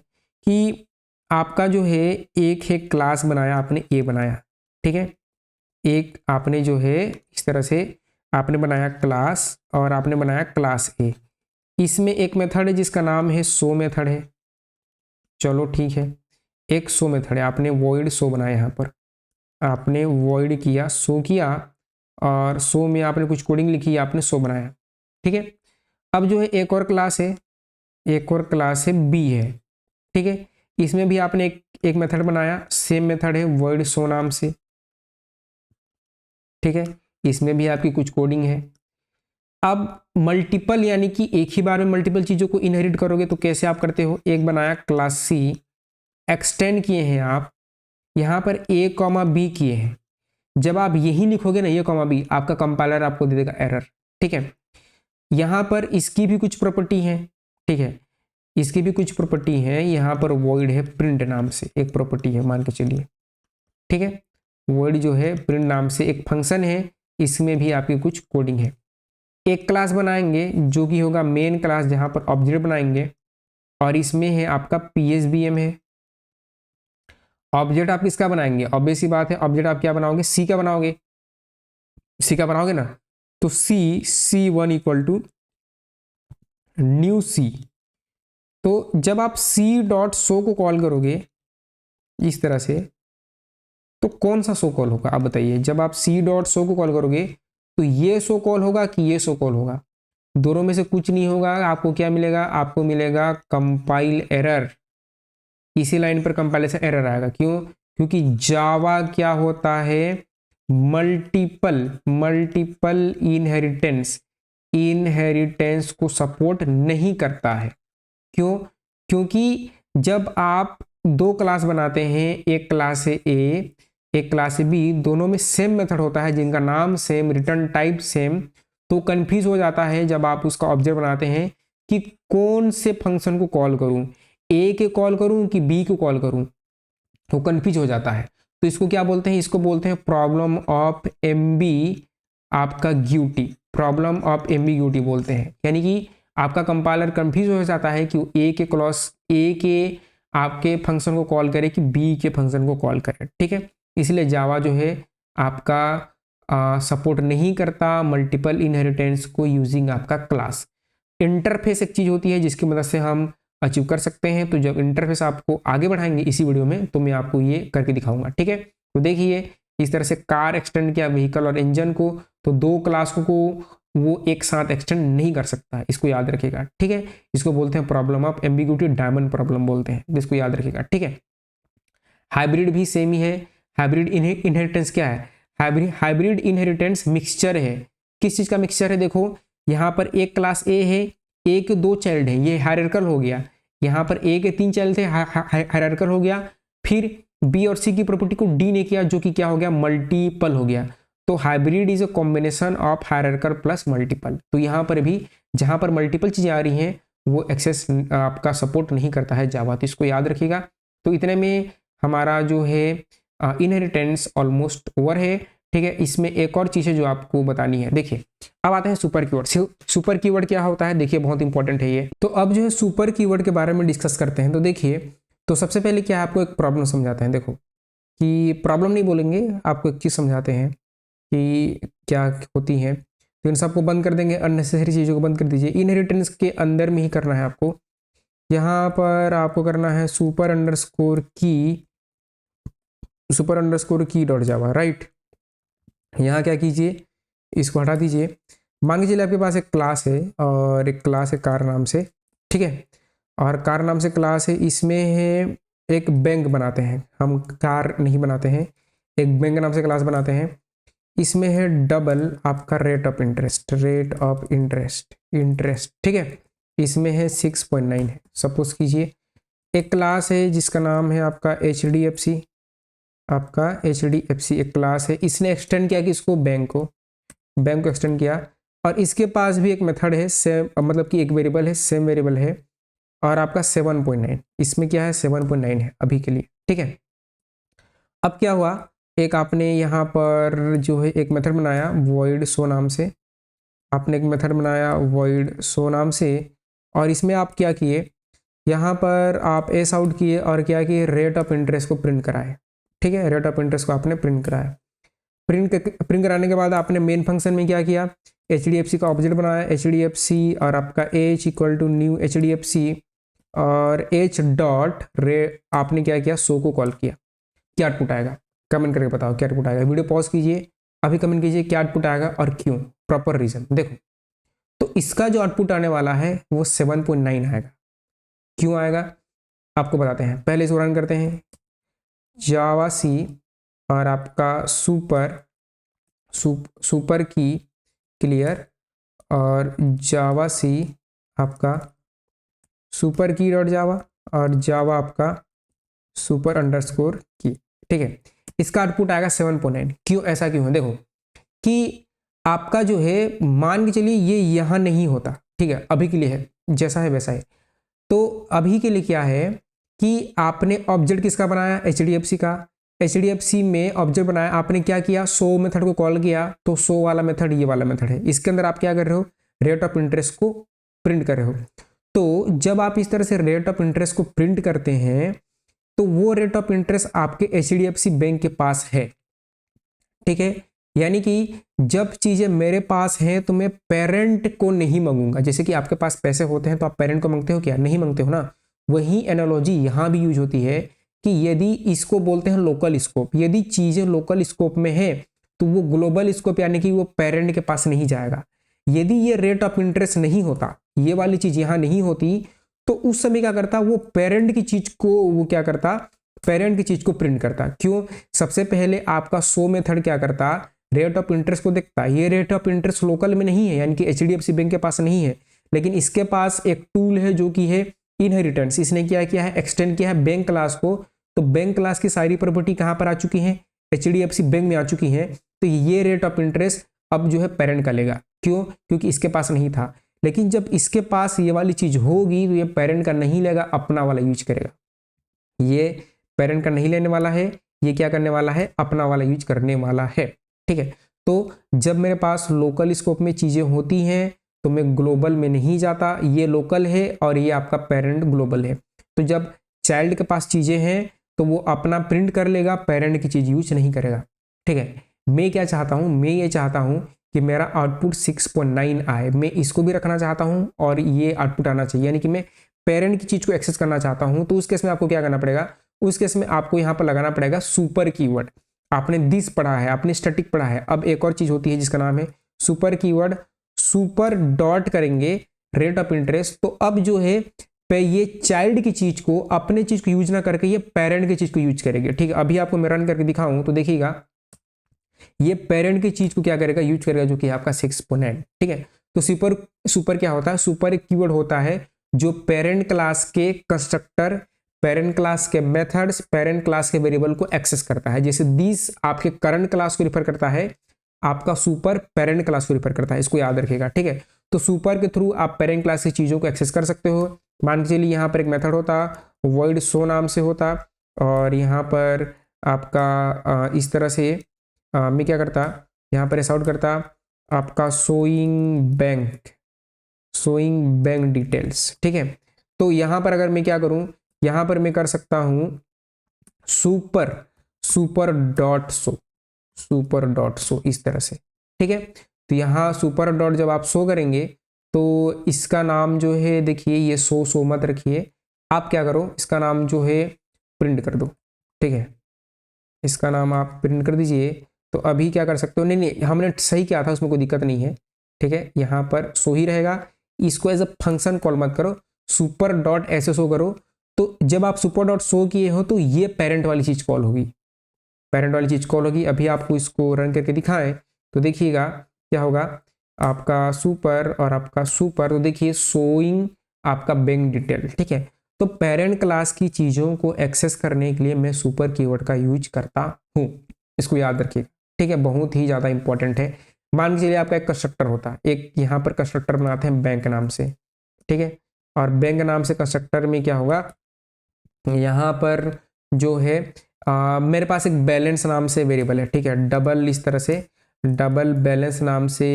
कि आपका जो है एक क्लास बनाया आपने, A बनाया, ठीक है। एक आपने जो है इस तरह से आपने बनाया क्लास और आपने बनाया क्लास ए। इसमें एक मेथड है जिसका नाम है शो मेथड है। चलो ठीक है, एक शो मेथड है, आपने वॉइड शो बनाया, यहाँ पर आपने वॉइड किया, शो किया, और शो में आपने कुछ कोडिंग लिखी, आपने शो बनाया। ठीक है, अब जो है एक और क्लास है, एक और क्लास है बी है। ठीक है, इसमें भी आपने एक मेथड बनाया, सेम मेथड है वॉइड शो नाम से। ठीक है, इसमें भी आपकी कुछ कोडिंग है। अब मल्टीपल यानी कि एक ही बार में मल्टीपल चीज़ों को इनहेरिट करोगे तो कैसे आप करते हो, एक बनाया क्लास सी, एक्सटेंड किए हैं आप, यहाँ पर ए कॉमा बी किए हैं। जब आप यही लिखोगे ना, ये कॉमा बी, आपका कंपाइलर आपको दे देगा एरर। ठीक है, यहाँ पर इसकी भी कुछ प्रॉपर्टी है। ठीक है, इसकी भी कुछ प्रॉपर्टी है, यहाँ पर वॉइड है प्रिंट नाम से एक प्रॉपर्टी है, मान के चलिए। ठीक है, वॉइड जो है प्रिंट नाम से एक फंक्शन है, इसमें भी आपकी कुछ कोडिंग है। एक क्लास बनाएंगे जो कि होगा मेन क्लास, जहां पर ऑब्जेक्ट बनाएंगे, और इसमें है आपका पीएसबीएम है। ऑब्जेक्ट आप किसका बनाएंगे, ऑब्वियस सी बात है, ऑब्जेक्ट आप क्या बनाओगे, सी का बनाओगे, सी का बनाओगे ना, तो सी1 इक्वल टू न्यू सी। तो जब आप सी डॉट शो को कॉल करोगे इस तरह से, तो कौन सा शो कॉल होगा आप बताइए। जब आप सी डॉट शो को कॉल करोगे तो ये शो कॉल होगा कि ये शो कॉल होगा, दोनों में से कुछ नहीं होगा। आपको क्या मिलेगा, आपको मिलेगा कंपाइल एरर। इसी लाइन पर कंपाइलेशन एरर आएगा, क्यों, क्योंकि जावा क्या होता है, मल्टीपल इनहेरिटेंस, इनहेरिटेंस को सपोर्ट नहीं करता है। क्यों, क्योंकि जब आप दो क्लास बनाते हैं, एक क्लास है ए, एक क्लास है बी, दोनों में सेम मेथड होता है जिनका नाम सेम, रिटर्न टाइप सेम, तो कंफ्यूज हो जाता है जब आप उसका ऑब्जेक्ट बनाते हैं कि कौन से फंक्शन को कॉल करूं, ए के कॉल करूं कि बी को कॉल करूं, तो कंफ्यूज हो जाता है। तो इसको क्या बोलते हैं, इसको बोलते हैं प्रॉब्लम ऑफ एम्बी आपका ग्यूटी, प्रॉब्लम ऑफ एम्बीग्यूटी बोलते हैं। यानी कि आपका कंपाइलर कंफ्यूज हो जाता है कि ए के क्लॉज, ए के आपके फंक्शन को कॉल करे कि बी के फंक्शन को कॉल करे। ठीक है, इसलिए जावा जो है आपका सपोर्ट नहीं करता मल्टीपल इनहेरिटेंस को यूजिंग आपका क्लास। इंटरफेस एक चीज होती है जिसकी मदद से हम अचीव कर सकते हैं। तो जब इंटरफेस आपको आगे बढ़ाएंगे इसी वीडियो में, तो मैं आपको ये करके दिखाऊंगा। ठीक है, तो देखिए इस तरह से कार एक्सटेंड किया व्हीकल और इंजन को, तो दो क्लास को वो एक साथ एक्सटेंड नहीं कर सकता है, इसको याद रखिएगा। ठीक है, इसको बोलते हैं problem of ambiguity, diamond problem बोलते हैं, इसको याद रखिएगा। ठीक है, हाइब्रिड भी सेम ही है। हाइब्रिड इनहेरिटेंस क्या है, हाइब्रिड इनहेरिटेंस मिक्सचर है। किस चीज का मिक्सचर है, देखो यहाँ पर एक क्लास ए है, ए के दो चाइल्ड हैं, ये हायरार्कल हो गया। यहाँ पर ए के तीन चाइल्ड थे, हायरार्कल हो गया। फिर बी और सी की प्रॉपर्टी को डी ने किया, जो कि क्या हो गया, मल्टीपल हो गया। तो hybrid is a combination of hierarchical plus multiple. तो यहाँ पर भी जहाँ पर मल्टीपल चीजें आ रही हैं वो एक्सेस आपका सपोर्ट नहीं करता है जावा, तो इसको याद रखिएगा। तो इतने में हमारा जो है इनहेरिटेंस ऑलमोस्ट ओवर है। ठीक है, इसमें एक और चीज़ है जो आपको बतानी है। देखिए अब आते हैं सुपर कीवर्ड। सुपर कीवर्ड क्या होता है, देखिए बहुत इंपॉर्टेंट है ये। तो अब जो है सुपर कीवर्ड के बारे में डिस्कस करते हैं। तो देखिए, तो सबसे पहले क्या है, आपको एक प्रॉब्लम समझाते हैं। देखो कि प्रॉब्लम नहीं बोलेंगे, आपको एक चीज़ समझाते हैं कि क्या होती है। तो इन सबको बंद कर देंगे, अननेसेसरी चीज़ों को बंद कर दीजिए। इनहेरिटेंस के अंदर में ही करना है आपको। यहाँ पर आपको करना है सुपर अंडरस्कोर की डॉट जावा, राइट। यहाँ क्या कीजिए, इसको हटा दीजिए। मान के चलिए आपके पास एक क्लास है और एक क्लास है कार नाम से। ठीक है, और कार नाम से क्लास है, इसमें है एक बैंक बनाते हैं, हम कार नहीं बनाते हैं, एक बैंक नाम से क्लास बनाते हैं। इसमें है डबल आपका रेट ऑफ इंटरेस्ट। ठीक है, इसमें है 6.9 है। सपोज कीजिए एक क्लास है जिसका नाम है आपका HDFC, एक क्लास है, इसने एक्सटेंड किया कि इसको बैंक को एक्सटेंड किया। और इसके पास भी एक मेथड है सेम, मतलब कि एक वेरिएबल है, सेम वेरिएबल है, और आपका 7.9, इसमें क्या है 7.9 है अभी के लिए। ठीक है, अब क्या हुआ, एक आपने यहाँ पर जो है एक मेथड बनाया void show नाम से, आपने एक मेथड बनाया void show नाम से, और इसमें आप क्या किए, यहाँ पर आप एस आउट किए और क्या किए, रेट ऑफ इंटरेस्ट को प्रिंट कराए। ठीक है, रेट ऑफ इंटरेस्ट को आपने प्रिंट कराया। प्रिंट कराने के बाद आपने मेन फंक्शन में क्या किया, HDFC का ऑब्जेक्ट बनाया, HDFC और आपका H equal to new HDFC और H डॉट रे आपने क्या किया, शो को कॉल किया। क्या आउटपुट आएगा कमेंट करके बताओ, क्या आउटपुट आएगा। वीडियो पॉज कीजिए, अभी कमेंट कीजिए क्या आउटपुट आएगा और क्यों, प्रॉपर रीजन देखो। तो इसका जो आउटपुट आने वाला है वो 7.9 आएगा। क्यों आएगा आपको बताते हैं, पहले इसको रन करते हैं। जावा सी और आपका सुपर की क्लियर और जावा सी आपका सुपर की डॉट जावा और जावा आपका सुपर अंडरस्कोर की, ठीक है। इसका आउटपुट आएगा 7.9। क्यों, ऐसा क्यों है, देखो कि आपका जो है मान के चलिए ये यहाँ नहीं होता, ठीक है, अभी के लिए है जैसा है वैसा है। तो अभी के लिए क्या है कि आपने ऑब्जेक्ट किसका बनाया, HDFC का। HDFC में ऑब्जेक्ट बनाया, आपने क्या किया, शो मेथड को कॉल किया। तो शो वाला मेथड ये वाला मेथड है, इसके अंदर आप क्या कर रहे हो, रेट ऑफ इंटरेस्ट को प्रिंट कर रहे हो। तो जब आप इस तरह से रेट ऑफ इंटरेस्ट को प्रिंट करते हैं तो वो रेट ऑफ इंटरेस्ट आपके HDFC बैंक के पास है, ठीक है। यानी कि जब चीजें मेरे पास हैं तो मैं पेरेंट को नहीं मांगूंगा। जैसे कि आपके पास पैसे होते हैं तो आप पेरेंट को मांगते हो क्या, नहीं मांगते हो ना। वही एनालॉजी यहां भी यूज होती है कि यदि इसको बोलते हैं लोकल स्कोप, यदि चीजें लोकल स्कोप में है तो वो ग्लोबल स्कोप यानी कि वो पेरेंट के पास नहीं जाएगा। यदि ये रेट ऑफ इंटरेस्ट नहीं होता, ये वाली चीज यहां नहीं होती, तो उस समय क्या करता, वो पेरेंट की चीज को वो क्या करता, पेरेंट की चीज को प्रिंट करता। क्यों, सबसे पहले आपका शो मेथड क्या करता, रेट ऑफ इंटरेस्ट को देखता। ये रेट ऑफ इंटरेस्ट लोकल में नहीं है, यानी कि HDFC बैंक के पास नहीं है, लेकिन इसके पास एक टूल है जो कि है इनहेरिटेंस। इसने क्या किया है, एक्सटेंड किया है बैंक क्लास को। तो बैंक क्लास की सारी प्रॉपर्टी कहां पर आ चुकी है, HDFC बैंक में आ चुकी है। तो ये रेट ऑफ इंटरेस्ट अब जो है पेरेंट का लेगा। क्यों, क्योंकि इसके पास नहीं था। लेकिन जब इसके पास ये वाली चीज होगी तो ये पेरेंट का नहीं लेगा, अपना वाला यूज करेगा। ये पेरेंट का नहीं लेने वाला है, ये क्या करने वाला है, अपना वाला यूज करने वाला है, ठीक है। तो जब मेरे पास लोकल स्कोप में चीजें होती हैं तो मैं ग्लोबल में नहीं जाता, ये लोकल है और ये आपका पेरेंट ग्लोबल है। तो जब चाइल्ड के पास चीजें हैं तो वो अपना प्रिंट कर लेगा, पेरेंट की चीज यूज नहीं करेगा, ठीक है। मैं क्या चाहता हूं, मैं ये चाहता हूं कि मेरा आउटपुट 6.9 आए, मैं इसको भी रखना चाहता हूं और ये आउटपुट आना चाहिए, यानी कि मैं पेरेंट की चीज को एक्सेस करना चाहता हूं। तो उस केस में आपको क्या करना पड़ेगा, उस केस में आपको यहां पर लगाना पड़ेगा सुपर कीवर्ड। आपने दिस पढ़ा है, आपने स्टैटिक पढ़ा है, अब एक और चीज होती है जिसका नाम है सुपर कीवर्ड। सुपर डॉट करेंगे रेट ऑफ इंटरेस्ट, तो अब जो है ये चाइल्ड की चीज को, अपने चीज को यूज ना करके ये पेरेंट की चीज को यूज करेंगे, ठीक है। अभी आपको मैं रन करके दिखाऊं तो देखिएगा ये पेरेंट की चीज को क्या करेगा, यूज करेगा, जो कि आपका 6.9, ठीक है। तो सुपर क्या होता है, सुपर एक कीवर्ड होता है जो पेरेंट क्लास के कंस्ट्रक्टर, पेरेंट क्लास के मेथड्स, पेरेंट क्लास के वेरिएबल को एक्सेस करता है। जैसे दिस आपके करंट क्लास को रिफर करता है, आपका सुपर पेरेंट क्लास को रिफर करता है, इसको याद रखिएगा, ठीक है। तो सुपर के थ्रू आप पेरेंट क्लास की चीजों को एक्सेस कर सकते हो। मान के चलिए यहाँ पर एक मेथड होता, वॉइड शो नाम से होता, और यहाँ पर आपका इस तरह से मैं क्या करता, यहाँ पर ऐसा आउट करता आपका शोइंग बैंक डिटेल्स, ठीक है। तो यहाँ पर अगर मैं क्या करूँ, यहाँ पर मैं कर सकता हूँ सुपर डॉट शो इस तरह से, ठीक है। तो यहाँ सुपर डॉट जब आप शो करेंगे तो इसका नाम जो है, देखिए ये शो मत रखिए, आप क्या करो, इसका नाम जो है प्रिंट कर दो, ठीक है। इसका नाम आप प्रिंट कर दीजिए। तो अभी क्या कर सकते हो, नहीं हमने सही किया था, उसमें कोई दिक्कत नहीं है, ठीक है। यहाँ पर शो ही रहेगा, इसको एज अ फंक्शन कॉल मत करो, सुपर डॉट ऐसे शो करो। तो जब आप सुपर डॉट शो किए हो तो ये पेरेंट वाली चीज कॉल होगी, पेरेंट वाली चीज कॉल होगी। अभी आपको इसको रन करके दिखाएं तो देखिएगा क्या होगा, आपका सुपर और आपका सुपर, तो देखिए शोइंग आपका बैंक डिटेल, ठीक है। तो पेरेंट क्लास की चीजों को एक्सेस करने के लिए मैं सुपर कीवर्ड का यूज करता हूं, इसको याद रखिए, ठीक है। बहुत ही ज्यादा इंपॉर्टेंट है। मान के चलिए आपका एक कंस्ट्रक्टर होता है, एक यहाँ पर कंस्ट्रक्टर बनाते हैं बैंक नाम से, ठीक है। और बैंक नाम से कंस्ट्रक्टर में क्या होगा, यहाँ पर जो है मेरे पास एक बैलेंस नाम से वेरिएबल है, ठीक है। डबल इस तरह से डबल बैलेंस नाम से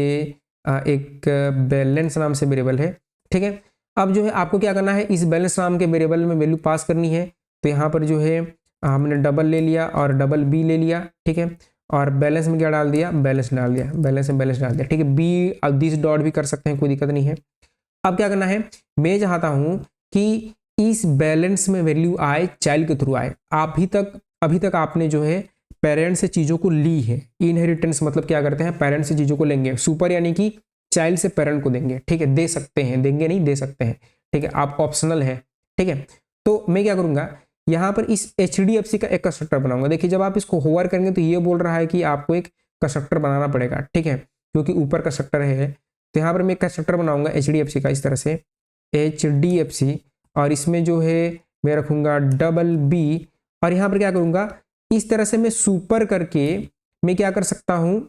एक बैलेंस नाम से वेरिएबल है, ठीक है। अब जो है आपको क्या करना है, इस बैलेंस नाम के वेरिएबल में वैल्यू पास करनी है। तो यहाँ पर जो है हमने डबल ले लिया और डबल बी ले लिया, ठीक है। और बैलेंस में क्या डाल दिया, बैलेंस डाल दिया, बैलेंस में बैलेंस डाल दिया, ठीक है। बी अब दिस डॉट भी कर सकते हैं, कोई दिक्कत नहीं है। अब क्या करना है, मैं चाहता हूं कि इस बैलेंस में वैल्यू आए चाइल्ड के थ्रू आए। अभी तक आपने जो है पेरेंट्स से चीजों को ली है। इनहेरिटेंस मतलब क्या करते हैं, पेरेंट्स से चीजों को लेंगे, सुपर यानी कि चाइल्ड से पेरेंट को देंगे, ठीक है। दे सकते हैं, देंगे नहीं, दे सकते हैं, ठीक है, आप ऑप्शनल है, ठीक है। तो मैं क्या करूंगा, यहां पर इस HDFC का एक कंस्ट्रक्टर बनाऊंगा। देखिए जब आप इसको होवर करेंगे तो ये बोल रहा है कि आपको एक कंस्ट्रक्टर बनाना पड़ेगा, ठीक है, क्योंकि ऊपर कंस्ट्रक्टर है। तो यहाँ पर मैं कंस्ट्रक्टर बनाऊंगा HDFC का, इस तरह से HDFC, और इसमें जो है मैं रखूंगा डबल बी, और यहाँ पर क्या करूंगा, इस तरह से मैं सुपर करके मैं क्या कर सकता हूं,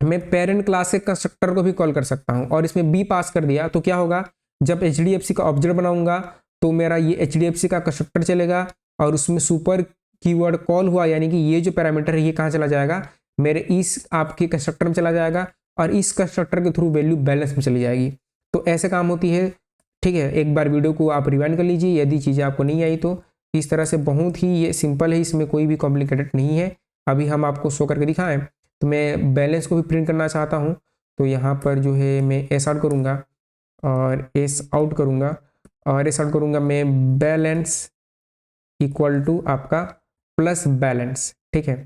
मैं पेरेंट क्लास के कंस्ट्रक्टर को भी कॉल कर सकता हूं, और इसमें बी पास कर दिया तो क्या होगा, जब HDFC का ऑब्जेक्ट बनाऊंगा तो मेरा ये HDFC का कंस्ट्रक्टर चलेगा, और उसमें सुपर कीवर्ड कॉल हुआ, यानी कि ये जो पैरामीटर है ये कहाँ चला जाएगा, मेरे इस आपके कंस्ट्रक्टर में चला जाएगा, और इस कंस्ट्रक्टर के थ्रू वैल्यू बैलेंस में चली जाएगी। तो ऐसे काम होती है, ठीक है। एक बार वीडियो को आप रिवाइंड कर लीजिए यदि चीज़ें आपको नहीं आई तो। इस तरह से बहुत ही ये सिंपल है, इसमें कोई भी कॉम्प्लिकेटेड नहीं है। अभी हम आपको शो करके दिखाएं तो मैं बैलेंस को भी प्रिंट करना चाहता हूं, तो यहाँ पर जो है मैं एस आउट करूँगा और एस आउट करूँगा और एस आउट करूँगा मैं बैलेंस इक्वल टू आपका प्लस बैलेंस, ठीक है,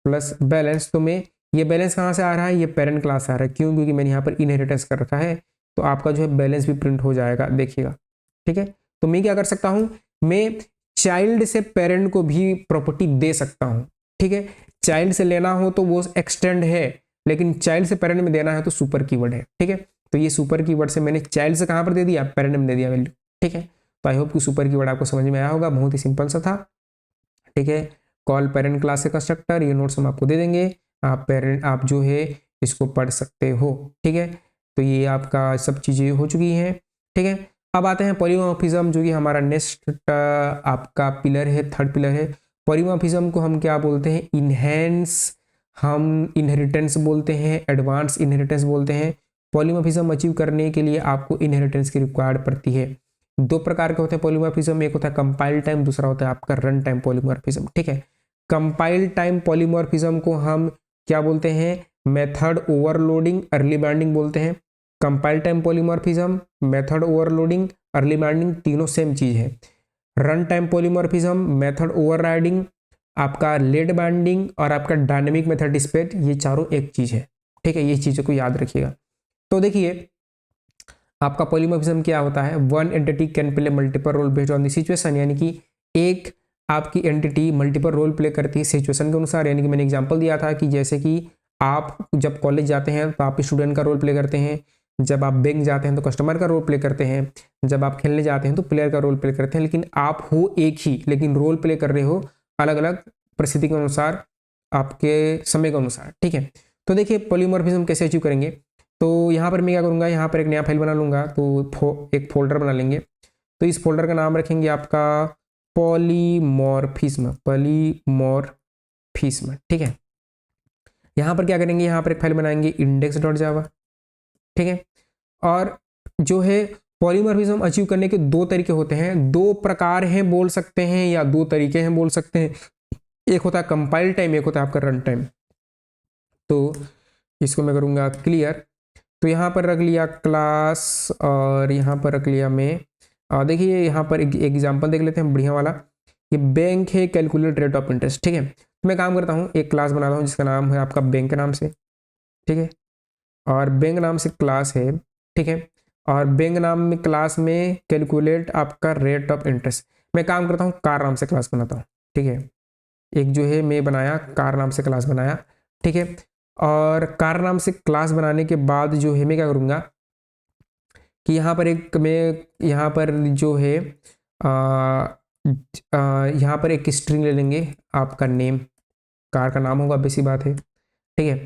प्लस बैलेंस। तो मैं ये बैलेंस कहाँ से आ रहा है, ये पेरेंट क्लास से आ रहा है, क्यों, क्योंकि मैंने यहाँ पर इनहेरिटेंस कर रखा है, तो आपका जो है बैलेंस भी प्रिंट हो जाएगा, देखिएगा, ठीक है। तो मैं क्या कर सकता हूँ, मैं चाइल्ड से पेरेंट को भी प्रॉपर्टी दे सकता हूँ, ठीक है। चाइल्ड से लेना हो तो वो एक्सटेंड है, लेकिन चाइल्ड से पेरेंट में देना है तो सुपर कीवर्ड है, ठीक है। तो ये सुपर कीवर्ड से मैंने चाइल्ड से कहाँ पर दे दिया, पेरेंट में दे दिया वैल्यू, ठीक है। तो आई होप कि सुपर कीवर्ड आपको समझ में आया होगा, बहुत ही सिंपल सा था, ठीक है। कॉल पेरेंट क्लास से कंस्ट्रक्टर, ये नोट्स हम आपको दे देंगे, आप जो है इसको पढ़ सकते हो, ठीक है। तो ये आपका सब चीज़ें हो चुकी हैं, ठीक है। अब आते हैं पॉलीमॉर्फिज्म, जो कि हमारा नेक्स्ट आपका पिलर है, थर्ड पिलर है। पॉलीमॉर्फिज्म को हम क्या बोलते हैं, इनहेंस, हम इनहेरिटेंस बोलते हैं, एडवांस इनहेरिटेंस बोलते हैं। पॉलीमॉर्फिज्म अचीव करने के लिए आपको इनहेरिटेंस की रिक्वायर्ड पड़ती है। दो प्रकार के होते हैं पॉलीमॉर्फिज्म, एक होता है कंपाइल टाइम, दूसरा होता है आपका रन टाइम पॉलीमॉर्फिज्म, ठीक है। कंपाइल टाइम पॉलीमॉर्फिज्म को हम क्या बोलते हैं, मेथड ओवरलोडिंग, अर्ली बाइंडिंग बोलते हैं। Compile time polymorphism, method overloading, early binding तीनों सेम चीज है। Run time polymorphism, method overriding, आपका लेट बाइंडिंग और आपका डायनेमिक मेथड डिस्पेट, ये चारों एक चीज है, ठीक है। ये चीजों को याद रखिएगा। तो देखिए आपका पॉलीमॉर्फिज्म क्या होता है, one entity can play multiple role based on the situation, यानी कि एक आपकी एंटिटी मल्टीपल रोल प्ले करती है सिचुएशन के अनुसार। यानी कि मैंने एग्जांपल दिया था कि जैसे कि आप जब कॉलेज जाते हैं तो आप स्टूडेंट का रोल प्ले करते हैं, जब आप बैंक जाते हैं तो कस्टमर का रोल प्ले करते हैं, जब आप खेलने जाते हैं तो प्लेयर का रोल प्ले करते हैं, लेकिन आप हो एक ही, लेकिन रोल प्ले कर रहे हो अलग अलग परिस्थिति के अनुसार, आपके समय के अनुसार, ठीक है। तो देखिए पॉलीमॉर्फिज्म कैसे अचीव करेंगे, तो यहाँ पर मैं क्या करूँगा, यहाँ पर एक नया फाइल बना लूँगा, तो एक फोल्डर बना लेंगे। तो इस फोल्डर का नाम रखेंगे आपका पॉलीमॉर्फिज्म, पॉलीमॉर्फिज्म, ठीक है। यहाँ पर क्या करेंगे, यहाँ पर एक फाइल बनाएंगे index.java, ठीक है। और जो है पॉलीमॉर्फिज्म अचीव करने के दो तरीके होते हैं, दो प्रकार हैं बोल सकते हैं, या दो तरीके हैं बोल सकते हैं। एक होता है कंपाइल टाइम, एक होता है आपका रन टाइम। तो इसको मैं करूँगा क्लियर। तो यहाँ पर रख लिया क्लास, और यहाँ पर रख लिया मैं, देखिए यहाँ पर एक एग्जाम्पल देख लेते हैं बढ़िया वाला। ये बैंक है, कैलकुलेट रेट ऑफ इंटरेस्ट, ठीक है। तो मैं काम करता हूँ, एक क्लास बनाता हूँ जिसका नाम है आपका बैंक के नाम से, ठीक है, और बैंक नाम से क्लास है, ठीक है। और बैंक नाम में क्लास में कैलकुलेट आपका रेट ऑफ इंटरेस्ट। मैं काम करता हूँ कार नाम से क्लास बनाता हूँ, ठीक है। एक जो है मैं बनाया कार नाम से क्लास बनाया, ठीक है। और कार नाम से क्लास बनाने के बाद जो है मैं क्या करूँगा कि यहाँ पर एक मैं यहाँ पर जो है यहाँ पर एक स्ट्रिंग ले लेंगे, आपका नेम, कार का नाम होगा, बेसी बात है, ठीक है।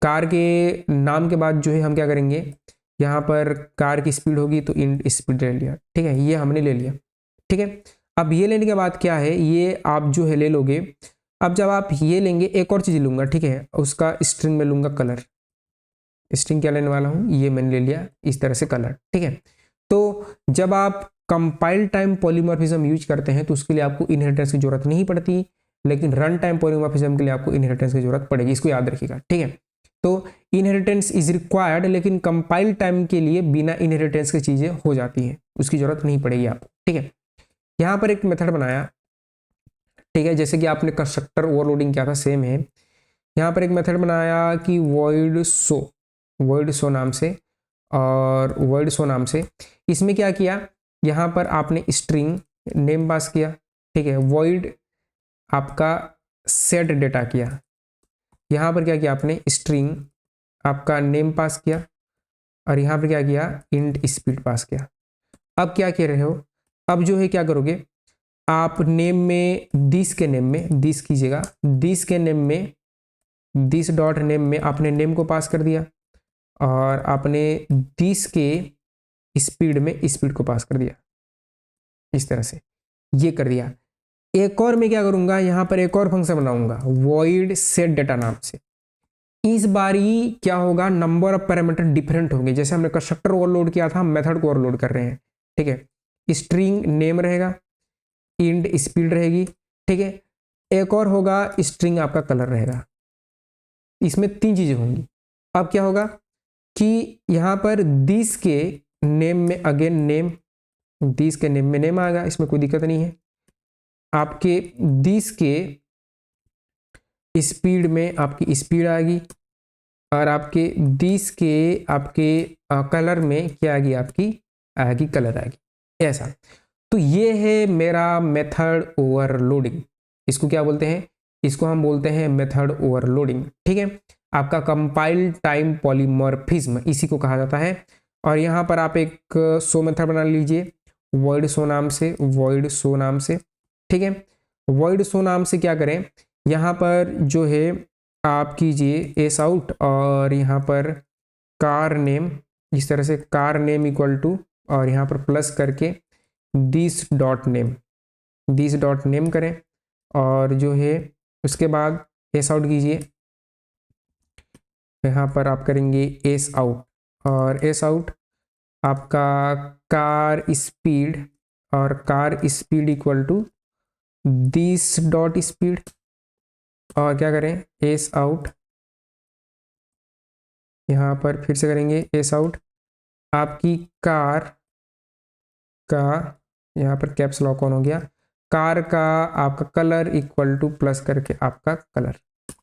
कार के नाम के बाद जो है हम क्या करेंगे, यहाँ पर कार की स्पीड होगी तो इन स्पीड ले लिया, ठीक है, ये हमने ले लिया, ठीक है। अब ये लेने के बाद क्या है, ये आप जो है ले लोगे। अब जब आप ये लेंगे, एक और चीज़ लूँगा, ठीक है, उसका स्ट्रिंग में लूँगा कलर। स्ट्रिंग क्या लेने वाला हूँ, ये मैंने ले लिया इस तरह से कलर, ठीक है। तो जब आप कंपाइल टाइम पॉलीमॉर्फिज्म यूज करते हैं तो उसके लिए आपको इनहेरिटेंस की जरूरत नहीं पड़ती। लेकिन रन टाइम पॉलीमॉर्फिज्म के लिए आपको इनहेरिटेंस की जरूरत पड़ेगी, इसको याद रखिएगा, ठीक है। तो इनहेरिटेंस इज रिक्वायर्ड, लेकिन कंपाइल टाइम के लिए बिना इनहेरिटेंस की चीजें हो जाती हैं, उसकी जरूरत नहीं पड़ेगी आपको, ठीक है। यहाँ पर एक मेथड बनाया, ठीक है, जैसे कि आपने कंस्ट्रक्टर ओवरलोडिंग किया था सेम है। यहाँ पर एक मेथड बनाया कि void show नाम से, और void show नाम से इसमें क्या किया, यहाँ पर आपने स्ट्रिंग नेम पास किया, ठीक है, void आपका सेट डेटा किया, यहाँ पर क्या किया आपने स्ट्रिंग आपका नेम पास किया, और यहाँ पर क्या किया इंट स्पीड पास किया। अब क्या कह रहे हो, अब जो है क्या करोगे आप नेम में दिस के नेम में दिस कीजिएगा, दिस के नेम में दिस डॉट नेम में आपने नेम को पास कर दिया, और आपने दिस के स्पीड में स्पीड को पास कर दिया, इस तरह से ये कर दिया। एक और मैं क्या करूंगा, यहाँ पर एक और फंक्शन बनाऊंगा void set data नाम से। इस बारी क्या होगा, नंबर ऑफ पैरामीटर डिफरेंट होंगे, जैसे हमने कंस्ट्रक्टर ओवरलोड किया था, मेथड को ओवरलोड कर रहे हैं, ठीक है। स्ट्रिंग नेम रहेगा, इंट स्पीड रहेगी, ठीक है। एक और होगा स्ट्रिंग आपका कलर रहेगा, इसमें 3 चीजें होंगी। अब क्या होगा कि यहाँ पर दिस के नेम में अगेन नेम, दिस के नेम में नेम आएगा, इसमें कोई दिक्कत नहीं है। आपके दिस के स्पीड में आपकी स्पीड आएगी, और आपके दिस के आपके कलर में क्या आएगी, आपकी आएगी कलर आएगी, ऐसा। तो ये है मेरा मेथड ओवरलोडिंग, इसको क्या बोलते हैं, इसको हम बोलते हैं मेथड ओवरलोडिंग, ठीक है। आपका कंपाइल टाइम पॉलीमॉर्फिज्म इसी को कहा जाता है। और यहाँ पर आप एक शो मेथड बना लीजिए void show नाम से, void show नाम से, ठीक है। void show नाम से क्या करें, यहाँ पर जो है आप कीजिए एस आउट, और यहाँ पर कार नेम, इस तरह से कार नेम इक्वल टू, और यहाँ पर प्लस करके दिस डॉट नेम करें, और जो है उसके बाद एस आउट कीजिए, यहाँ पर आप करेंगे एस आउट, और एस आउट आपका कार स्पीड, और car speed equal to this dot speed, और क्या करें एस आउट, यहाँ पर फिर से करेंगे एस आउट, आपकी कार का यहाँ पर कैप्स लॉक ऑन हो गया, कार का आपका कलर इक्वल टू प्लस करके आपका कलर,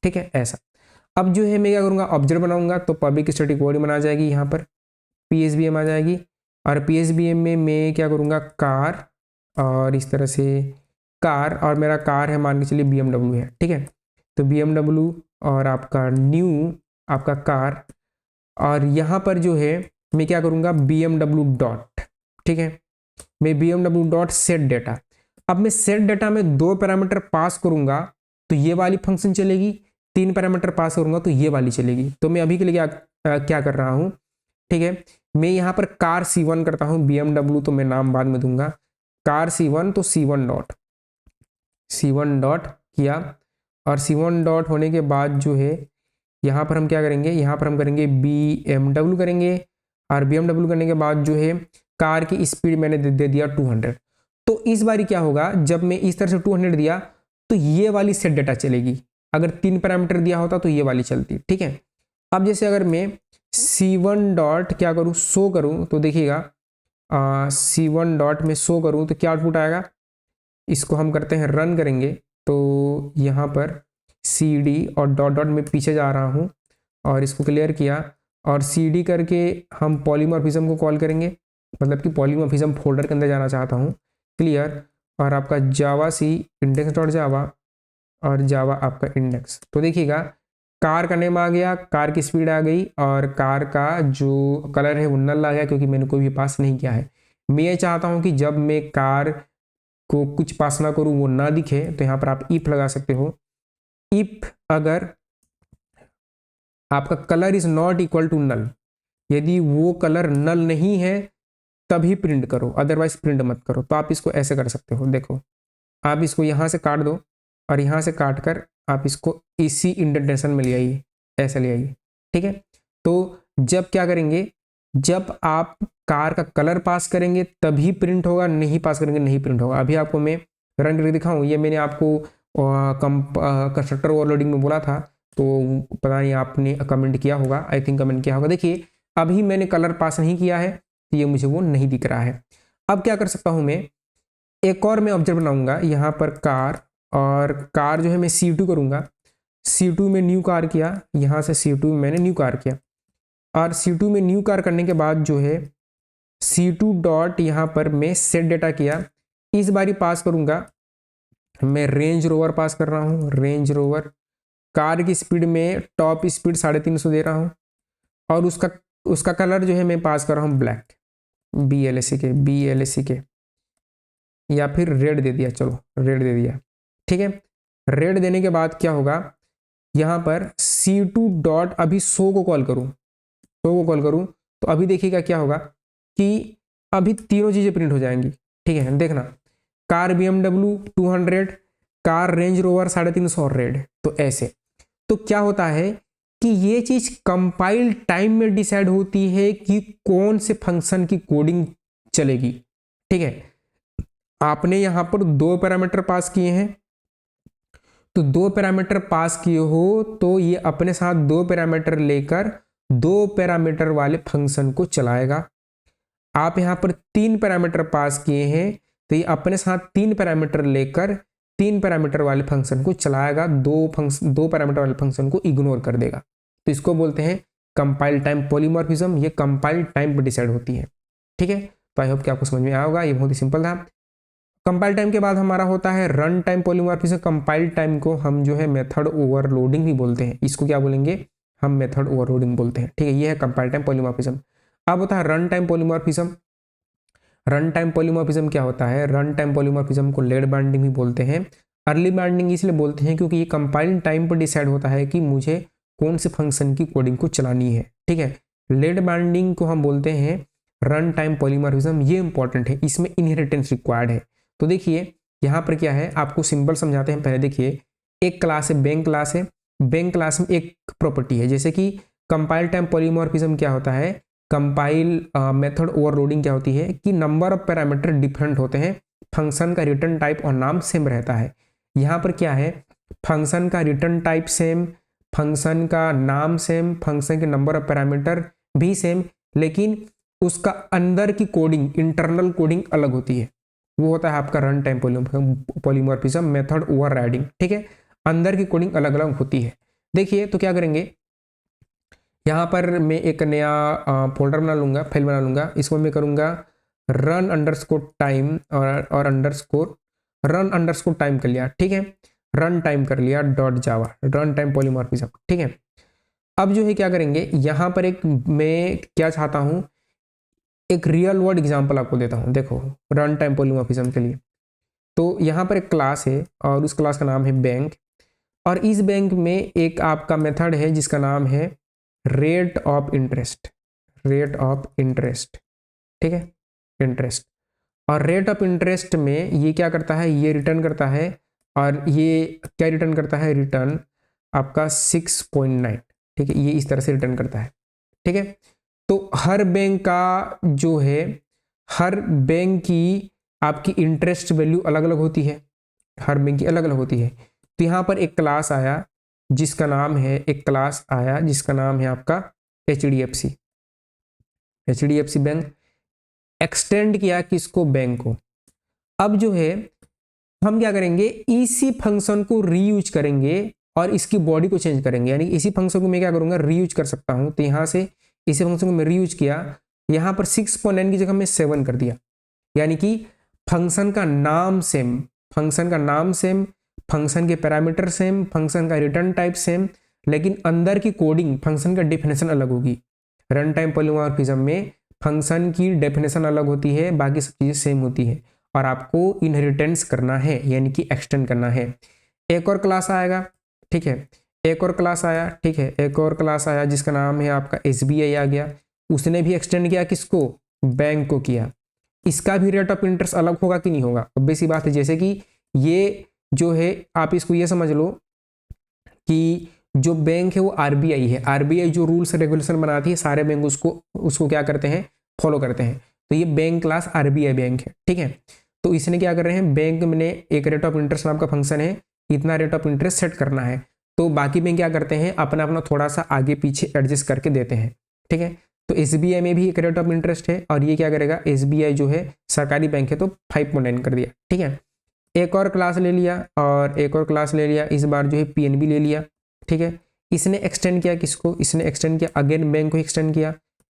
ठीक है, ऐसा। अब जो है मैं क्या करूँगा, ऑब्जेक्ट बनाऊंगा, तो पब्लिक स्टैटिक वॉइड बना जाएगी, यहाँ पर PSBM आ जाएगी, और PSBM में मैं क्या करूँगा कार, और इस तरह से कार, और मेरा कार है मान के चलिए BMW है, ठीक है। तो BMW और आपका न्यू आपका कार, और यहाँ पर जो है मैं क्या करूँगा BMW डॉट, ठीक है, मैं BMW डॉट सेट डेटा। अब मैं सेट डेटा में 2 पैरामीटर पास करूँगा तो ये वाली फंक्शन चलेगी, 3 पैरामीटर पास करूँगा तो ये वाली चलेगी। तो मैं अभी के लिए क्या कर रहा हूँ, ठीक है, मैं यहाँ पर कार C1 करता हूँ, BMW तो मैं नाम बाद में दूंगा, कार C1, तो C1 डॉट किया, और C1 डॉट होने के बाद जो है यहाँ पर हम क्या करेंगे, यहाँ पर हम करेंगे BMW करेंगे, और BMW करने के बाद जो है कार की स्पीड मैंने दे दिया 200। तो इस बारी क्या होगा, जब मैं इस तरह से 200 दिया तो ये वाली सेट डेटा चलेगी, अगर 3 पैरामीटर दिया होता तो ये वाली चलती, ठीक है। अब जैसे अगर मैं C1 डॉट क्या करूँ, शो करूँ, तो देखिएगा C1 डॉट में शो करूँ तो क्या आउटपुट आएगा, इसको हम करते हैं रन करेंगे, तो यहाँ पर CD और डॉट डॉट में पीछे जा रहा हूँ, और इसको क्लियर किया, और CD करके हम पॉलीमॉर्फिज्म को कॉल करेंगे, मतलब कि पॉलीमॉर्फिज्म फोल्डर के अंदर जाना चाहता हूँ, क्लियर, और आपका जावा सी इंडेक्स डॉट जावा, और जावा आपका इंडेक्स। तो देखिएगा कार का नेम आ गया, कार की स्पीड आ गई, और कार का जो कलर है वो नल आ गया, क्योंकि मैंने कोई भी पास नहीं किया है। मैं ये चाहता हूँ कि जब मैं कार को कुछ पास ना करूँ वो ना दिखे, तो यहाँ पर आप इफ लगा सकते हो, इफ अगर आपका colour is not equal to null, यदि वो कलर नल नहीं है तभी प्रिंट करो, अदरवाइज प्रिंट मत करो। तो आप इसको ऐसे कर सकते हो, देखो आप इसको यहाँ से काट दो, और यहाँ से काट कर आप इसको इसी इंडेंटेशन में ले आइए, ऐसे ले आइए, ठीक है। तो जब क्या करेंगे, जब आप कार का कलर पास करेंगे तभी प्रिंट होगा, नहीं पास करेंगे नहीं प्रिंट होगा। अभी आपको मैं रन करके दिखाऊं, ये मैंने आपको कंस्ट्रक्टर ओवरलोडिंग में बोला था, तो पता नहीं आपने कमेंट किया होगा, आई थिंक कमेंट किया होगा। देखिए अभी मैंने कलर पास नहीं किया है तो ये मुझे वो नहीं दिख रहा है। अब क्या कर सकता हूँ मैं, एक और मैं ऑब्जेक्ट बनाऊंगा यहाँ पर कार, और कार जो है मैं C2 करूंगा। C2 में न्यू कार किया, यहाँ से C2 में मैंने न्यू कार किया, और C2 में न्यू कार करने के बाद जो है C2 डॉट यहाँ पर मैं सेट डेटा किया। इस बारी पास करूंगा मैं रेंज रोवर पास कर रहा हूँ, रेंज रोवर। कार की स्पीड में टॉप स्पीड 350 दे रहा हूँ, और उसका उसका कलर जो है मैं पास कर रहा हूँ ब्लैक, BLACK या फिर रेड दे दिया, चलो रेड दे दिया, ठीक है। रेड देने के बाद क्या होगा, यहाँ पर C2 डॉट अभी 100 को कॉल करूँ, 100 को कॉल करूँ तो अभी देखिएगा क्या होगा कि अभी तीनों चीज़ें प्रिंट हो जाएंगी, ठीक है। देखना, car BMW 200, car range rover 350 और रेड, तो ऐसे। तो क्या होता है कि ये चीज कंपाइल टाइम में डिसाइड होती है कि कौन से फंक्शन की कोडिंग चलेगी, ठीक है। आपने यहां पर 2 पैरामीटर पास किए हैं, तो 2 पैरामीटर पास किए हो तो ये अपने साथ 2 पैरामीटर लेकर 2 पैरामीटर वाले फंक्शन को चलाएगा। आप यहां पर 3 पैरामीटर पास किए हैं तो ये अपने साथ 3 पैरामीटर लेकर 3 पैरामीटर वाले फंक्शन को चलाएगा, 2 पैरामीटर वाले फंक्शन को इग्नोर कर देगा। तो इसको बोलते हैं कंपाइल टाइम पॉलीमॉर्फिज्म। ये कंपाइल टाइम पर डिसाइड होती है, ठीक है। तो आई होप कि आपको समझ में आया होगा, ये बहुत ही सिंपल था। कंपाइल टाइम के बाद हमारा होता है run time polymorphism. Compile time को हम जो है मेथड ओवरलोडिंग भी बोलते हैं, इसको क्या बोलेंगे, हम मेथड ओवरलोडिंग बोलते हैं, ठीक है। ये है कंपाइल टाइम पॉलीमॉर्फिज्म। अब होता है run time polymorphism. Run time polymorphism क्या होता है, रन टाइम पॉलीमॉर्फिज्म को लेड बाइंडिंग भी बोलते हैं। अर्ली बाइंडिंग इसलिए बोलते हैं क्योंकि ये कंपाइलिंग टाइम पर डिसाइड होता है कि मुझे कौन से फंक्शन की कोडिंग को चलानी है, ठीक है। लेड बाइंडिंग को हम बोलते हैं रन टाइम पॉलीमॉर्फिज्म। ये इंपॉर्टेंट है, इसमें इनहेरिटेंस रिक्वायर्ड है। तो देखिए यहाँ पर क्या है, आपको सिंबल समझाते हैं। पहले देखिए, एक क्लास है बैंक क्लास है, बैंक क्लास में एक प्रॉपर्टी है, जैसे कि कंपाइल टाइम पॉलीमॉर्फिज्म क्या होता है, कंपाइल मेथड ओवरलोडिंग क्या होती है कि नंबर ऑफ पैरामीटर डिफरेंट होते हैं, फंक्शन का रिटर्न टाइप और नाम सेम रहता है। यहाँ पर क्या है, फंक्शन का रिटर्न टाइप सेम, फंक्शन का नाम सेम, फंक्शन के नंबर ऑफ पैरामीटर भी सेम, लेकिन उसका अंदर की कोडिंग, इंटरनल कोडिंग अलग होती है। वो होता है आपका run time polymorphism method overriding, ठीक है। अंदर की कोडिंग अलग अलग होती है। देखिए तो क्या करेंगे, यहाँ पर मैं एक नया फोल्डर बना लूंगा, फाइल बना लूंगा। इसको मैं करूंगा रन अंडरस्कोर टाइम और अंडरस्कोर रन अंडरस्कोर टाइम कर लिया, ठीक है। रन टाइम कर लिया डॉट जावा, रन टाइम पॉलीमॉर्फिज्म, ठीक है। अब जो है क्या करेंगे, यहाँ पर एक मैं क्या चाहता हूँ, एक रियल वर्ल्ड एग्जांपल आपको देता हूँ। देखो रन टाइम पॉलीमॉर्फिज्म के लिए, तो यहाँ पर एक क्लास है और उस क्लास का नाम है बैंक, और इस बैंक में एक आपका मेथड है जिसका नाम है rate of interest, rate of interest, ठीक है, इंटरेस्ट। और रेट ऑफ इंटरेस्ट में ये क्या करता है, ये रिटर्न करता है, और ये क्या रिटर्न करता है, रिटर्न आपका 6.9, ठीक है। ये इस तरह से रिटर्न करता है, ठीक है। तो हर बैंक का जो है, हर बैंक की आपकी इंटरेस्ट वैल्यू अलग अलग होती है, हर बैंक की अलग अलग होती है। तो यहाँ पर एक क्लास आया जिसका नाम है, एक क्लास आया जिसका नाम है आपका HDFC बैंक। एक्सटेंड किया किसको, बैंक को। अब जो है हम क्या करेंगे, इसी फंक्शन को रीयूज करेंगे और इसकी बॉडी को चेंज करेंगे। यानी इसी फंक्शन को मैं क्या करूंगा, रीयूज कर सकता हूं। तो यहां से इसी फंक्शन को मैं रीयूज किया, यहां पर 6.9 की जगह मैं 7 कर दिया। यानी कि फंक्शन का नाम सेम, फंक्शन का नाम सेम, फंक्शन के पैरामीटर सेम, फंक्शन का रिटर्न टाइप सेम, लेकिन अंदर की कोडिंग, फंक्शन का डेफिनेशन अलग होगी। रन टाइम पॉलीमॉर्फिज्म में फंक्शन की डेफिनेशन अलग होती है, बाकी सब चीज़ें सेम होती है, और आपको इनहेरिटेंस करना है, यानी कि एक्सटेंड करना है। एक और क्लास आएगा, ठीक है, एक और क्लास आया, ठीक है, एक और क्लास आया जिसका नाम है आपका SBI आ गया। उसने भी एक्सटेंड किया किसको, बैंक को किया। इसका भी रेट ऑफ इंटरेस्ट अलग होगा कि नहीं होगा, ऑब्वियस सी बात है। जैसे कि ये जो है, आप इसको ये समझ लो कि जो बैंक है वो RBI है, RBI जो रूल्स रेगुलेशन बनाती है सारे बैंक उसको क्या करते हैं, फॉलो करते हैं। तो ये बैंक क्लास RBI बैंक है, ठीक है। तो इसने क्या कर रहे हैं, बैंक में एक रेट ऑफ इंटरेस्ट नाम का फंक्शन है, इतना रेट ऑफ इंटरेस्ट सेट करना है। तो बाकी बैंक क्या करते हैं, अपना अपना थोड़ा सा आगे पीछे एडजस्ट करके देते हैं, ठीक है। तो एसबीआई में भी एक रेट ऑफ इंटरेस्ट है, और ये क्या करेगा, एसबीआई जो है सरकारी बैंक है तो 5.9 कर दिया, ठीक है। एक और क्लास ले लिया, और एक और क्लास ले लिया, इस बार जो है पीएनबी ले लिया, ठीक है। इसने एक्सटेंड किया किसको, इसने एक्सटेंड किया अगेन बैंक को एक्सटेंड किया।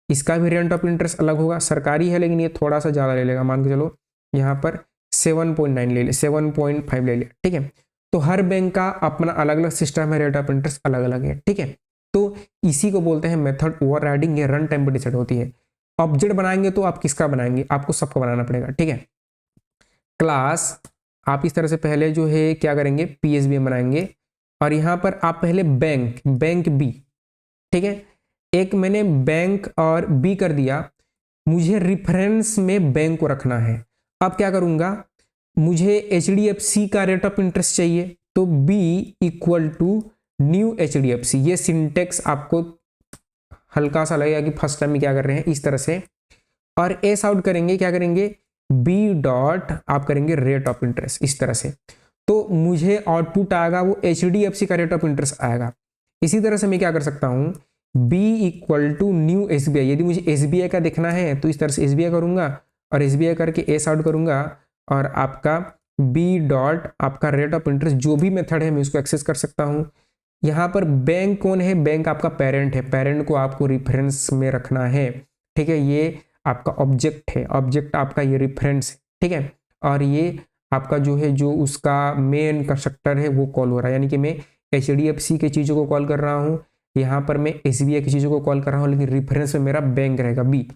इसका भी रेट ऑफ इंटरेस्ट अलग होगा, सरकारी है लेकिन ये थोड़ा सा ज़्यादा ले लेगा, मान के चलो यहाँ पर 7.9 ले लिया, 7.5 ले लिया, ठीक है। तो हर बैंक का अपना अलग अलग सिस्टम है, रेट ऑफ इंटरेस्ट अलग अलग है, ठीक है। तो इसी को बोलते हैं मेथड ओवरराइडिंग, ये रन टाइम पर डिसाइड होती है। ऑब्जेक्ट बनाएंगे तो आप किसका बनाएंगे, आपको सबका बनाना पड़ेगा, ठीक है। क्लास आप इस तरह से पहले जो है क्या करेंगे, पीएसबी बनाएंगे, और यहाँ पर आप पहले बैंक बी, ठीक है। एक मैंने बैंक और बी कर दिया, मुझे रिफरेंस में बैंक को रखना है। अब क्या करूंगा, मुझे एचडीएफसी का रेट ऑफ इंटरेस्ट चाहिए, तो B equal to new HDFC. ये सिंटेक्स आपको हल्का सा लगेगा कि फर्स्ट टाइम में क्या कर रहे हैं, इस तरह से। और एस आउट करेंगे, क्या करेंगे, बी डॉट आप करेंगे रेट ऑफ इंटरेस्ट, इस तरह से। तो मुझे आउटपुट आएगा वो एचडीएफसी का रेट ऑफ इंटरेस्ट आएगा। इसी तरह से मैं क्या कर सकता हूँ, B equal to new SBI. यदि मुझे एसबीआई का देखना है तो इस तरह से एसबीआई करूंगा, और एसबीआई करके एस आउट करूंगा, और आपका बी डॉट आपका रेट ऑफ इंटरेस्ट, जो भी मेथड है मैं उसको एक्सेस कर सकता हूँ। यहाँ पर बैंक कौन है, बैंक आपका पेरेंट है, पेरेंट को आपको रिफरेंस में रखना है, ठीक है। ये आपका ऑब्जेक्ट है, ऑब्जेक्ट आपका ये रिफरेंस है, ठीक है। और ये आपका जो है, जो उसका मेन कंस्ट्रक्टर है वो कॉल हो रहा है, यानी कि मैं एचडीएफसी की चीज़ों को कॉल कर रहा हूँ, यहाँ पर मैं एसबीआई की चीज़ों को कॉल कर रहा हूँ, लेकिन रिफरेंस में मेरा बैंक रहेगा बी।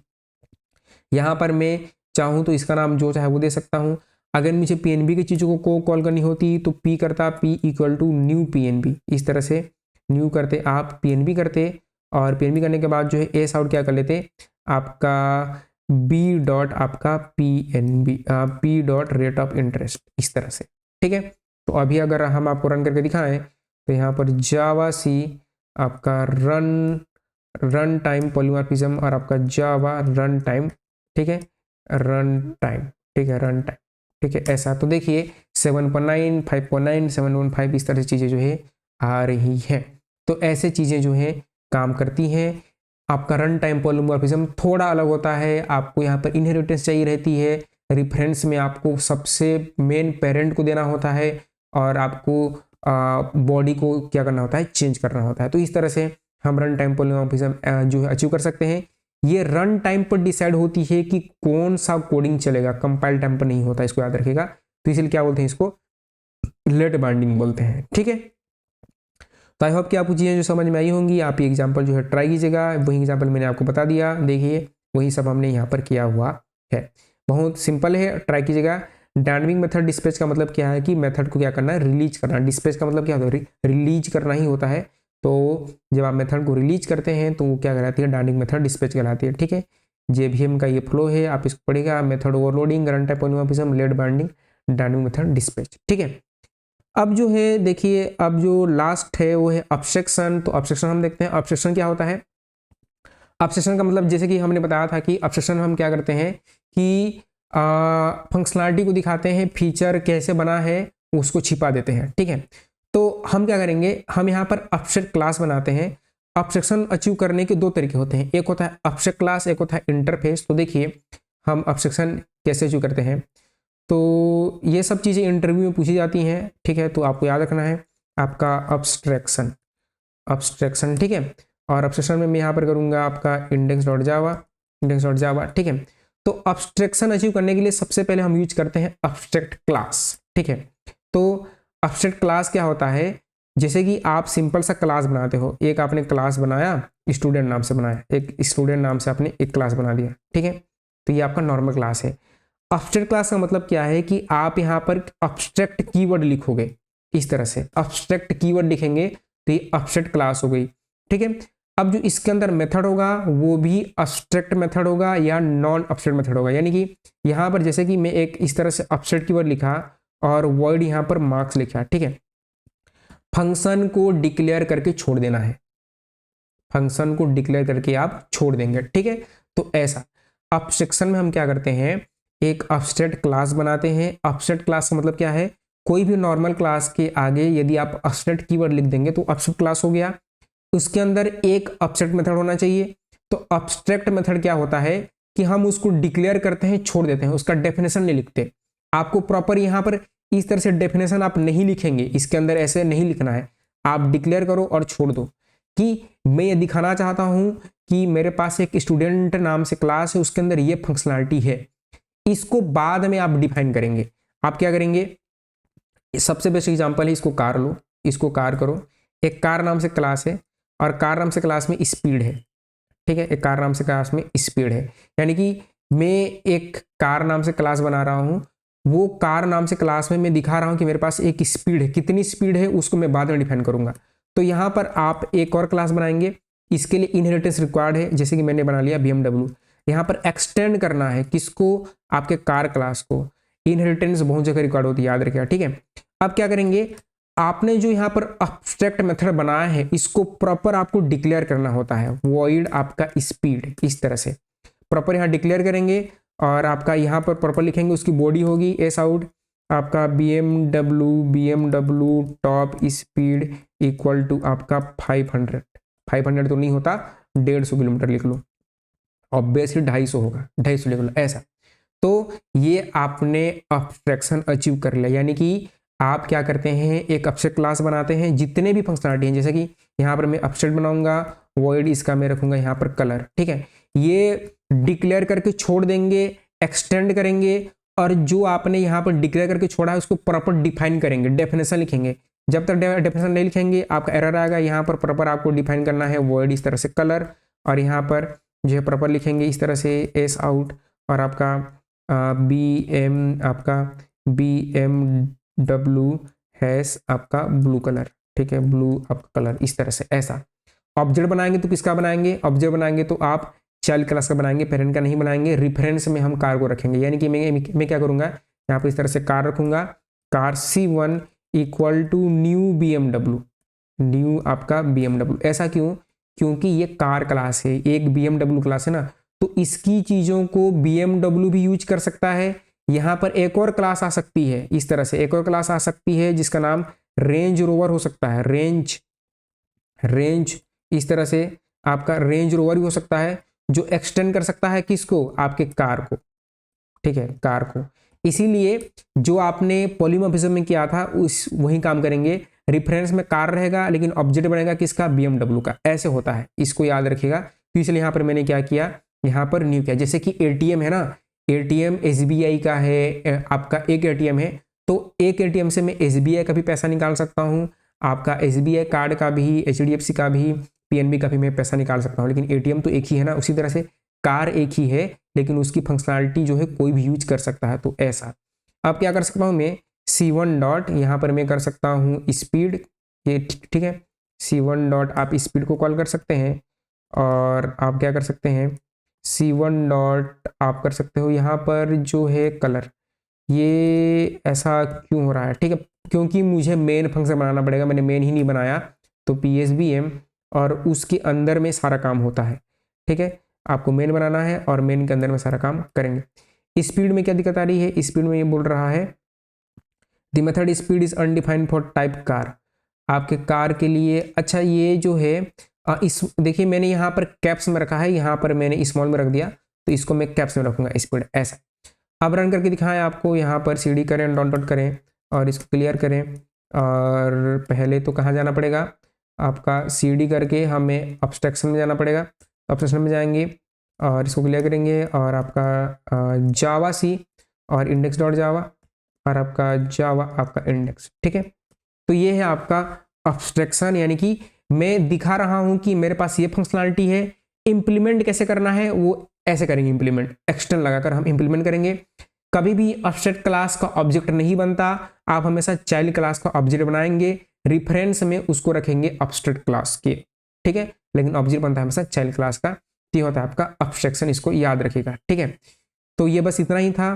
यहाँ पर मैं चाहूँ तो इसका नाम जो चाहे वो दे सकता हूँ। अगर मुझे पीएनबी की चीज़ों को कॉल करनी होती तो पी करता, P equal to new PNB, इस तरह से न्यू करते, आप पीएनबी करते, और पीएनबी करने के बाद जो है एस आउट क्या कर लेते, आपका बी डॉट आपका PNB, P dot rate of interest, इस तरह से, ठीक है। तो अभी अगर हम आपको रन करके दिखाएं तो यहाँ पर जावा सी आपका रन टाइम पॉलीमॉर्फिज्म, और आपका जावा रन टाइम, ठीक है, रन टाइम, ठीक है, रन टाइम, ठीक है। ऐसा तो देखिए 7.9, 5.9, 7.5 इस तरह से चीज़ें जो है आ रही हैं। तो ऐसे चीज़ें जो है काम करती हैं। आपका रन टाइम पॉलीमॉर्फिज्म थोड़ा अलग होता है, आपको यहाँ पर इनहेरिटेंस चाहिए रहती है, रिफरेंस में आपको सबसे मेन पेरेंट को देना होता है, और आपको बॉडी को क्या करना होता है, चेंज करना होता है। तो इस तरह से हम रन टाइम पॉलीमॉर्फिज्म जो है अचीव कर सकते हैं। ये रन टाइम पर डिसाइड होती है कि कौन सा कोडिंग चलेगा, कंपाइल टाइम पर नहीं होता, इसको याद रखिएगा। तो इसलिए क्या बोलते हैं, इसको लेट बाइंडिंग बोलते हैं, ठीक है। तो आई होप कि आपको चीज़ें जो समझ में आई होंगी, आप ये एग्जाम्पल जो है ट्राई कीजिएगा। वही एग्जाम्पल मैंने आपको बता दिया, देखिए वही सब हमने यहाँ पर किया हुआ है, बहुत सिंपल है, ट्राई कीजिएगा। डायनामिक मेथड डिस्पैच का मतलब क्या है कि मेथड को क्या करना है, रिलीज करना। डिस्पैच का मतलब क्या होता है, रिलीज करना ही होता है। तो जब आप मेथड को रिलीज करते हैं तो वो क्या कहलाती है, डायनामिक मेथड डिस्पैच कहलाती है, ठीक है। जेवीएम का ये फ्लो है, आप इसको पढ़ेगा, method overloading, run time polymorphism, late binding, dynamic method dispatch, ठीक है। अब जो है देखिए, अब जो लास्ट है वो है अब्स्ट्रैक्शन। तो अब्स्ट्रैक्शन हम देखते हैं, अब्स्ट्रैक्शन क्या होता है। अब्स्ट्रैक्शन का मतलब जैसे कि हमने बताया था कि अब्स्ट्रैक्शन हम क्या करते हैं कि फंक्शनलिटी को दिखाते हैं, फीचर कैसे बना है उसको छिपा देते हैं, ठीक है। तो हम क्या करेंगे, हम यहाँ पर अब्स्ट्रैक्ट क्लास बनाते हैं। अब्स्ट्रैक्शन अचीव करने के दो तरीके होते हैं, एक होता है अब्स्ट्रैक्ट क्लास, एक होता है इंटरफेस। तो देखिए हम अब्स्ट्रैक्शन कैसे अचीव करते हैं। तो ये सब चीज़ें इंटरव्यू में पूछी जाती हैं, ठीक है। तो आपको याद रखना है आपका अब्स्ट्रैक्शन, ठीक है। और अब्स्ट्रैक्शन में मैं यहाँ पर करूँगा आपका index.java, ठीक है। तो अब्स्ट्रैक्शन अचीव करने के लिए सबसे पहले हम यूज करते हैं अब्स्ट्रैक्ट क्लास, ठीक है। तो अब्स्ट्रैक्ट क्लास क्या होता है, जैसे कि आप सिंपल सा क्लास बनाते हो, एक आपने क्लास बनाया, स्टूडेंट नाम से बनाया, एक स्टूडेंट नाम से आपने एक क्लास बना दिया, ठीक है। तो ये आपका नॉर्मल क्लास है। अब्स्ट्रैक्ट क्लास का मतलब क्या है कि आप यहाँ पर अब्स्ट्रैक्ट कीवर्ड लिखोगे, इस तरह से अब्स्ट्रैक्ट कीवर्ड लिखेंगे तो ये अब्स्ट्रैक्ट क्लास हो गई, ठीक है। अब जो इसके अंदर मेथड होगा वो भी अब्स्ट्रैक्ट मेथड होगा या नॉन अब्स्ट्रैक्ट मेथड होगा। यानी कि यहाँ पर जैसे कि मैं एक इस तरह से अब्स्ट्रैक्ट कीवर्ड लिखा और वॉइड यहाँ पर मार्क्स लिखा, ठीक है। फंक्शन को डिक्लेयर करके छोड़ देना है, फंक्शन को डिक्लेयर करके आप छोड़ देंगे, ठीक है। तो ऐसा अब्स्ट्रैक्शन में हम क्या करते हैं, एक अब्स्ट्रैक्ट क्लास बनाते हैं। अब्स्ट्रैक्ट क्लास का मतलब क्या है, कोई भी नॉर्मल क्लास के आगे यदि आप abstract कीवर्ड लिख देंगे तो abstract क्लास हो गया। उसके अंदर एक abstract मेथड होना चाहिए। तो abstract मेथड क्या होता है कि हम उसको डिक्लेयर करते हैं, छोड़ देते हैं, उसका डेफिनेशन नहीं लिखते। आपको प्रॉपर यहाँ पर इस तरह से डेफिनेशन आप नहीं लिखेंगे, इसके अंदर ऐसे नहीं लिखना है। आप डिक्लेयर करो और छोड़ दो कि मैं ये दिखाना चाहता हूं कि मेरे पास एक स्टूडेंट नाम से क्लास है, उसके अंदर ये फंक्शनलिटी है। इसको बाद में आप डिफाइन करेंगे। आप क्या करेंगे, सबसे बेस्ट एग्जांपल है, इसको कार लो, इसको कार करो। एक कार नाम से क्लास है और कार नाम से क्लास में स्पीड है, ठीक है। एक कार नाम से क्लास में स्पीड है, यानी कि मैं एक कार नाम से क्लास बना रहा हूं। वो कार नाम से क्लास में मैं दिखा रहा हूं कि मेरे पास एक स्पीड है, कितनी स्पीड है उसको मैं बाद में डिफाइन करूंगा। तो यहां पर आप एक और क्लास बनाएंगे, इसके लिए इनहेरिटेंस रिक्वायर्ड है, जैसे कि मैंने बना लिया BMW। यहां पर एक्सटेंड करना है किसको, आपके कार क्लास को। इनहेरिटेंस बहुत जगह रिक्वायर्ड होती है, याद रखिएगा, ठीक है। अब क्या करेंगे, आपने जो यहाँ पर abstract मेथड बनाया है इसको प्रॉपर आपको डिक्लेयर करना होता है। वॉइड आपका स्पीड, इस तरह से प्रॉपर यहाँ डिक्लेयर करेंगे और आपका यहाँ पर प्रॉपर लिखेंगे। उसकी बॉडी होगी एस आउट आपका BMW top speed equal to आपका 500 तो नहीं होता, 150 किलोमीटर लिख लो। ऑब्वियसली 250 होगा, 250 लिख लो ऐसा। तो ये आपने अब्स्ट्रैक्शन अचीव कर लिया, यानी कि आप क्या करते हैं, एक abstract क्लास बनाते हैं जितने भी फंक्शनलिटी हैं, जैसे कि यहाँ पर मैं abstract बनाऊंगा, void इसका मैं रखूंगा यहाँ पर कलर, ठीक है। ये डिक्लेयर करके छोड़ देंगे, एक्सटेंड करेंगे और जो आपने यहाँ पर डिक्लेयर करके छोड़ा है उसको प्रॉपर डिफाइन करेंगे, डेफिनेशन लिखेंगे। जब तक डेफिनेशन नहीं लिखेंगे आपका एरर आएगा। यहाँ पर प्रॉपर आपको डिफाइन करना है void इस तरह से कलर, और यहाँ पर जो है प्रॉपर लिखेंगे इस तरह से एस आउट और आपका BMW हैश आपका ब्लू कलर, ठीक है, ब्लू आपका कलर, इस तरह से ऐसा। ऑब्जेक्ट बनाएंगे तो किसका बनाएंगे, ऑब्जेक्ट बनाएंगे तो आप चाइल्ड क्लास का बनाएंगे, पेरेंट का नहीं बनाएंगे। रेफरेंस में हम कार को रखेंगे, यानी कि मैं क्या करूंगा, यहाँ पर इस तरह से कार रखूंगा, car C1 equal to new BMW, new आपका BMW। ऐसा क्यों, क्योंकि ये कार क्लास है, एक BMW क्लास है ना, तो इसकी चीज़ों को BMW भी यूज कर सकता है। यहाँ पर एक और क्लास आ सकती है, इस तरह से एक और क्लास आ सकती है जिसका नाम रेंज रोवर हो सकता है। रेंज इस तरह से आपका रेंज रोवर भी हो सकता है, जो एक्सटेंड कर सकता है किसको, आपके कार को, ठीक है, कार को। इसीलिए जो आपने पॉलीमॉर्फिज्म में किया था उस वही काम करेंगे। रेफरेंस में कार रहेगा लेकिन ऑब्जेक्ट बनेगा किसका, BMW का। ऐसे होता है, इसको याद रखिएगा। तो इसलिए यहाँ पर मैंने क्या किया, यहाँ पर न्यू किया। जैसे कि ATM है ना, ATM SBI का है, आपका एक ATM है, तो एक ATM से मैं SBI का भी पैसा निकाल सकता हूँ, आपका SBI कार्ड का भी, HDFC का भी, PNB का भी मैं पैसा निकाल सकता हूँ, लेकिन ATM तो एक ही है ना। उसी तरह से कार एक ही है लेकिन उसकी फंक्शनलिटी जो है कोई भी यूज कर सकता है, तो ऐसा। अब क्या कर सकता हूँ मैं, C1 डॉट यहाँ पर मैं कर सकता हूँ स्पीड, ये ठीक है, C1 डॉट आप स्पीड को कॉल कर सकते हैं। और आप क्या कर सकते हैं, C1 डॉट आप कर सकते हो यहाँ पर जो है कलर। ये ऐसा क्यों हो रहा है, ठीक है, क्योंकि मुझे मेन फंक्शन बनाना पड़ेगा, मैंने मेन ही नहीं बनाया। तो PSBM और उसके अंदर में सारा काम होता है, ठीक है। आपको मेन बनाना है और मेन के अंदर में सारा काम करेंगे। स्पीड में क्या दिक्कत आ रही है, स्पीड में ये बोल रहा है the method speed is undefined for type car, आपके कार के लिए। अच्छा, ये जो है इस देखिए मैंने यहाँ पर कैप्स में रखा है, यहाँ पर मैंने स्मॉल में रख दिया, तो इसको मैं कैप्स में रखूंगा स्पीड, ऐसा। अब रन करके दिखाएं आपको, यहाँ पर CD करें, डॉट करें और इसको क्लियर करें। और पहले तो कहाँ जाना पड़ेगा, आपका CD करके हमें अब्स्ट्रैक्शन में जाना पड़ेगा। अब्स्ट्रैक्शन में जाएंगे और इसको क्लियर करेंगे और आपका जावा सी और इंडेक्स डॉट जावा और आपका जावा आपका इंडेक्स, ठीक है। तो ये है आपका अब्स्ट्रैक्शन, यानी कि मैं दिखा रहा हूं कि मेरे पास ये फंक्शनलिटी है। इंप्लीमेंट कैसे करना है वो ऐसे करेंगे, इंप्लीमेंट एक्सटर्न लगाकर हम इंप्लीमेंट करेंगे। कभी भी अब्स्ट्रैक्ट क्लास का ऑब्जेक्ट नहीं बनता, आप हमेशा चाइल्ड क्लास का ऑब्जेक्ट बनाएंगे, रेफरेंस में उसको रखेंगे अब्स्ट्रैक्ट क्लास के, ठीक है, लेकिन ऑब्जेक्ट बनता है हमेशा चाइल्ड क्लास का। ये होता है आपका अब्स्ट्रैक्शन, इसको याद रखिएगा, ठीक है। तो ये बस इतना ही था।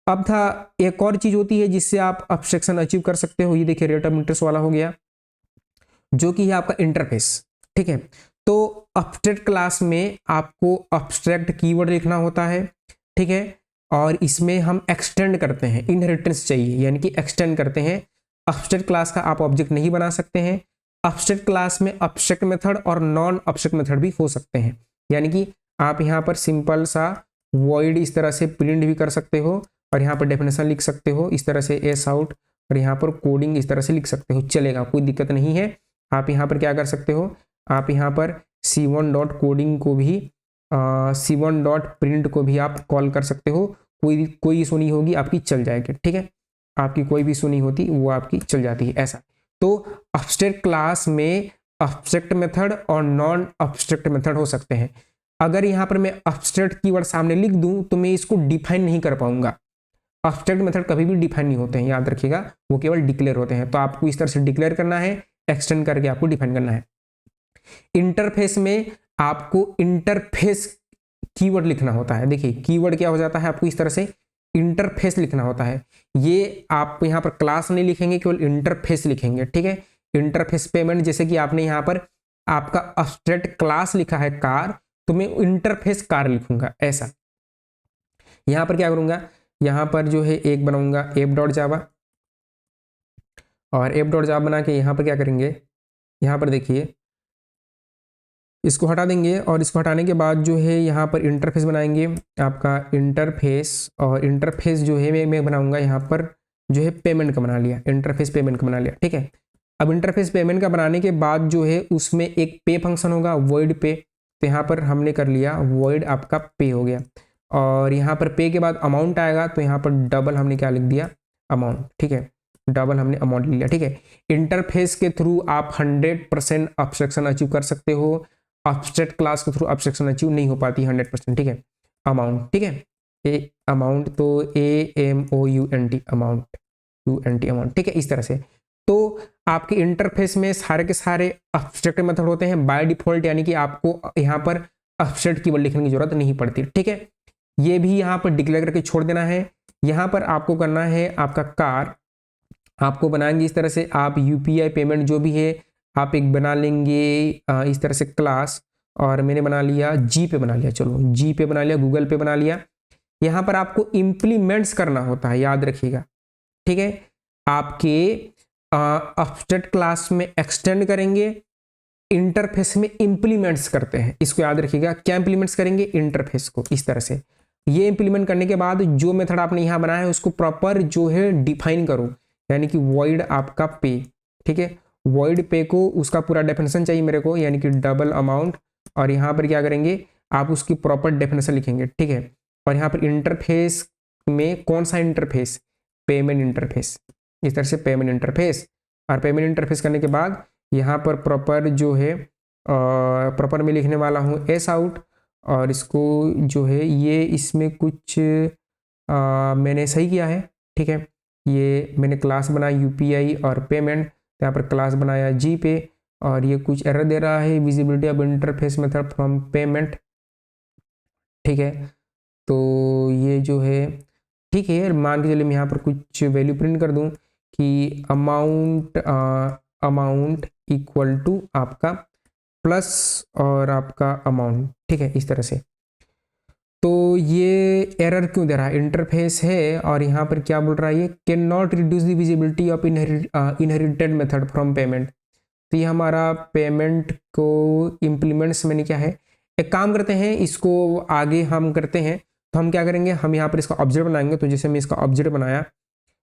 अब था एक और चीज होती है जिससे आप अब्स्ट्रैक्शन अचीव कर सकते हो, ये देखिए रेट ऑफ इंटरेस्ट वाला हो गया, जो कि है आपका इंटरफेस, ठीक है। तो अब्स्ट्रैक्ट क्लास में आपको अब्स्ट्रैक्ट कीवर्ड लिखना होता है, ठीक है, और इसमें हम एक्सटेंड करते हैं, इनहेरिटेंस चाहिए यानी कि एक्सटेंड करते हैं। अब्स्ट्रैक्ट क्लास का आप ऑब्जेक्ट नहीं बना सकते हैं। अब्स्ट्रैक्ट क्लास में अब्स्ट्रैक्ट मेथड और नॉन अब्स्ट्रैक्ट मेथड भी हो सकते हैं, यानी कि आप यहाँ पर सिंपल सा वॉइड इस तरह से प्रिंट भी कर सकते हो और यहाँ पर डेफिनेशन लिख सकते हो इस तरह से एस आउट, और यहाँ पर कोडिंग इस तरह से लिख सकते हो, चलेगा, कोई दिक्कत नहीं है। आप यहाँ पर क्या कर सकते हो, आप यहाँ पर c1 डॉट कोडिंग को भी c1 डॉट प्रिंट को भी आप कॉल कर सकते हो, कोई इशू नहीं होगी, आपकी चल जाएगी, ठीक है। आपकी कोई भी इशू नहीं होती, वो आपकी चल जाती है ऐसा। तो अब्स्ट्रैक्ट क्लास में अब्स्ट्रैक्ट मेथड और नॉन अब्स्ट्रैक्ट मेथड हो सकते हैं। अगर यहाँ पर मैं अब्स्ट्रैक्ट कीवर्ड सामने लिख दूं तो मैं इसको डिफाइन नहीं कर पाऊंगा। अब्स्ट्रैक्ट मेथड कभी भी डिफाइन नहीं होते हैं, याद रखिएगा, वो केवल डिक्लेयर होते हैं। तो आपको इस तरह से डिक्लेयर करना है, एक्सटेंड करके आपको डिफाइन करना है। इंटरफेस में आपको इंटरफेस कीवर्ड लिखना होता है। देखिए कीवर्ड क्या हो जाता है, आपको इस तरह से इंटरफेस लिखना होता है। ये आप यहाँ पर क्लास नहीं लिखेंगे, केवल इंटरफेस लिखेंगे, ठीक है। इंटरफेस पेमेंट, जैसे कि आपने यहाँ पर आपका अब्स्ट्रैक्ट क्लास लिखा है कार, तो मैं इंटरफेस कार लिखूंगा ऐसा। यहाँ पर क्या करूंगा, यहाँ पर जो है एक बनाऊंगा ऐप डॉट जावा, और ऐप डॉट जावा बना के यहाँ पर क्या करेंगे, यहाँ पर देखिए इसको हटा देंगे, और इसको हटाने के बाद जो है यहाँ पर इंटरफेस बनाएंगे आपका इंटरफेस, और इंटरफेस जो है मैं बनाऊंगा यहाँ पर जो है पेमेंट का बना लिया, इंटरफेस पेमेंट का बना लिया, ठीक है। अब इंटरफेस पेमेंट का बनाने के बाद जो है उसमें एक पे फंक्शन होगा, वॉइड पे, तो यहाँ पर हमने कर लिया वॉइड आपका पे हो गया, और यहाँ पर पे के बाद अमाउंट आएगा, तो यहाँ पर डबल हमने क्या लिख दिया, अमाउंट, ठीक है, डबल हमने अमाउंट लिख लिया, ठीक है। इंटरफेस के थ्रू आप 100% अब्स्ट्रैक्शन अचीव कर सकते हो, अब्स्ट्रैक्ट क्लास के थ्रू अब्स्ट्रैक्शन अचीव नहीं हो पाती 100%, ठीक है। अमाउंट, ठीक है, ए अमाउंट, तो AMOUNT अमाउंट, UNT अमाउंट, ठीक है, इस तरह से। तो आपके इंटरफेस में सारे के सारे अब्स्ट्रैक्ट मेथड होते हैं बाय डिफॉल्ट, यानी कि आपको यहाँ पर अब्स्ट्रैक्ट कीवर्ड लिखने की जरूरत नहीं पड़ती, ठीक है। ये भी यहाँ पर डिक्लेयर करके छोड़ देना है। यहाँ पर आपको करना है आपका कार, आपको बनाएंगे इस तरह से, आप UPI पेमेंट जो भी है आप एक बना लेंगे इस तरह से क्लास, और मैंने बना लिया जी पे बना लिया, चलो जी पे बना लिया, गूगल पे बना लिया। यहाँ पर आपको इम्प्लीमेंट्स करना होता है, याद रखिएगा, ठीक है। आपके अब्स्ट्रैक्ट क्लास में एक्सटेंड करेंगे, इंटरफेस में इंप्लीमेंट्स करते हैं, इसको याद रखिएगा। क्या इंप्लीमेंट्स करेंगे, इंटरफेस को, इस तरह से। ये इंप्लीमेंट करने के बाद जो मेथड आपने यहाँ बनाया है उसको प्रॉपर जो है डिफाइन करो, यानी कि वॉइड आपका पे, ठीक है, वॉइड पे को उसका पूरा डेफिनेशन चाहिए मेरे को, यानी कि डबल अमाउंट, और यहाँ पर क्या करेंगे आप उसकी प्रॉपर डेफिनेशन लिखेंगे, ठीक है। और यहाँ पर इंटरफेस में कौन सा इंटरफेस, पेमेंट इंटरफेस, इस तरह से पेमेंट इंटरफेस, और पेमेंट इंटरफेस करने के बाद यहाँ पर प्रॉपर जो है प्रॉपर में लिखने वाला हूँ एस आउट, और इसको जो है ये इसमें कुछ मैंने सही किया है, ठीक है। ये मैंने क्लास बनाया UPI और पेमेंट, यहाँ पर क्लास बनाया जी पे, और ये कुछ एरर दे रहा है, visibility of interface method from payment, ठीक है। तो ये जो है ठीक है, मान के चलिए मैं यहाँ पर कुछ वैल्यू प्रिंट कर दूँ कि अमाउंट इक्वल टू आपका प्लस और आपका अमाउंट, ठीक है, इस तरह से। तो ये एरर क्यों दे रहा है, इंटरफेस है और यहाँ पर क्या बोल रहा है, ये can not reduce the visibility of inherited method from payment. तो ये हमारा पेमेंट को इम्प्लीमेंट्स मैंने क्या है, एक काम करते हैं, इसको आगे हम करते हैं। तो हम क्या करेंगे, हम यहाँ पर इसका ऑब्जेक्ट बनाएंगे। तो जैसे मैं इसका ऑब्जेक्ट बनाया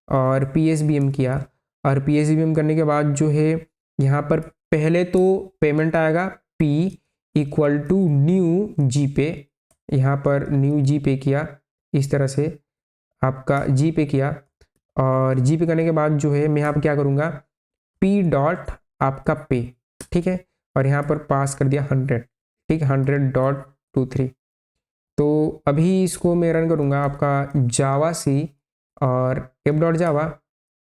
और PSBM किया, और PSBM करने के बाद जो है यहाँ पर पहले तो पेमेंट आएगा P इक्वल टू न्यू जी पे, यहाँ पर न्यू जी पे किया, इस तरह से आपका जी पे किया, और जी पे करने के बाद जो है मैं यहाँ पर क्या करूँगा, P डॉट आपका पे, ठीक है, और यहाँ पर पास कर दिया 100, ठीक, 100.23। तो अभी इसको मैं रन करूँगा आपका जावा सी और ऐप डॉट जावा।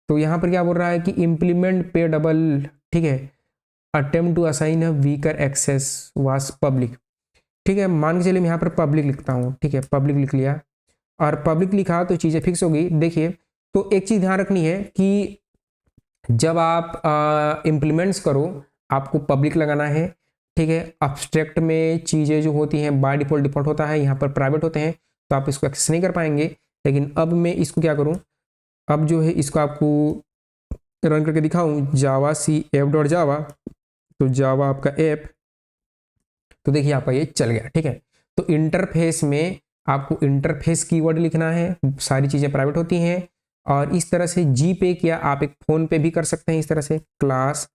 तो यहाँ पर क्या बोल रहा है कि इम्प्लीमेंट पे डबल, ठीक है, attempt to assign a weaker access was public, ठीक है। मान के चलिए मैं यहाँ पर पब्लिक लिखता हूँ, ठीक है, पब्लिक लिख लिया, और पब्लिक लिखा तो चीज़ें फिक्स हो गई। देखिए तो एक चीज़ ध्यान रखनी है कि जब आप इम्प्लीमेंट्स करो आपको पब्लिक लगाना है, ठीक है। अब्स्ट्रैक्ट में चीज़ें जो होती हैं बाय डिफॉल्ट होता है, यहाँ पर प्राइवेट होते हैं, तो आप इसको एक्सेस नहीं कर पाएंगे। लेकिन अब मैं इसको क्या करूँ, अब जो है इसको आपको रन करके दिखाऊँ, जावा सी ऐप डॉट जावा, तो जावा आपका ऐप, तो देखिए आपका ये चल गया। ठीक है, तो इंटरफेस में आपको इंटरफेस कीवर्ड लिखना है, सारी चीज़ें प्राइवेट होती हैं। और इस तरह से जी पे किया आप एक फ़ोन पे भी कर सकते हैं, इस तरह से क्लास,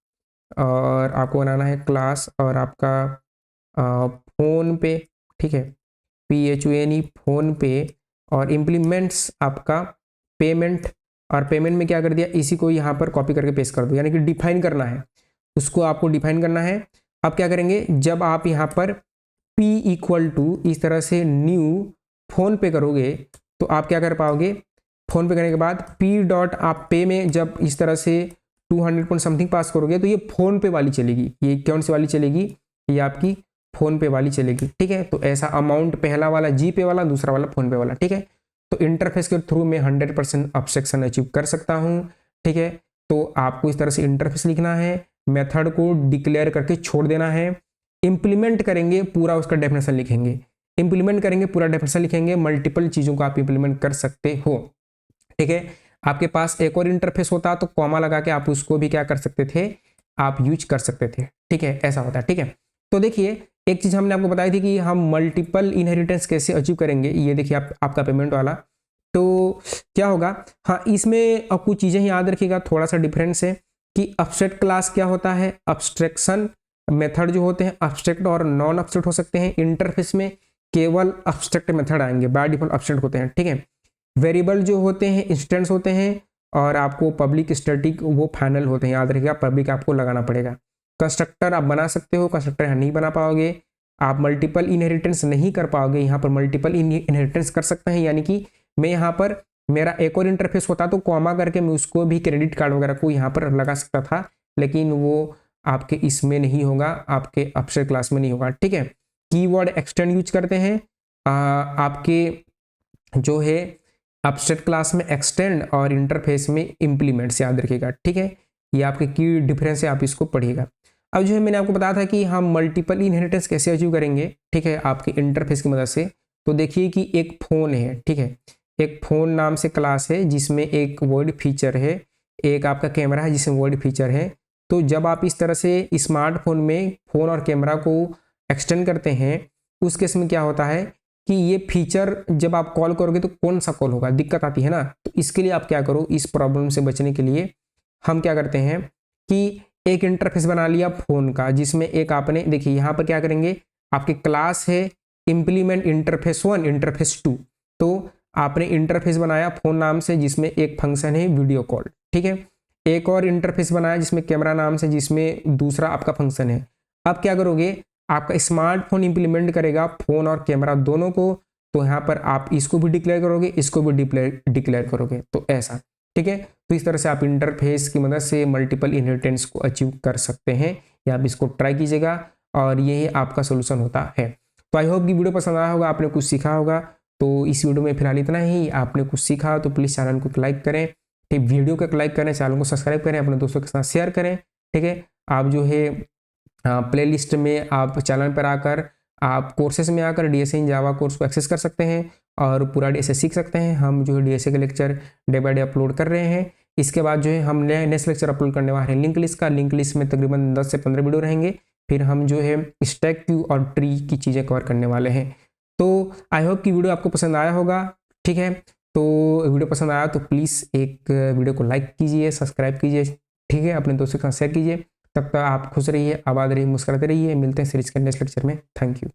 और आपको बनाना है क्लास और आपका फ़ोन पे। ठीक है, PHONE फ़ोन पे, और इम्प्लीमेंट्स आपका पेमेंट, और पेमेंट में क्या कर दिया, इसी को यहाँ पर कॉपी करके पेस्ट कर दो, यानी कि डिफाइन करना है, उसको आपको डिफाइन करना है। अब क्या करेंगे, जब आप यहाँ पर P इक्वल टू इस तरह से न्यू फ़ोन पे करोगे तो आप क्या कर पाओगे, फ़ोन पे करने के बाद P डॉट आप पे में जब इस तरह से 200 पॉइंट समथिंग पास करोगे तो ये फ़ोन पे वाली चलेगी। ये कौन सी वाली चलेगी, ये आपकी फ़ोन पे वाली चलेगी। ठीक है, तो ऐसा अमाउंट पहला वाला जी पे वाला, दूसरा वाला फ़ोन पे वाला। ठीक है, तो इंटरफेस के थ्रू मैं 100% अब्स्ट्रैक्शन अचीव कर सकता हूँ। ठीक है, तो आपको इस तरह से इंटरफेस लिखना है, मेथड को डिक्लेयर करके छोड़ देना है, इंप्लीमेंट करेंगे पूरा उसका डेफिनेशन लिखेंगे, इंप्लीमेंट करेंगे पूरा डेफिनेशन लिखेंगे, मल्टीपल चीज़ों को आप इंप्लीमेंट कर सकते हो। ठीक है, आपके पास एक और इंटरफेस होता तो कॉमा लगा के आप उसको भी क्या कर सकते थे, आप यूज कर सकते थे। ठीक है, ऐसा होता है। ठीक है, तो देखिए एक चीज़ हमने आपको बताई थी कि हम मल्टीपल इनहेरिटेंस कैसे अचीव करेंगे। ये देखिए आपका पेमेंट वाला, तो क्या होगा, हाँ इसमें अब कुछ चीज़ें याद रखिएगा, थोड़ा सा डिफरेंस है कि अब्स्ट्रैक्ट क्लास क्या होता है, अब्स्ट्रैक्शन मेथड जो होते हैं अब्स्ट्रैक्ट और नॉन अब्स्ट्रैक्ट हो सकते हैं। इंटरफेस में केवल अब्स्ट्रैक्ट मेथड आएंगे, बाय डिफॉल्ट अब्स्ट्रैक्ट होते हैं। ठीक है, वेरिएबल जो होते हैं इंस्टेंस होते हैं, और आपको पब्लिक स्टैटिक वो फाइनल होते हैं, याद रखिएगा पब्लिक आपको लगाना पड़ेगा। कंस्ट्रक्टर आप बना सकते हो, कंस्ट्रक्टर यहाँ नहीं बना पाओगे, आप मल्टीपल इनहेरिटेंस नहीं कर पाओगे। यहाँ पर मल्टीपल इनहेरिटेंस कर सकते हैं, यानी कि मैं यहाँ पर मेरा एक और इंटरफेस होता तो कॉमा करके मैं उसको भी क्रेडिट कार्ड वगैरह को यहाँ पर लगा सकता था, लेकिन वो आपके इसमें नहीं होगा, आपके अब्स्ट्रैक्ट क्लास में नहीं होगा। ठीक है, कीवर्ड एक्सटेंड यूज करते हैं आपके जो है अब्स्ट्रैक्ट क्लास में एक्सटेंड और इंटरफेस में इंप्लीमेंट्स, याद रखिएगा। ठीक है, ये आपके की डिफरेंस है, आप इसको पढ़िएगा। अब जो है मैंने आपको बताया था कि हम मल्टीपल इनहेरिटेंस कैसे अचीव करेंगे। ठीक है, आपके इंटरफेस की मदद से। तो देखिए कि एक फ़ोन है, ठीक है, एक फ़ोन नाम से क्लास है जिसमें एक वर्ड फीचर है, एक आपका कैमरा है जिसमें वर्ड फीचर है। तो जब आप इस तरह से स्मार्टफोन में फ़ोन और कैमरा को एक्सटेंड करते हैं, उस केस में क्या होता है कि ये फीचर जब आप कॉल करोगे तो कौन सा कॉल होगा, दिक्कत आती है ना। तो इसके लिए आप क्या करो, इस प्रॉब्लम से बचने के लिए हम क्या करते हैं कि एक इंटरफेस बना लिया फ़ोन का, जिसमें एक आपने देखिए यहाँ पर क्या करेंगे, आपकी क्लास है इम्प्लीमेंट इंटरफेस 1 इंटरफेस 2, तो आपने इंटरफेस बनाया फ़ोन नाम से जिसमें एक फंक्शन है वीडियो कॉल। ठीक है, एक और इंटरफेस बनाया जिसमें कैमरा नाम से जिसमें दूसरा आपका फंक्शन है। अब क्या करोगे, आपका स्मार्टफोन इंप्लीमेंट करेगा फ़ोन और कैमरा दोनों को, तो यहाँ पर आप इसको भी डिक्लेयर करोगे, इसको भी डिक्लेयर करोगे, तो ऐसा। ठीक है, तो इस तरह से आप इंटरफेस की मदद से मल्टीपल इनहेरिटेंस को अचीव कर सकते हैं, या आप इसको ट्राई कीजिएगा, और यही आपका सोल्यूशन होता है। तो आई होप कि वीडियो पसंद आया होगा, आपने कुछ सीखा होगा। तो इस वीडियो में फिलहाल इतना ही, आपने कुछ सीखा तो प्लीज़ चैनल को लाइक करें, ठीक, वीडियो को लाइक करें, चैनल को सब्सक्राइब करें, अपने दोस्तों के साथ शेयर करें। ठीक है, आप जो है प्लेलिस्ट में आप चैनल पर आकर आप कोर्सेज में आकर डीएसए इन जावा कोर्स को एक्सेस कर सकते हैं और पूरा डीएसए सीख सकते हैं। हम जो है डीएसए के lecture day by day upload कर रहे हैं। इसके बाद जो है हम नेक्स्ट लेक्चर अपलोड करने वाले हैं लिंक लिस्ट का। लिंक लिस्ट में तकरीबन 10 से 15 वीडियो रहेंगे। फिर हम जो है स्टैक क्यू और ट्री की चीज़ें कवर करने वाले हैं। तो आई होप कि वीडियो आपको पसंद आया होगा। ठीक है, तो वीडियो पसंद आया तो प्लीज़ एक वीडियो को लाइक कीजिए, सब्सक्राइब कीजिए, ठीक है, अपने दोस्तों के साथ शेयर कीजिए। तब तक आप खुश रहिए, आबाद रहिए, मुस्कुराते रहिए। मिलते हैं सीरीज के नेक्स्ट लेक्चर में। Thank you.